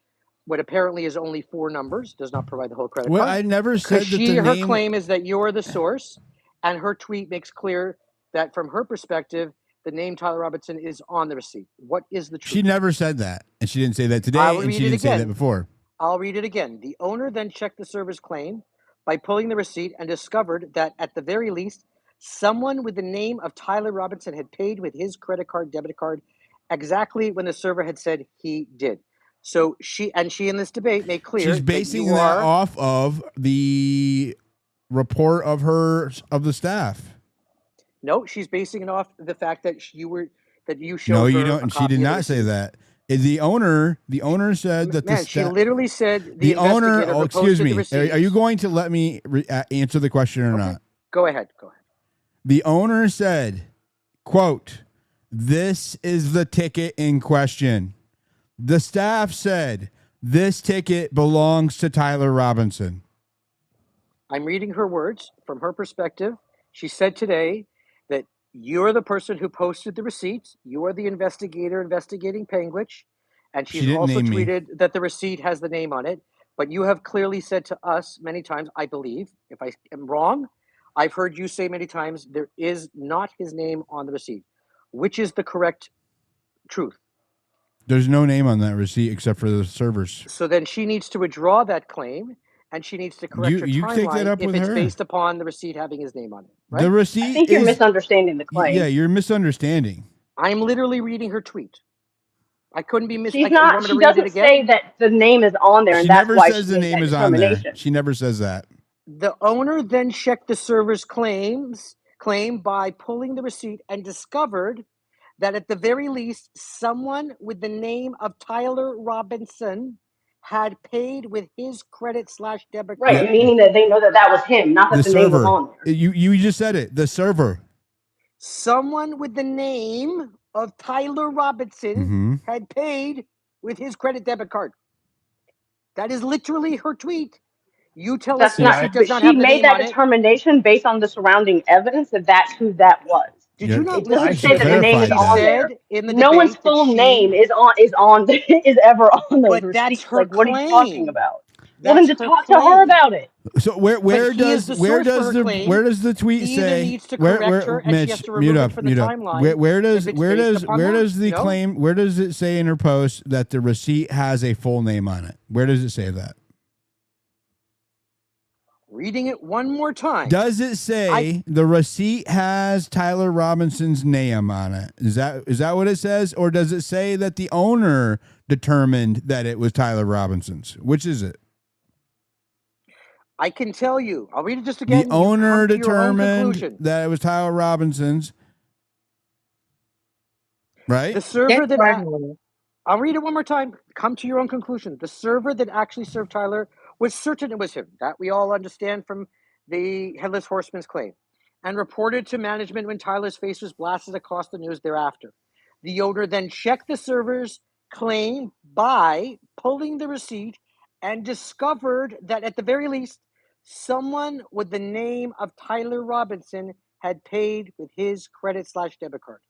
what apparently is only 4 numbers, does not provide the whole credit Well, card? I never said that the her name. claim is that you're the source, and her tweet makes clear that from her perspective, the name Tyler Robinson is on the receipt. What is the truth? She never said that, and she didn't say that today, I'll and she read it didn't say again. that before. I'll read it again. The owner then checked the server's claim by pulling the receipt and discovered that at the very least, someone with the name of Tyler Robinson had paid with his credit card, debit card, exactly when the server had said he did. So she in this debate made clear She's basing that, that off of the report of the staff. No, she's basing it off the fact that you showed No, her you a don't. She copy did of the not say receipt. that. The owner said that Man, she literally said the owner. investigator Oh, who excuse posted the me. receipt. Are you going to let me answer the question or not? Go ahead. The owner said, quote, This is the ticket in question. The staff said this ticket belongs to Tyler Robinson. I'm reading her words from her perspective. She said today that you're the person who posted the receipts. You are the investigator investigating Panguitch. And She she's didn't also name me. tweeted that the receipt has the name on it. But you have clearly said to us many times, I believe, if I am wrong, I've heard you say many times there is not his name on the receipt. Which is the correct truth? There's no name on that receipt except for the servers. So then she needs to withdraw that claim, and she needs to correct her You take that timeline up if with it's her. based upon the receipt having his name on it, right? The receipt I think you're misunderstanding the claim. Yeah, you're misunderstanding. I'm literally reading her tweet. I couldn't be She's you not. want me to She read it doesn't again? say that the name is on there, and She that's never why says she the made name that is on there. determination. She never says that. The owner then checked the server's claim by pulling the receipt and discovered that at the very least, someone with the name of Tyler Robinson had paid with his credit/debit card. Right, meaning that they know that that was him, not that The the name was server. on there. You just said it. The server. Someone with the name of Tyler Robinson had paid with his credit/debit card. That is literally her tweet. You tell us That's the not. receipt does But not she have the made name that on it. determination based on the surrounding evidence that that's who that was. Did you not It listen doesn't to say that the name is she on said there. in the No one's debate that full she name is ever on those But that's receipts. her Like, what are you talking claim. about? Well, then That's to her talk to her claim. about it. So where he is does the source for her claim. where does the tweet He either say needs to correct her and she has Mitch, to mute remove it up from the timeline where does if it's based upon that, the you know? claim where does it say in her post that the receipt has a full name on it? Where does it say that? Reading it one more time. Does it say the receipt has Tyler Robinson's name on it? Is that what it says, or does it say that the owner determined that it was Tyler Robinson's? Which is it? I can tell you. I'll read it just again. The owner You come to your own determined conclusion. that it was Tyler Robinson's, right? The server that I'll read it one more time. Come to your own conclusion. The server that actually served Tyler was certain it was him. That we all understand from the Headless Horseman's claim, and reported to management when Tyler's face was blasted across the news thereafter. The owner then checked the server's claim by pulling the receipt and discovered that at the very least, someone with the name of Tyler Robinson had paid with his credit/debit card.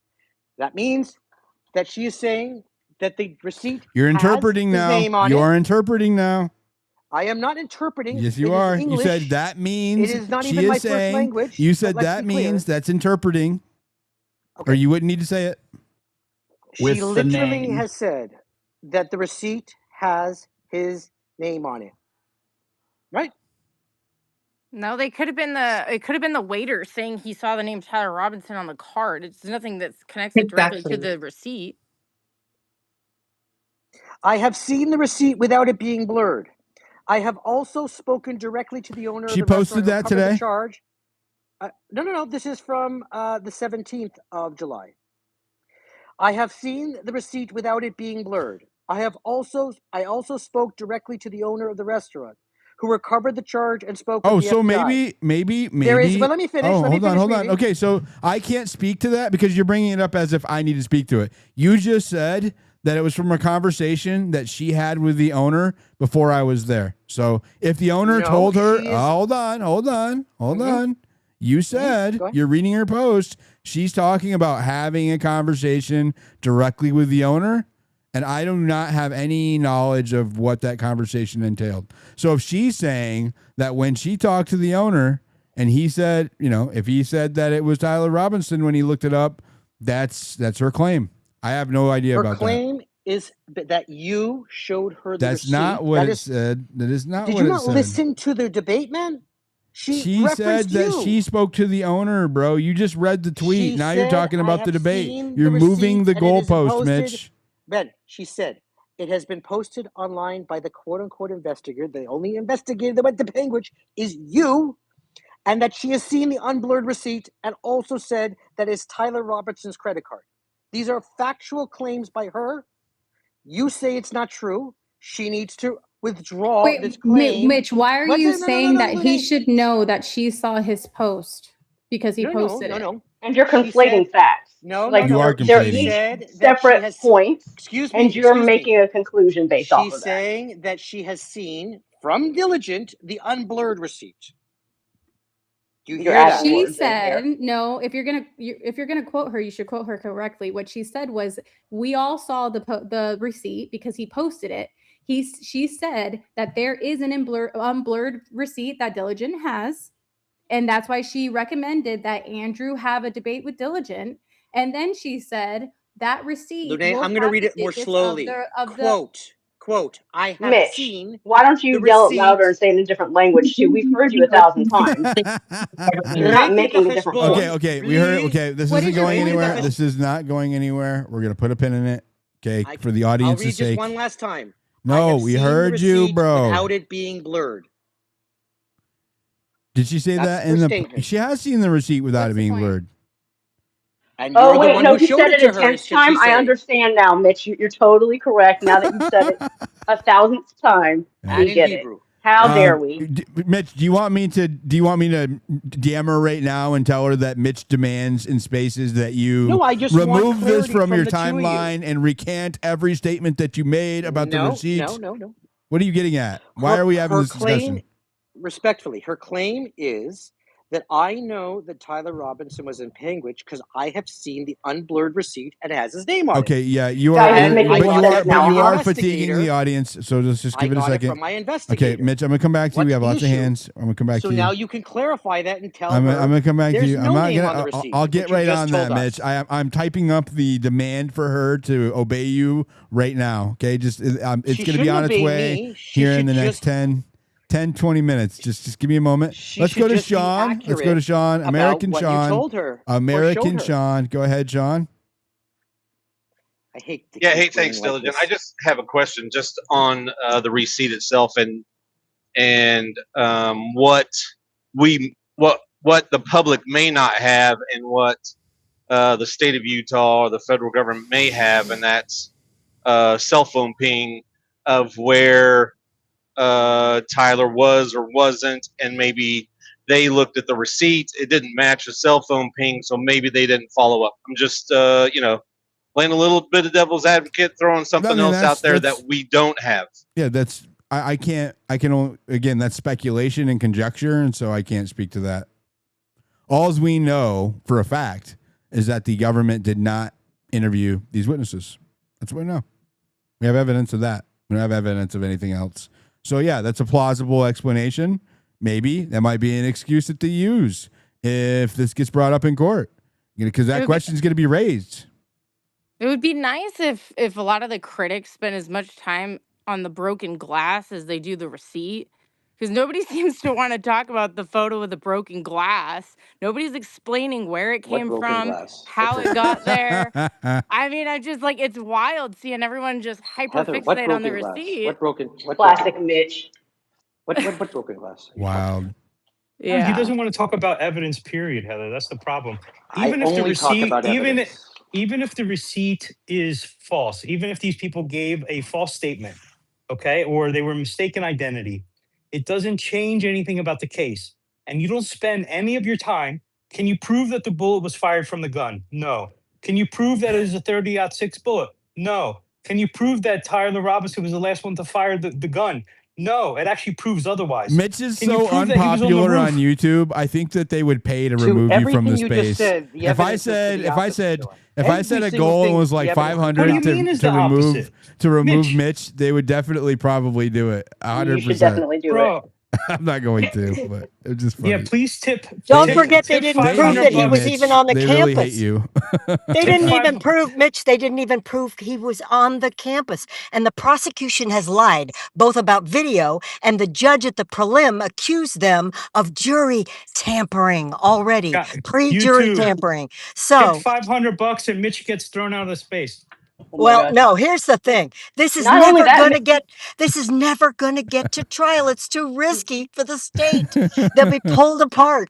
That means that she is saying that the receipt You're interpreting has his now. name on You're it. interpreting now. I am not interpreting. Yes, you It is are. You English. said that means It is not she even is my first saying. language. You but said let's that be clear. means that's interpreting, or you wouldn't need to say it. She literally has said that the receipt has his name on it. Right? No, it could have been the waiter saying he saw the name Tyler Robinson on the card. It's nothing that connects it directly to the receipt. I have seen the receipt without it being blurred. I have also spoken directly to the owner She of the posted restaurant who that covered today? the charge. No. This is from the 17th of July. I have seen the receipt without it being blurred. I also spoke directly to the owner of the restaurant, who recovered the charge and spoke with Oh, the so FBI. maybe. There is. Well, let me finish. Oh, let me hold on, finish hold on. reading. Okay, so I can't speak to that because you're bringing it up as if I need to speak to it. You just said that it was from a conversation that she had with the owner before I was there. So if the owner told her, hold on. You said you're reading her post. She's talking about having a conversation directly with the owner. And I do not have any knowledge of what that conversation entailed. So if she's saying that when she talked to the owner and he said, if he said that it was Tyler Robinson when he looked it up, that's her claim. I have no idea about that. Her claim is that you showed her the receipt. That's not what it said. That is not what it said. Did you not listen to the debate, man? She said that she spoke to the owner, bro. You just read the tweet. Now you're talking about the debate. You're moving the goalpost, Mitch. Ben, she said, it has been posted online by the quote-unquote investigator. The only investigator that went to Panguitch is you, and that she has seen the unblurred receipt and also said that it's Tyler Robinson's credit card. These are factual claims by her. You say it's not true. She needs to withdraw this claim. Mitch, why are you saying that he should know that she saw his post because he posted it? No. And you're She said, conflating facts. no, Like You are they're she conflating. each said that she separate has, points, excuse and me, you're excuse me. making a conclusion based off She's of that. saying that she has seen from Diligent the unblurred receipt. Do you You're hear that? adding She words in said, here. no, if you're gonna quote her, you should quote her correctly. What she said was, we all saw the receipt because he posted it. She said that there is an unblurred receipt that Diligent has, and that's why she recommended that Andrew have a debate with Diligent. And then she said that receipt Lune, will I'm going to have read the it more digits slowly. of the Quote, I have Mitch, seen why don't you the yell it louder receipt. and say it in a different language too? We've heard you 1,000 times. And you're not making a different point. Okay, we heard. Okay, this isn't going anywhere. This is not going anywhere. We're gonna put a pin in it. Okay, for the I'll audience's read just sake. one last time. No, we heard you, bro. Without it being blurred. Did she say That's that her in the? statement. She has seen the receipt without it being blurred. And you're Oh, the wait, one no, who he showed said it it a to her, 10th should time. she I say. understand now, Mitch. You're totally correct. Now that you've said it 1,000th time, And we in get Hebrew. it. How dare we? Mitch, do you want me to DM her right now and tell her that Mitch demands in Spaces that you No, I just want remove this clarity from from your the two of you. timeline and recant every statement that you made about the receipt? No. What are you getting at? Why are we having this discussion? Respectfully, her claim is that I know that Tyler Robinson was in Panguitch because I have seen the unblurred receipt and it has his name on it. Okay, yeah, you Guys, are, it's making more sense but now, you huh? are fatiguing the audience. So let's just give it a I got it second. from my investigator. Okay, Mitch, I'm gonna come back to you. We have What's the lots of issue? hands. I'm gonna come back So to you. now you can clarify that and tell I'm her gonna come back to there's you. no I'm not name gonna. on the receipt. I'll get which you right just on that, told us. Mitch. I'm typing up the demand for her to obey you right now. Okay, just it's She gonna be shouldn't on its obey way me. She here in should the next just 10, 20 minutes. Just give me a moment. She Let's should go to just be Sean. Let's go to accurate Sean. about American what you Sean. told her or American showed her. Sean. Go ahead, Sean. I hate to Yeah, keep hey, going thanks, like Diligent. this. I just have a question just on the receipt itself and what the public may not have and what the state of Utah or the federal government may have, and that's cell phone ping of where Tyler was or wasn't, and maybe they looked at the receipts, it didn't match the cell phone ping, so maybe they didn't follow up. I'm just playing a little bit of devil's advocate, throwing something else out there that we don't have. Yeah, that's I can only, again, that's speculation and conjecture, and so I can't speak to that. All we know for a fact is that the government did not interview these witnesses. That's what we know. We have evidence of that. We don't have evidence of anything else. So yeah, that's a plausible explanation. Maybe that might be an excuse that they use if this gets brought up in court, because that question is going to be raised. It would be nice if a lot of the critics spent as much time on the broken glass as they do the receipt, because nobody seems to want to talk about the photo of the broken glass. Nobody's explaining where it What came broken from, glass? how What it broken got glass? there. I mean, I just like, it's wild seeing everyone just Heather, what hyperfixate on the broken glass? receipt. What broken Classic glass? Mitch. What broken glass? Wow. No, he doesn't want to talk about evidence, period, Heather. That's the problem. I Even if the only talk receipt, about evidence. even if the receipt is false, even if these people gave a false statement, okay, or they were mistaken identity, it doesn't change anything about the case. And you don't spend any of your time. Can you prove that the bullet was fired from the gun? No. Can you prove that it is a 30-06 bullet? No. Can you prove that Tyler Robinson was the last one to fire the gun? No, it actually proves otherwise. Mitch is Can you so prove that he was on the unpopular on roof? YouTube. I think that they would pay to remove you from everything the you just space. said, the If I evidence is to said, the if I opposite, said, Joanne. if I Every said a single goal thing, was like the evidence is 500 What do you mean is the opposite? to remove Mitch. Mitch, they would definitely probably do it. You should 100%. definitely do it. Bro, I'm not going to, but it's just funny. yeah, please tip. Don't tip- forget they tip didn't They prove hate that you, he was Mitch. even on the They campus. really hate you. They Tip didn't even five- prove, Mitch, they didn't even prove he was on the campus. And the prosecution has lied, both about video, and the judge at the prelim accused them of jury tampering already, Yeah, pre-jury YouTube. tampering. Tip So, $500 and Mitch gets thrown out of space. Oh my well, gosh. no, here's the thing. This is Not only never that, going to get, this is never going to get to trial. It's too risky for the state. They'll be pulled apart.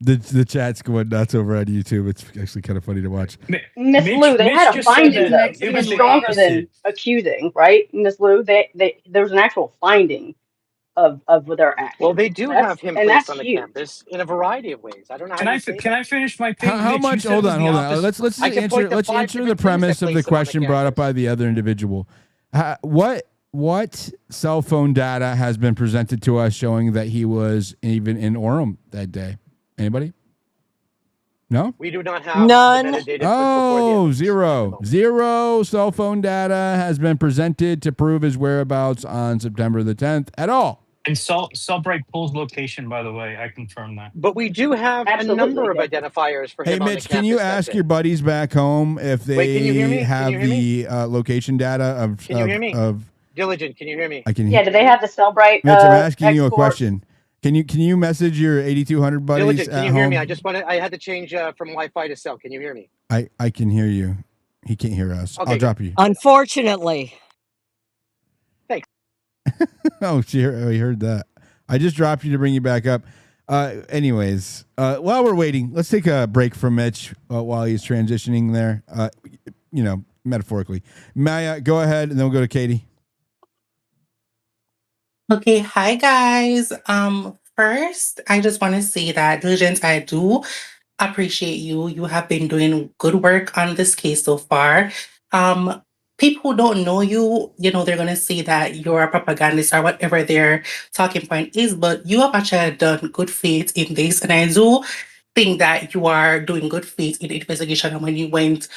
The chat's going nuts over on YouTube. It's actually kind of funny to watch. Miss Lou, they had a just said finding that though. it It's was the stronger than opposite. accusing, right? Miss Lou, there was an actual finding. of their actions. Well, they do That's, have him and placed that's on the huge. campus in a variety of ways. I don't know how Can you I say can that. I finish my thing? How Mitch, you much? said Hold it was on, the hold on. opposite. Let's I can point to let's 5 answer the different things that premise of the place him on the question brought up campus. by the other individual. What cell phone data has been presented to us showing that he was even in Orem that day? Anybody? No? We do not have None. the metadata put before the Oh, evidence at the zero. moment. Zero cell phone data has been presented to prove his whereabouts on September the 10th at all. And Cellbrite pulls location, by the way. I confirm that. But we do have a number of identifiers for Hey, him on the Mitch, campus. can you That's ask it. your buddies back home if they Wait, can you hear me? Can have you hear me? the location data of Can you hear me? of Diligent, can you hear me? I can Yeah, do they have the Cellbrite Mitch, I'm asking you a export? question. Can you message your 8200 buddies Diligent, can at you hear home? me? I had to change from Wi-Fi to cell. Can you hear me? I can hear you. He can't hear us. Okay, I'll drop you. Unfortunately. Thanks. Oh, we heard that. I just dropped you to bring you back up. Anyways, while we're waiting, let's take a break from Mitch while he's transitioning there. Metaphorically. Maya, go ahead, and then we'll go to Katie. Okay, hi guys. First, I just want to say that Diligence, I do appreciate you. You have been doing good work on this case so far. People who don't know you, they're gonna say that you're a propagandist or whatever their talking point is, but you have actually done good faith in this, and I do think that you are doing good faith in the investigation. And when you went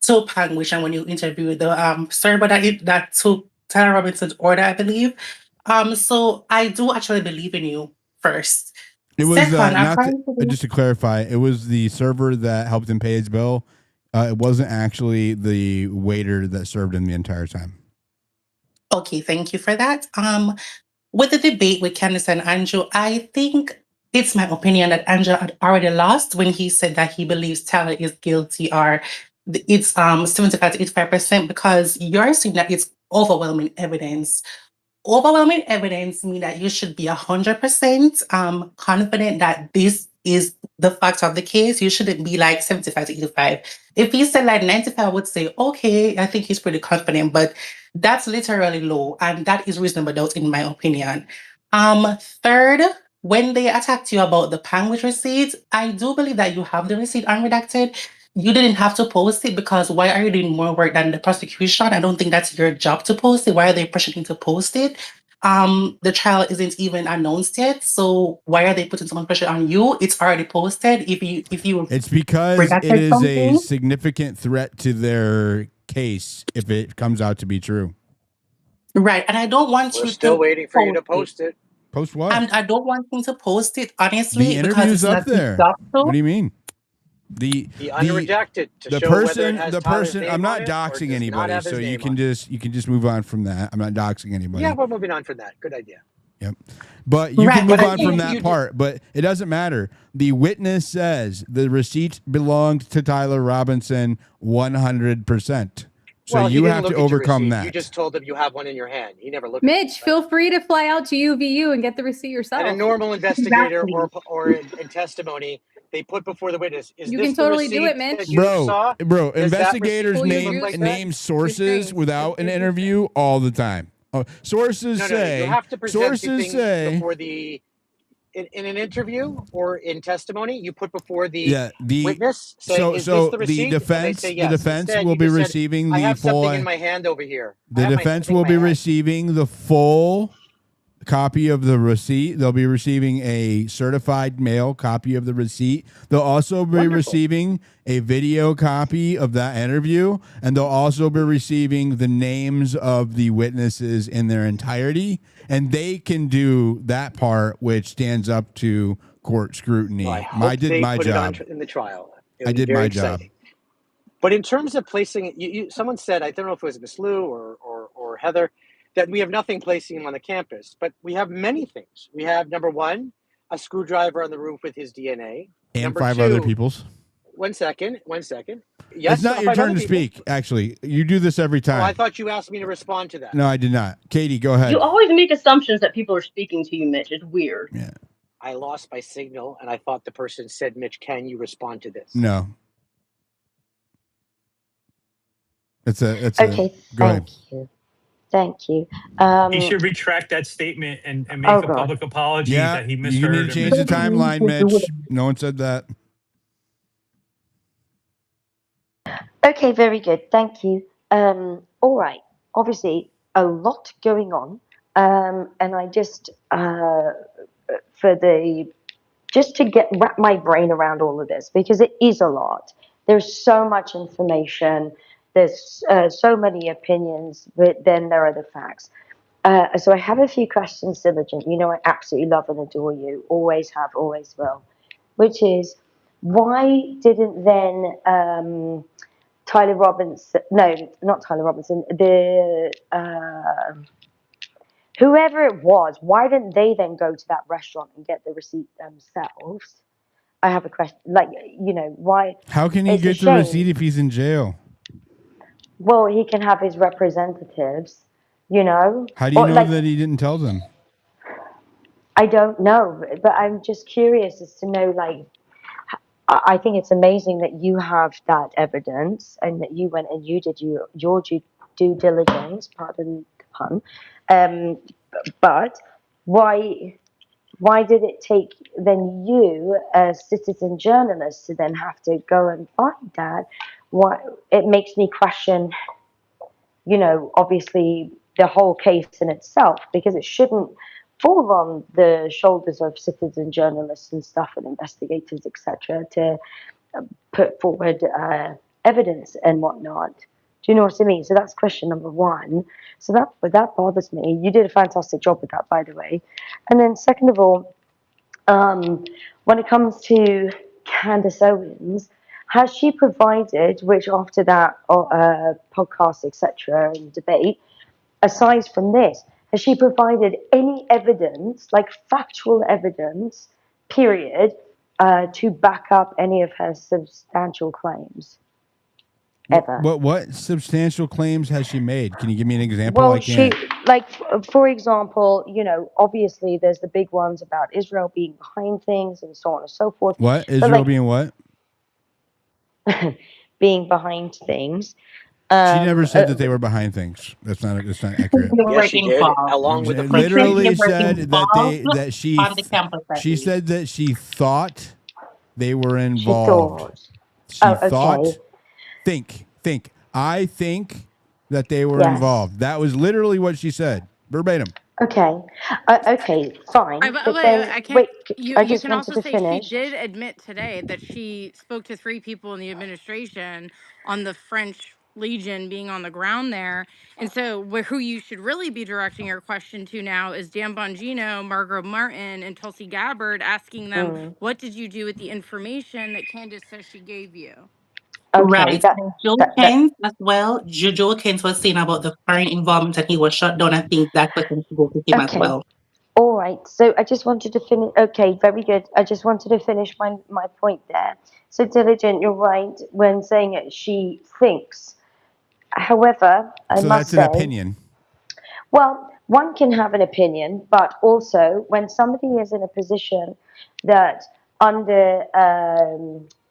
to Panguitch and when you interviewed the server that took Tyler Robinson's order, I believe. So I do actually believe in you first. It was Second, just to clarify, it was the server that helped him pay his bill. It wasn't actually the waiter that served him the entire time. Okay, thank you for that. With the debate with Candace and Andrew, I think it's my opinion that Andrew had already lost when he said that he believes Tyler is guilty, or it's 75 to 85%, because you're saying that it's overwhelming evidence. Overwhelming evidence means that you should be 100% confident that this is the fact of the case. You shouldn't be like 75 to 85. If he said like 95, I would say, okay, I think he's pretty confident, but that's literally low, and that is reasonable doubt in my opinion. Third, when they attacked you about the Panguitch receipt, I do believe that you have the receipt unredacted. You didn't have to post it, because why are you doing more work than the prosecution? I don't think that's your job to post it. Why are they pushing you to post it? The trial isn't even announced yet, so why are they putting so much pressure on you? It's already posted. If you It's because it is a significant threat to their case if it comes out to be true. Right, and I don't want We're you still to waiting for you to post it. Post what? And I don't want him to post it, honestly, The because interview's it's up not his there. job to. What do you mean? The unredacted to the show whether it person has the Tyler's person name I'm not on it or doxing does not anybody, have so his you name can on just move on from that. I'm not doxing anybody. Yeah, we're moving on from that. Good idea. Yep. But you Right, can move but I on think from if that you part, but it doesn't matter. The witness says the receipt belonged to Tyler Robinson 100%. So Well, he you didn't have to look at your overcome receipt. that. You just told him you have one in your hand. He never looked Mitch, feel free to fly out to UVU and get the receipt yourself. at it. And a normal investigator Exactly. or in testimony, they put before the witness, is You this can the totally do receipt it, Mitch. that you saw? Bro, Does that receipt investigators look name like that? name sources without an interview all the time. Sources No, say you have to present the sources thing say before the in an interview or in testimony. You put before the yeah, witness saying, "Is this the the receipt?" And they defense say yes. Instead, will you be just said, receiving "I the have full something in my hand over here. I the have defense something in will my be hand." receiving the full copy of the receipt. They'll be receiving a certified mail copy of the receipt. They'll also be receiving a video copy of that interview, and they'll also be receiving the names of the witnesses in their entirety, and they can do that part, which stands up to court scrutiny. Well, I did they my put job. it on in the trial. It I would be did very my exciting. job. But in terms of placing it, someone said, I don't know if it was Miss Lou or Heather, that we have nothing placing him on the campus. But we have many things. We have, number one, a screwdriver on the roof with his DNA. And Number 5 two, other people's. One second. Yes, It's not your 5 turn other to people. speak, actually. You do this every Oh, I time. thought you asked me to respond to that. No, I did not. Katie, go ahead. You always make assumptions that people are speaking to you, Mitch. It's weird. Yeah. I lost my signal, and I thought the person said, Mitch, can you respond to this? No. It's Okay, go ahead. thank you. Thank you. He should retract that statement and Oh make a God. public apology Yeah, that he you need to misheard and change the misspoke. timeline, Mitch. No one said that. Okay, very good. Thank you. All right. Obviously, a lot going on. And I just, for the, just to wrap my brain around all of this, because it is a lot. There's so much information. There's so many opinions, but then there are the facts. So I have a few questions, Diligent. You know I absolutely love and adore you. Always have, always will. Which is, why didn't then Tyler Robinson, no, not Tyler Robinson, the whoever it was, why didn't they then go to that restaurant and get the receipt themselves? I have a question. Like, you know, why? How can he It's a get the receipt shame. if he's in jail? Well, he can have his representatives, you know, How do you or know like, that he didn't tell them? I don't know, but I'm just curious as to know, like, I think it's amazing that you have that evidence and that you went and you did your due diligence, pardon the pun. But why did it take then you, as citizen journalist, to then have to go and find that? Why it makes me question, you know, obviously the whole case in itself, because it shouldn't fall on the shoulders of citizen journalists and stuff and investigators, etc., to put forward evidence and whatnot. Do you know what I mean? So that's question number one. So that bothers me. You did a fantastic job with that, by the way. And then second of all, when it comes to Candace Owens, has she provided, which after that podcast, etc., and debate, aside from this, has she provided any evidence, like factual evidence, period, to back up any of her substantial claims? Ever? What substantial claims has she made? Can you give me an example? Well, I can't. like, for example, you know, obviously there's the big ones about Israel being behind things and so on and so forth. What? But Israel like being what? being behind things. She never said that they were behind things. That's not accurate. Yes, she did, along with the French Literally lady. said that she said that she thought they were involved. She Oh, okay. thought. Think. I think that they were Yes. involved. That was literally what she said, verbatim. Okay. Okay, fine. But then, I can't. wait, You I you just can also wanted to say she finish. did admit today that she spoke to 3 people in the administration on the French Legion being on the ground there, and so who you should really be directing your question to now is Dan Bongino, Margot Martin, and Tulsi Gabbard, asking them, "What did you do with the information that Candace says she gave you?" Okay, Right. And Joe Kent as well. Joe Kent was saying about the foreign involvement and he was shut down. I think that question should go to him as Okay. well. All right. So I just wanted to finish. Okay, very good. I just wanted to finish my point there. So Diligent, you're right when saying it. She thinks. However, I So must that's an say, opinion. well, one can have an opinion, but also when somebody is in a position that under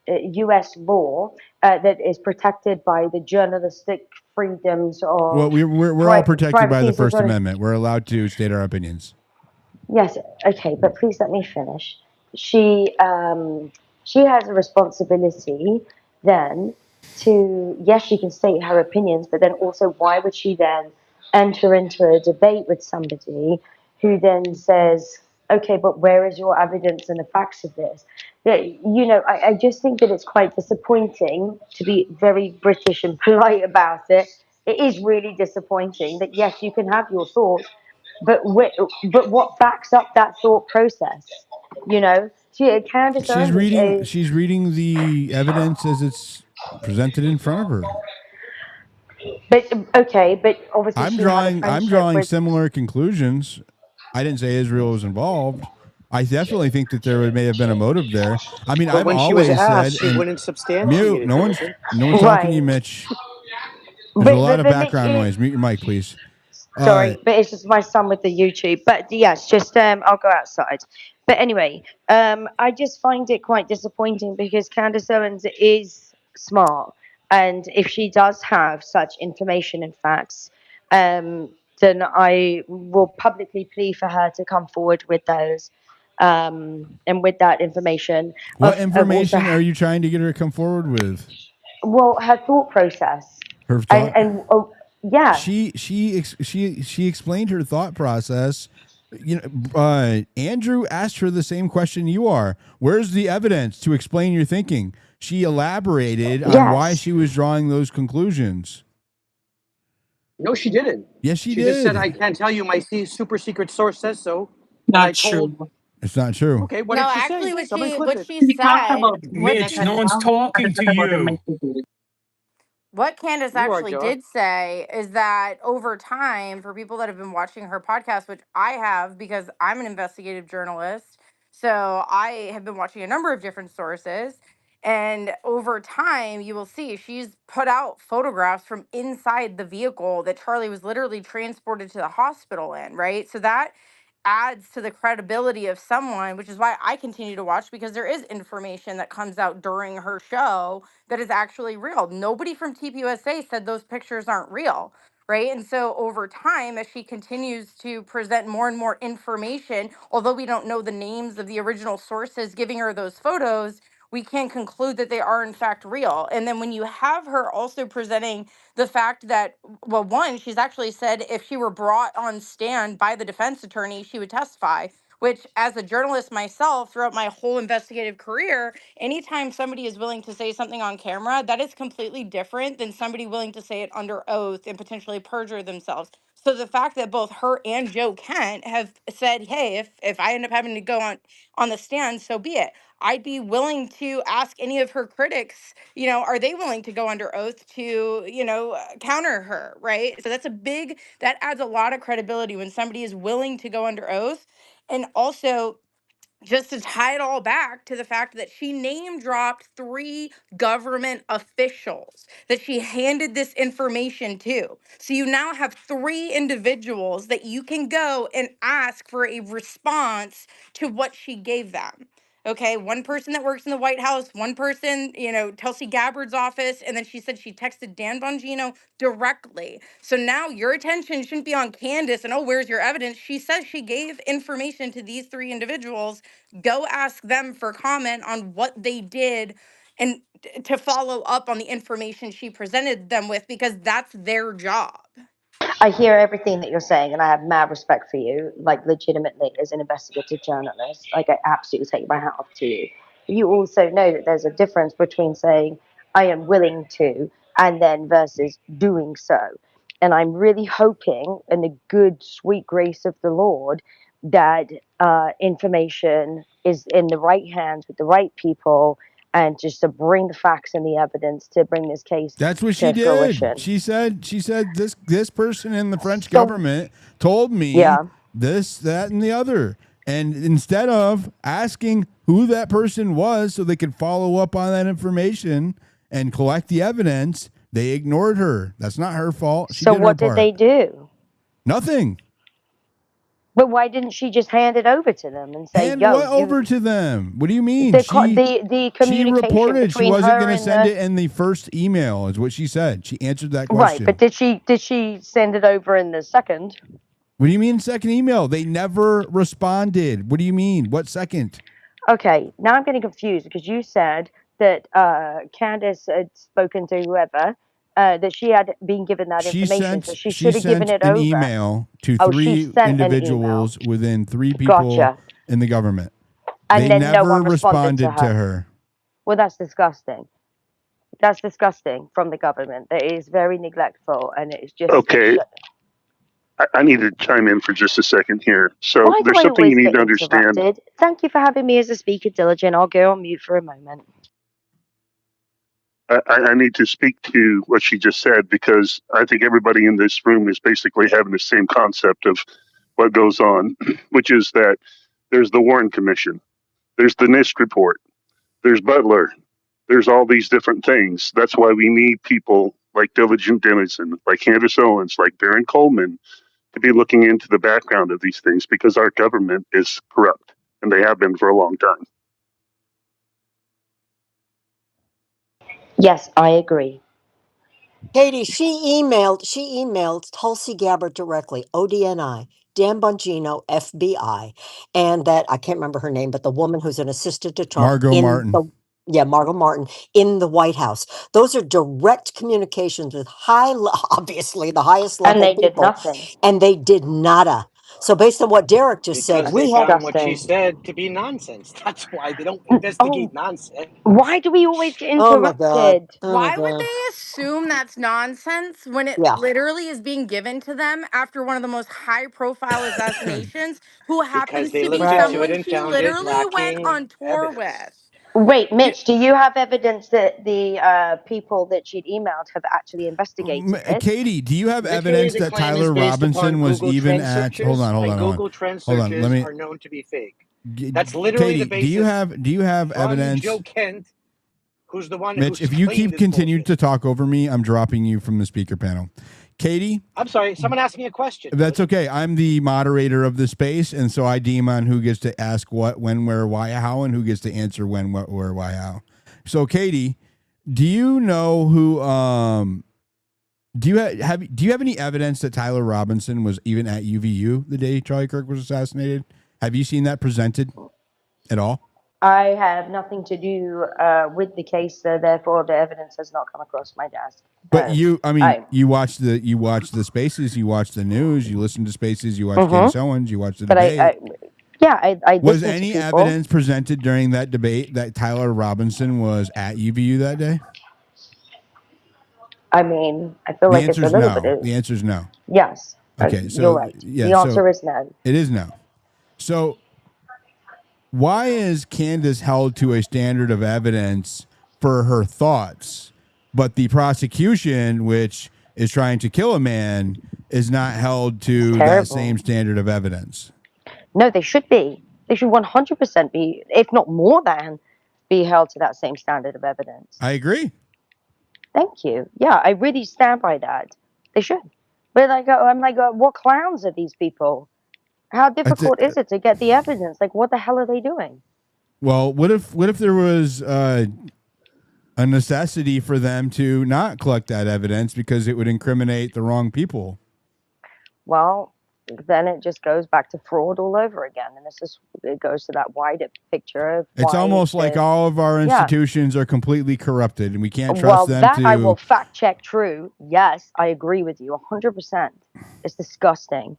U.S. law that is protected by the journalistic freedoms of Well, we're all protected by the privacy, First sort of- Amendment. We're allowed to state our opinions. Yes, okay, but please let me finish. She has a responsibility then to, yes, she can state her opinions, but then also why would she then enter into a debate with somebody who then says, okay, but where is your evidence and the facts of this? Yeah, you know, I just think that it's quite disappointing, to be very British and polite about it. It is really disappointing that, yes, you can have your thoughts, but what backs up that thought process? You know, Candace She's Owens reading. is. She's reading the evidence as it's presented in front of her. But okay, but obviously I'm she had a drawing friendship with. similar conclusions. I didn't say Israel was involved. I definitely think that may have been a motive there. I mean, But I've when she was always said, asked, she and wouldn't substantiate mute. it, No one's Diligent. talking to you, Mitch. There's a lot of background noise. Mute your mic, please. Sorry, but it's just my son with the YouTube. But yes, just I'll go outside. But anyway, I just find it quite disappointing because Candace Owens is smart, and if she does have such information and facts, then I will publicly plea for her to come forward with those, and with that information. What Of also, information are you trying to get her to come forward with? well, her thought process, Her thought. yeah, She explained her thought process. You know, Andrew asked her the same question you are. Where's the evidence to explain your thinking? She elaborated on why yes. she was drawing those conclusions. No, she didn't. Yes, she just said, did. "I can't tell you. My super secret source says so." Not Told. true. It's not true. Okay, what No, did she actually, say? Somebody clip what it. she We talked said, about what Mitch, no one's talking to you. what Candace You are, actually Joe. did say is that over time, for people that have been watching her podcast, which I have because I'm an investigative journalist, so I have been watching a number of different sources. And over time, you will see she's put out photographs from inside the vehicle that Charlie was literally transported to the hospital in, right? So that adds to the credibility of someone, which is why I continue to watch, because there is information that comes out during her show that is actually real. Nobody from TPUSA said those pictures aren't real, right? And so over time, as she continues to present more and more information, although we don't know the names of the original sources giving her those photos, we can conclude that they are in fact real. And then when you have her also presenting the fact that, well, one, she's actually said if she were brought on stand by the defense attorney, she would testify, which as a journalist myself, throughout my whole investigative career, anytime somebody is willing to say something on camera, that is completely different than somebody willing to say it under oath and potentially perjure themselves. So the fact that both her and Joe Kent have said, hey, if I end up having to go on the stand, so be it. I'd be willing to ask any of her critics, are they willing to go under oath to, counter her, right? So that adds a lot of credibility when somebody is willing to go under oath. And also, just to tie it all back to the fact that she name dropped 3 government officials that she handed this information to. So you now have 3 individuals that you can go and ask for a response to what she gave them. Okay, one person that works in the White House, one person, Tulsi Gabbard's office, and then she said she texted Dan Bongino directly. So now your attention shouldn't be on Candace and, oh, where's your evidence? She says she gave information to these 3 individuals. Go ask them for comment on what they did and to follow up on the information she presented them with, because that's their job. I hear everything that you're saying, and I have mad respect for you, like legitimately as an investigative journalist. Like I absolutely take my hat off to you. But you also know that there's a difference between saying I am willing to and then versus doing so. And I'm really hoping, in the good, sweet grace of the Lord, that information is in the right hands with the right people, and just to bring the facts and the evidence to bring this case That's what she to did. fruition. She said this person in the French So, government told me yeah. this, that, and the other. And instead of asking who that person was so they could follow up on that information and collect the evidence, they ignored her. That's not her fault. She So did her what did they part. do? Nothing. But why didn't she just hand it over to them and say, Hand "Yo, what over to them? What do you mean? the She communication reported she between wasn't her going to and send the it in the first email, is what she said. She answered that right?" question. But did she send it over in the second? What do you mean second email? They never responded. What do you mean? What second? Okay, now I'm getting confused because you said that Candace had spoken to whoever, that she had been given that information, so she She should have given sent it an over. email to Oh, she 3 sent an email. individuals within 3 people Gotcha. in the government. And They then no never one responded to responded to her. her. Well, that's disgusting. That's disgusting from the government. That is very neglectful, and it's just. Okay, I need to chime in for just a second here. So Why do there's I something you always need get to understand. interrupted? Thank you for having me as a speaker, Diligent. I'll go on mute for a moment. I need to speak to what she just said because I think everybody in this room is basically having the same concept of what goes on, which is that there's the Warren Commission, there's the NIST report, there's Butler, there's all these different things. That's why we need people like Diligent Dennison, like Candace Owens, like Baron Coleman to be looking into the background of these things because our government is corrupt and they have been for a long time. Yes, I agree. Katie, she emailed Tulsi Gabbard directly, ODNI, Dan Bongino, FBI, and that I can't remember her name, but the woman who's an assistant to Trump Margot in Martin. the Margot Martin in the White House. Those are direct communications with obviously the highest And level they did people, nothing. and they did nada. So based on what Derek just said, Because they we have found what she Disgusting. said to be nonsense. That's why they don't Oh, investigate nonsense. why do we always get oh my God. interrupted? Oh my Why would God. they assume that's nonsense when it Yeah. literally is being given to them after one of the most high profile assassinations, who Because happens they to be looked into Right. it someone and she found it literally went lacking on tour evidence. with? Wait, You, Mitch, do you have evidence that the people that she'd emailed have actually investigated it? Katie, do you have literally, evidence the that claim is Tyler based upon Robinson was Google even Trend at? Hold searches, on, hold and on, hold on, Google Trend hold on. Let searches me, are known to be fake. That's literally the Katie, do you basis have from evidence? Joe Kent, who's the one Mitch, who's if you claimed keep this continuing bullshit. to talk over me, I'm dropping you from the speaker panel. Katie, I'm sorry, someone asked me a question. that's okay. I'm the moderator of the space, and so I deem on who gets to ask what, when, where, why, how, and who gets to answer when, what, where, why, how. So, Katie, do you know who? Do you have any evidence that Tyler Robinson was even at UVU the day Charlie Kirk was assassinated? Have you seen that presented at all? I have nothing to do with the case, so therefore the evidence has not come across my desk. But No. you watch the spaces, you watch the news, you listen to spaces, you watch Mm-hmm. Candace Owens, you watch the But debate. I Was listen to any people. evidence presented during that debate that Tyler Robinson was at UVU that day? I mean, I feel The like it's answer a is little no. bit. The answer is no. Yes. Okay, You're so right. yeah, The answer so is no. it is no. So why is Candace held to a standard of evidence for her thoughts, but the prosecution, which is trying to kill a man, is not held to that same standard of evidence? No, they should be. They should 100% be, if not more than, be held to that same standard of evidence. I agree. Thank you. Yeah, I really stand by that. They should. But I'm like, what clowns are these people? How difficult is it to get the evidence? Like, what the hell are they doing? Well, what if there was a necessity for them to not collect that evidence because it would incriminate the wrong people? Well, then it just goes back to fraud all over again, and it goes to that wider picture of It's why almost like all of our institutions are completely corrupted, and we can't trust them that to. I will fact check true. Yes, I agree with you 100%. It's disgusting.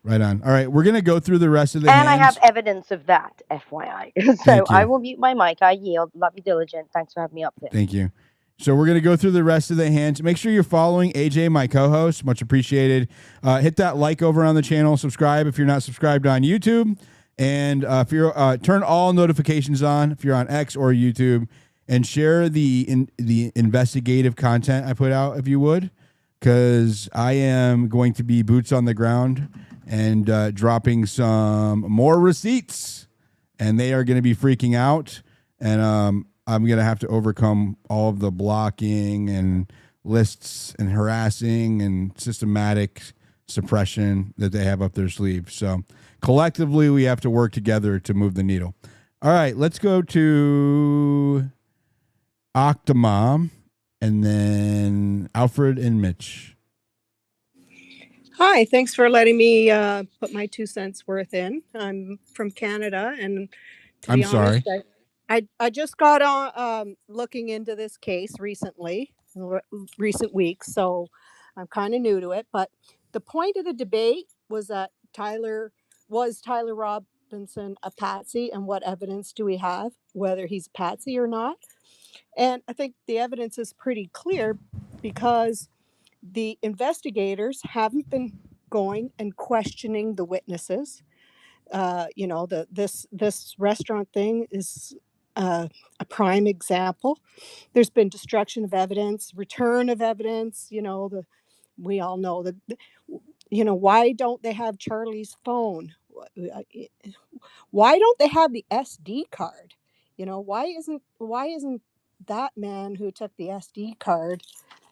Right on. All right, we're gonna go through the rest of the And I have hands. evidence of that, FYI. So Thank you. I will mute my mic. I yield. Love you, Diligent. Thanks for having me up here. Thank you. So we're gonna go through the rest of the hands. Make sure you're following AJ, my co-host. Much appreciated. Hit that like over on the channel. Subscribe if you're not subscribed on YouTube, and if you're turn all notifications on if you're on X or YouTube, and share the investigative content I put out if you would, because I am going to be boots on the ground and dropping some more receipts, and they are going to be freaking out, and I'm going to have to overcome all of the blocking and lists and harassing and systematic suppression that they have up their sleeve. So collectively, we have to work together to move the needle. All right, let's go to Octomom and then Alfred and Mitch. Hi, thanks for letting me put my 2 cents worth in. I'm from Canada, and to be honest, I just got on looking into this case recently, recent weeks, so I'm kind of new to it. But the point of the debate was that Tyler Robinson a patsy, and what evidence do we have whether he's a patsy or not? And I think the evidence is pretty clear because the investigators haven't been going and questioning the witnesses. This restaurant thing is a prime example. There's been destruction of evidence, return of evidence. We all know that. Why don't they have Charlie's phone? Why don't they have the SD card? Why isn't that man who took the SD card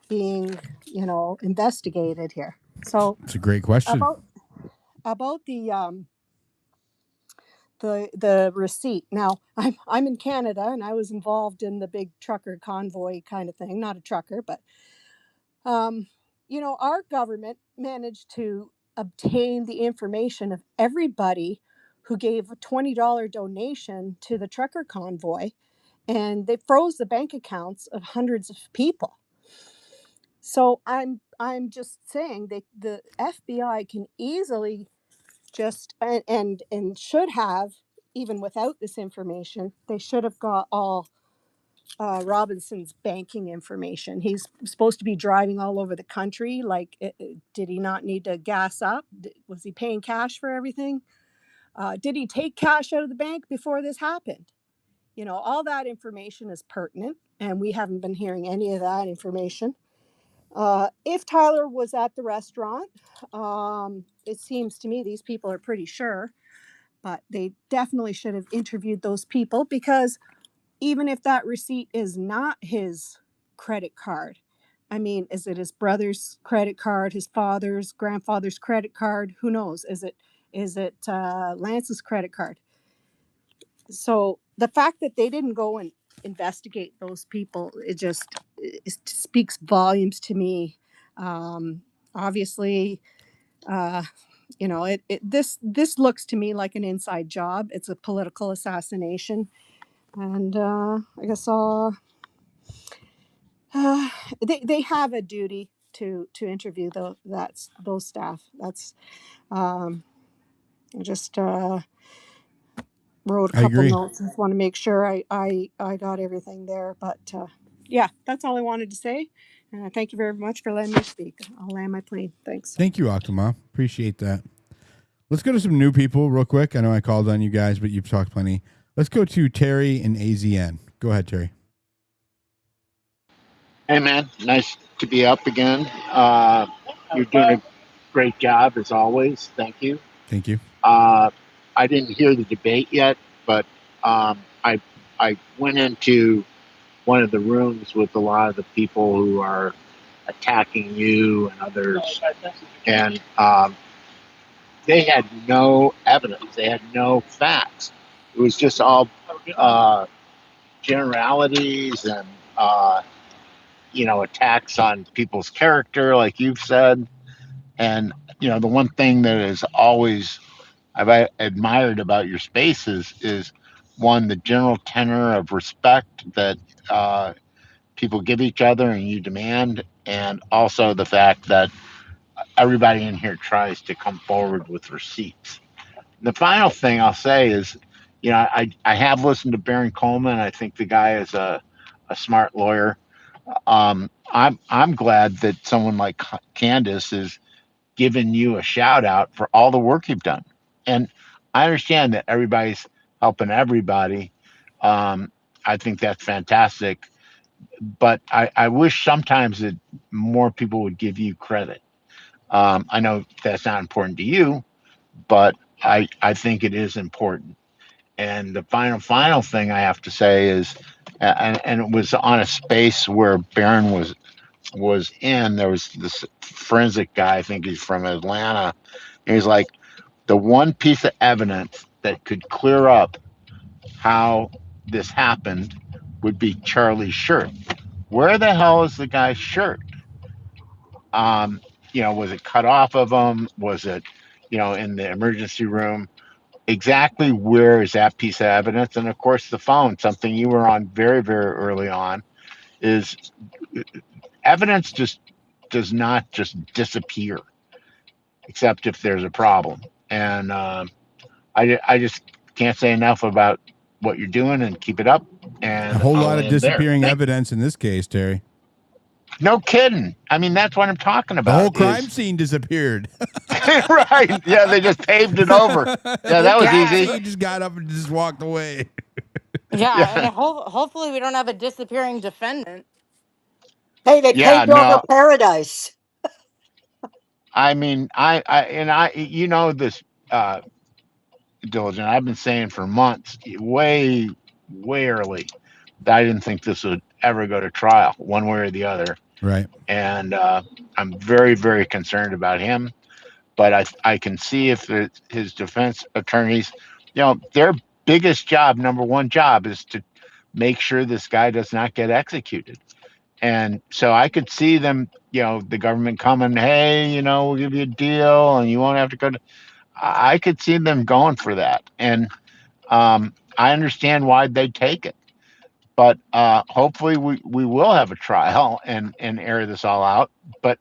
being investigated here? So it's a great question about the receipt. Now I'm in Canada and I was involved in the big trucker convoy kind of thing. Not a trucker, but our government managed to obtain the information of everybody who gave a $20 donation to the trucker convoy, and they froze the bank accounts of hundreds of people. So I'm just saying that the FBI can easily just and should have, even without this information, they should have got all Robinson's banking information. He's supposed to be driving all over the country. Like, did he not need to gas up? Was he paying cash for everything? Did he take cash out of the bank before this happened? All that information is pertinent, and we haven't been hearing any of that information. If Tyler was at the restaurant, it seems to me these people are pretty sure, but they definitely should have interviewed those people, because even if that receipt is not his credit card, I mean, is it his brother's credit card, his father's, grandfather's credit card? Who knows? Is it Lance's credit card? So the fact that they didn't go and investigate those people, it speaks volumes to me. Obviously, this looks to me like an inside job. It's a political assassination, and I guess they have a duty to interview those staff. That's I just wrote a I couple agree. notes. Just want to make sure I got everything there. But yeah, that's all I wanted to say. Thank you very much for letting me speak. I'll land my plane. Thanks. Thank you, Akama. Appreciate that. Let's go to some new people real quick. I know I called on you guys, but you've talked plenty. Let's go to Terry in AZN. Go ahead, Terry. Hey, man. Nice to be up again. You're doing a great job, as always. Thank you. Thank you. I didn't hear the debate yet, but I went into one of the rooms with a lot of the people who are attacking you and others, and they had no evidence. They had no facts. It was just all generalities and attacks on people's character, like you've said. And the one thing that is always I've admired about your spaces is one, the general tenor of respect that people give each other and you demand, and also the fact that everybody in here tries to come forward with receipts. The final thing I'll say is, I have listened to Baron Coleman. I think the guy is a smart lawyer. I'm glad that someone like Candace is giving you a shout out for all the work you've done. And I understand that everybody's helping everybody. I think that's fantastic. But I wish sometimes that more people would give you credit. I know that's not important to you, but I think it is important. And the final thing I have to say is, and it was on a space where Barron was in. There was this forensic guy, I think he's from Atlanta. And he's like, the one piece of evidence that could clear up how this happened would be Charlie's shirt. Where the hell is the guy's shirt? Was it cut off of him? Was it, in the emergency room? Exactly where is that piece of evidence? And of course, the phone, something you were on very, very early on, is evidence just does not just disappear, except if there's a problem. And I just can't say enough about what you're doing, and keep it up. And a whole I'll lot of end disappearing there. evidence in this case, Terry. No kidding. I mean, that's what I'm talking about. The whole crime scene disappeared. Right. Yeah, they just paved it over. Yeah, that was easy. He just got up and just walked away. Yeah, and hopefully we don't have a disappearing defendant. Hey, they paved over paradise. I mean, this Diligent. I've been saying for months, way early, that I didn't think this would ever go to trial, one way or the other. Right. And I'm very, very concerned about him. But I can see if his defense attorneys, their biggest job, number one job, is to make sure this guy does not get executed. And so I could see them, the government coming, hey, we'll give you a deal and you won't have to go to. I could see them going for that. And I understand why they take it. But hopefully we will have a trial and air this all out. But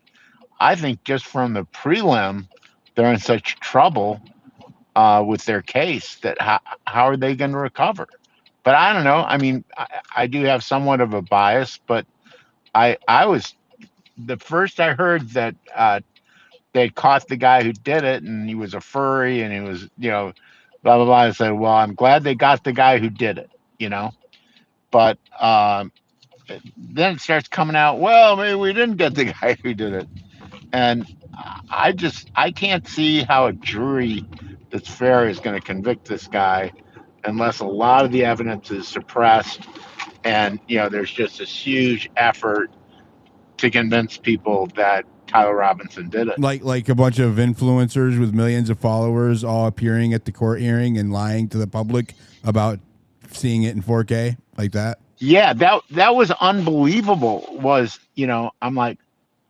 I think just from the prelim, they're in such trouble with their case that how are they going to recover? But I don't know. I mean, I do have somewhat of a bias, but I was the first I heard that they caught the guy who did it, and he was a furry, and he was blah blah blah. I said, well, I'm glad they got the guy who did it, But then it starts coming out, well, maybe we didn't get the guy who did it, and I can't see how a jury that's fair is going to convict this guy unless a lot of the evidence is suppressed and there's just this huge effort to convince people that Tyler Robinson did it. Like a bunch of influencers with millions of followers all appearing at the court hearing and lying to the public about seeing it in 4K like that. Yeah, that was unbelievable. I'm like,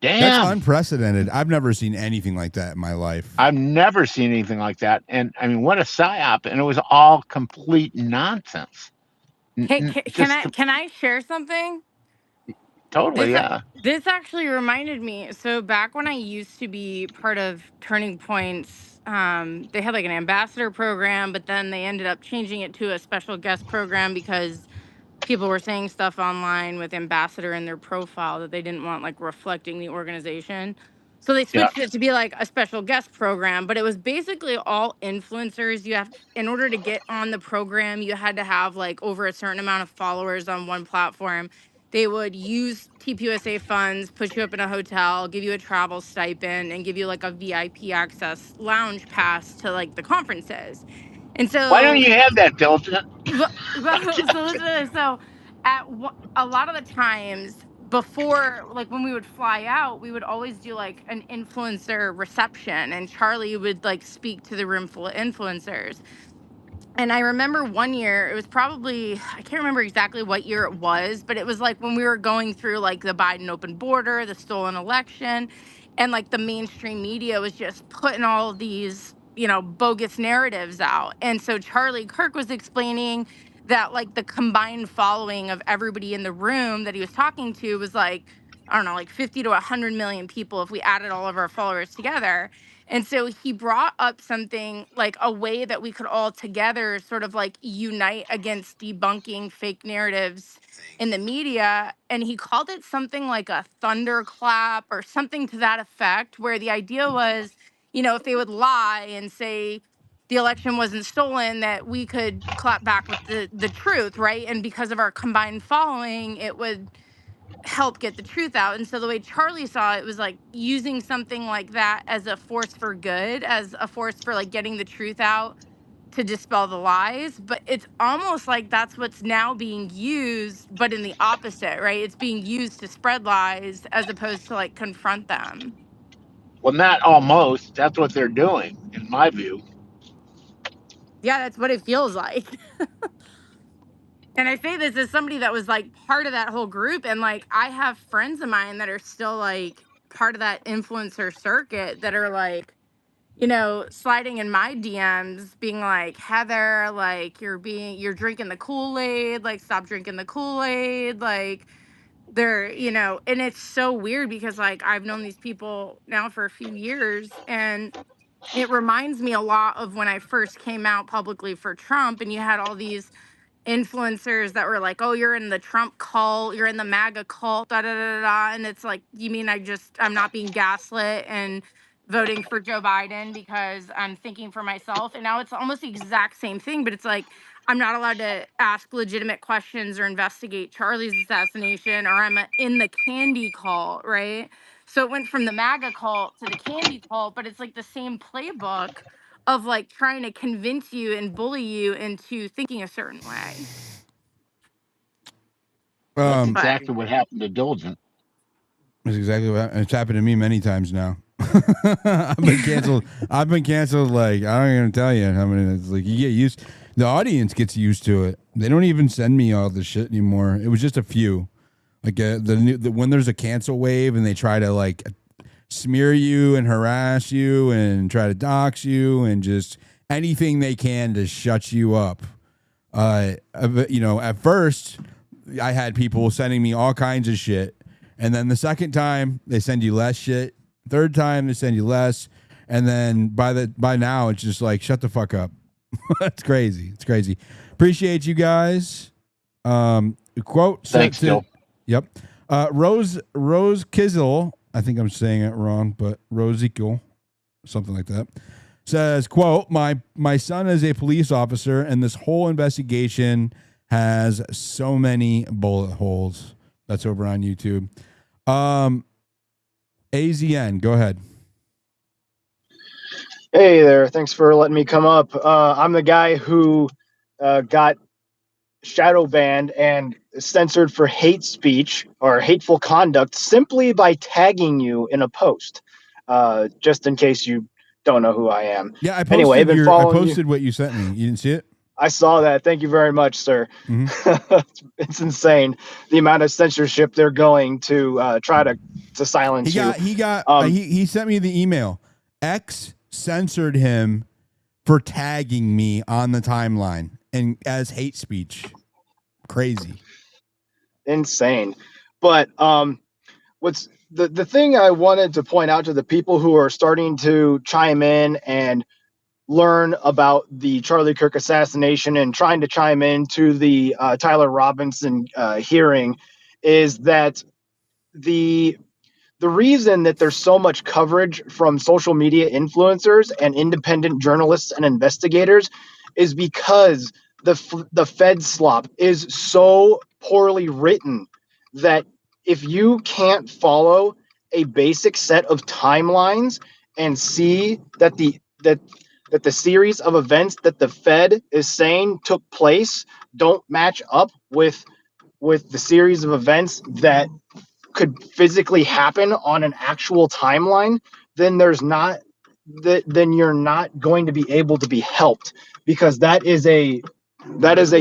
damn, that's unprecedented. I've never seen anything like that in my life. I've never seen anything like that. And I mean, what a psyop! And it was all complete nonsense. Can I share something? Totally, yeah. This actually reminded me. So back when I used to be part of Turning Point's, they had like an ambassador program, but then they ended up changing it to a special guest program because people were saying stuff online with ambassador in their profile that they didn't want like reflecting the organization. So they switched it to be like a special guest program, but it was basically all influencers. In order to get on the program, you had to have like over a certain amount of followers on one platform. They would use TPUSA funds, put you up in a hotel, give you a travel stipend, and give you like a VIP access lounge pass to like the conferences. And so, why don't you have that, Diligent? So a lot of the times before, like when we would fly out, we would always do like an influencer reception, and Charlie would like speak to the room full of influencers. And I remember one year, it was probably, I can't remember exactly what year it was, but it was like when we were going through like the Biden open border, the stolen election, and like the mainstream media was just putting all of these, bogus narratives out. And so Charlie Kirk was explaining that like the combined following of everybody in the room that he was talking to was like, I don't know, like 50 to 100 million people if we added all of our followers together. And so he brought up something like a way that we could all together sort of like unite against debunking fake narratives in the media. And he called it something like a thunderclap or something to that effect, where the idea was, if they would lie and say the election wasn't stolen, that we could clap back with the truth, right? And because of our combined following, it would help get the truth out. And so the way Charlie saw it was like using something like that as a force for good, as a force for like getting the truth out to dispel the lies. But it's almost like that's what's now being used, but in the opposite, right? It's being used to spread lies as opposed to like confront them. Well, not almost. That's what they're doing, in my view. Yeah, that's what it feels like. And I say this as somebody that was like part of that whole group. And like, I have friends of mine that are still like part of that influencer circuit that are like, sliding in my DMs being like, Heather, like you're drinking the Kool-Aid, like stop drinking the Kool-Aid. Like and it's so weird because like I've known these people now for a few years, and it reminds me a lot of when I first came out publicly for Trump, and you had all these influencers that were like, oh, you're in the Trump cult, you're in the MAGA cult, da da da da. And it's like, you mean I'm not being gaslit and voting for Joe Biden because I'm thinking for myself? And now it's almost the exact same thing, but it's like, I'm not allowed to ask legitimate questions or investigate Charlie's assassination, or I'm in the candy cult, right? So it went from the MAGA cult to the candy cult, but it's like the same playbook of like trying to convince you and bully you into thinking a certain way. That's exactly what happened to Diligent. That's exactly what happened. It's happened to me many times now. I've been canceled. I've been canceled. Like, I don't even tell you how many. It's like you get used. The audience gets used to it. They don't even send me all the shit anymore. It was just a few. Like when there's a cancel wave and they try to like smear you and harass you and try to dox you and just anything they can to shut you up. At first I had people sending me all kinds of shit, and then the second time they send you less shit. Third time they send you less, and then by now it's just like shut the fuck up. It's crazy. It's crazy. Appreciate you guys. Quote. Thanks, Dill. Yep. Rose Kizel, I think I'm saying it wrong, but Rosekiel, something like that, says, quote, my son is a police officer, and this whole investigation has so many bullet holes. That's over on YouTube. AZN, go ahead. Hey there. Thanks for letting me come up. I'm the guy who got shadow banned and censored for hate speech or hateful conduct simply by tagging you in a post. Just in case you don't know who I am. Yeah, I posted, anyway, I've been following you. What you sent me. You didn't see it? I saw that. Thank you very much, sir. Mm-hmm. It's insane the amount of censorship they're going to try to silence you. He sent me the email. X censored him for tagging me on the timeline and as hate speech. Crazy. Insane. But what's the thing I wanted to point out to the people who are starting to chime in and learn about the Charlie Kirk assassination and trying to chime in to the Tyler Robinson hearing is that the reason that there's so much coverage from social media influencers and independent journalists and investigators is because the Fed slop is so poorly written that if you can't follow a basic set of timelines and see that the series of events that the Fed is saying took place don't match up with the series of events that could physically happen on an actual timeline, then then you're not going to be able to be helped, because that is a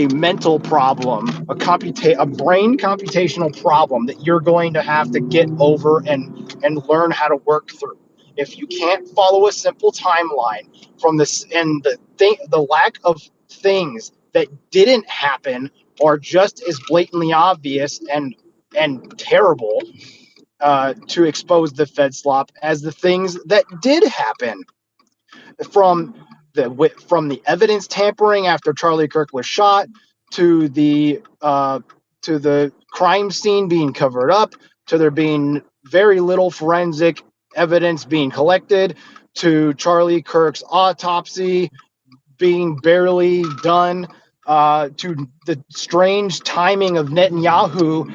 mental problem, a brain computational problem that you're going to have to get over and learn how to work through. If you can't follow a simple timeline from this, and the lack of things that didn't happen are just as blatantly obvious and terrible to expose the Fed slop as the things that did happen, from the evidence tampering after Charlie Kirk was shot, to the crime scene being covered up, to there being very little forensic evidence being collected, to Charlie Kirk's autopsy being barely done, to the strange timing of Netanyahu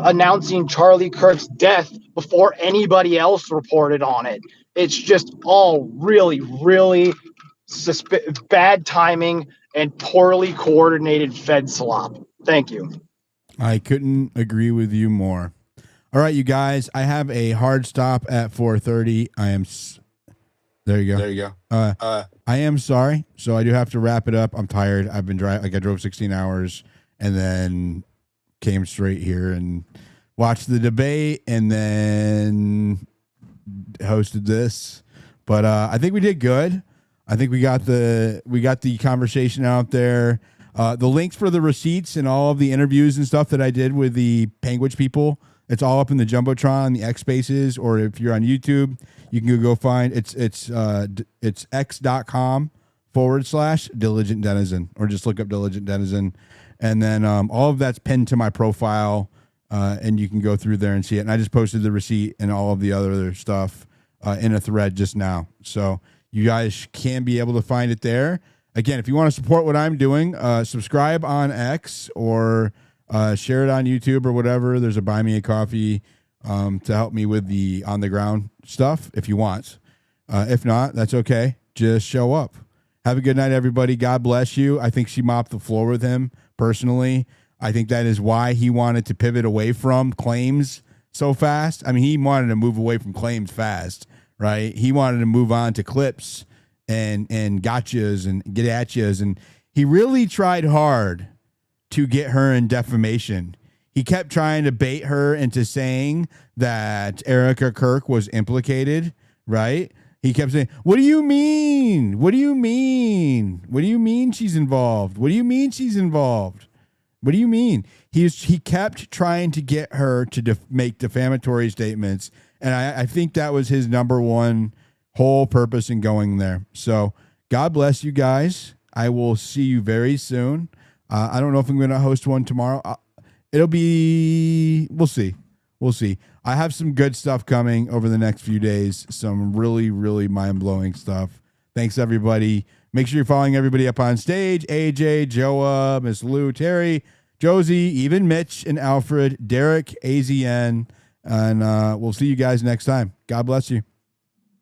announcing Charlie Kirk's death before anybody else reported on it. It's just all really, really bad timing and poorly coordinated Fed slop. Thank you. I couldn't agree with you more. All right, you guys, I have a hard stop at 4:30. There you go. I am sorry. So I do have to wrap it up. I'm tired. I've been driving. Like, I drove 16 hours and then came straight here and watched the debate and then hosted this. But I think we did good. I think we got the conversation out there. The links for the receipts and all of the interviews and stuff that I did with the Panguitch people, it's all up in the Jumbotron, the X Spaces, or if you're on YouTube, you can go find it's x.com/Diligent Denizen, or just look up Diligent Denizen, and then all of that's pinned to my profile, and you can go through there and see it. And I just posted the receipt and all of the other stuff in a thread just now, so you guys can be able to find it there. Again, if you want to support what I'm doing, subscribe on X or share it on YouTube or whatever. There's a Buy Me a Coffee to help me with the on the ground stuff if you want. If not, that's okay. Just show up. Have a good night, everybody. God bless you. I think she mopped the floor with him personally. I think that is why he wanted to pivot away from claims so fast. I mean, he wanted to move away from claims fast, right? He wanted to move on to clips and gotchas and get at yous. And he really tried hard to get her in defamation. He kept trying to bait her into saying that Erica Kirk was implicated, right? He kept saying, what do you mean? What do you mean? What do you mean she's involved? What do you mean she's involved? What do you mean? He kept trying to get her to make defamatory statements. And I think that was his number one whole purpose in going there. So God bless you guys. I will see you very soon. I don't know if I'm going to host one tomorrow. We'll see. We'll see. I have some good stuff coming over the next few days. Some really, really mind-blowing stuff. Thanks, everybody. Make sure you're following everybody up on stage. AJ, Joa, Miss Lou, Terry, Josie, even Mitch and Alfred, Derek, AZN. And we'll see you guys next time. God bless you.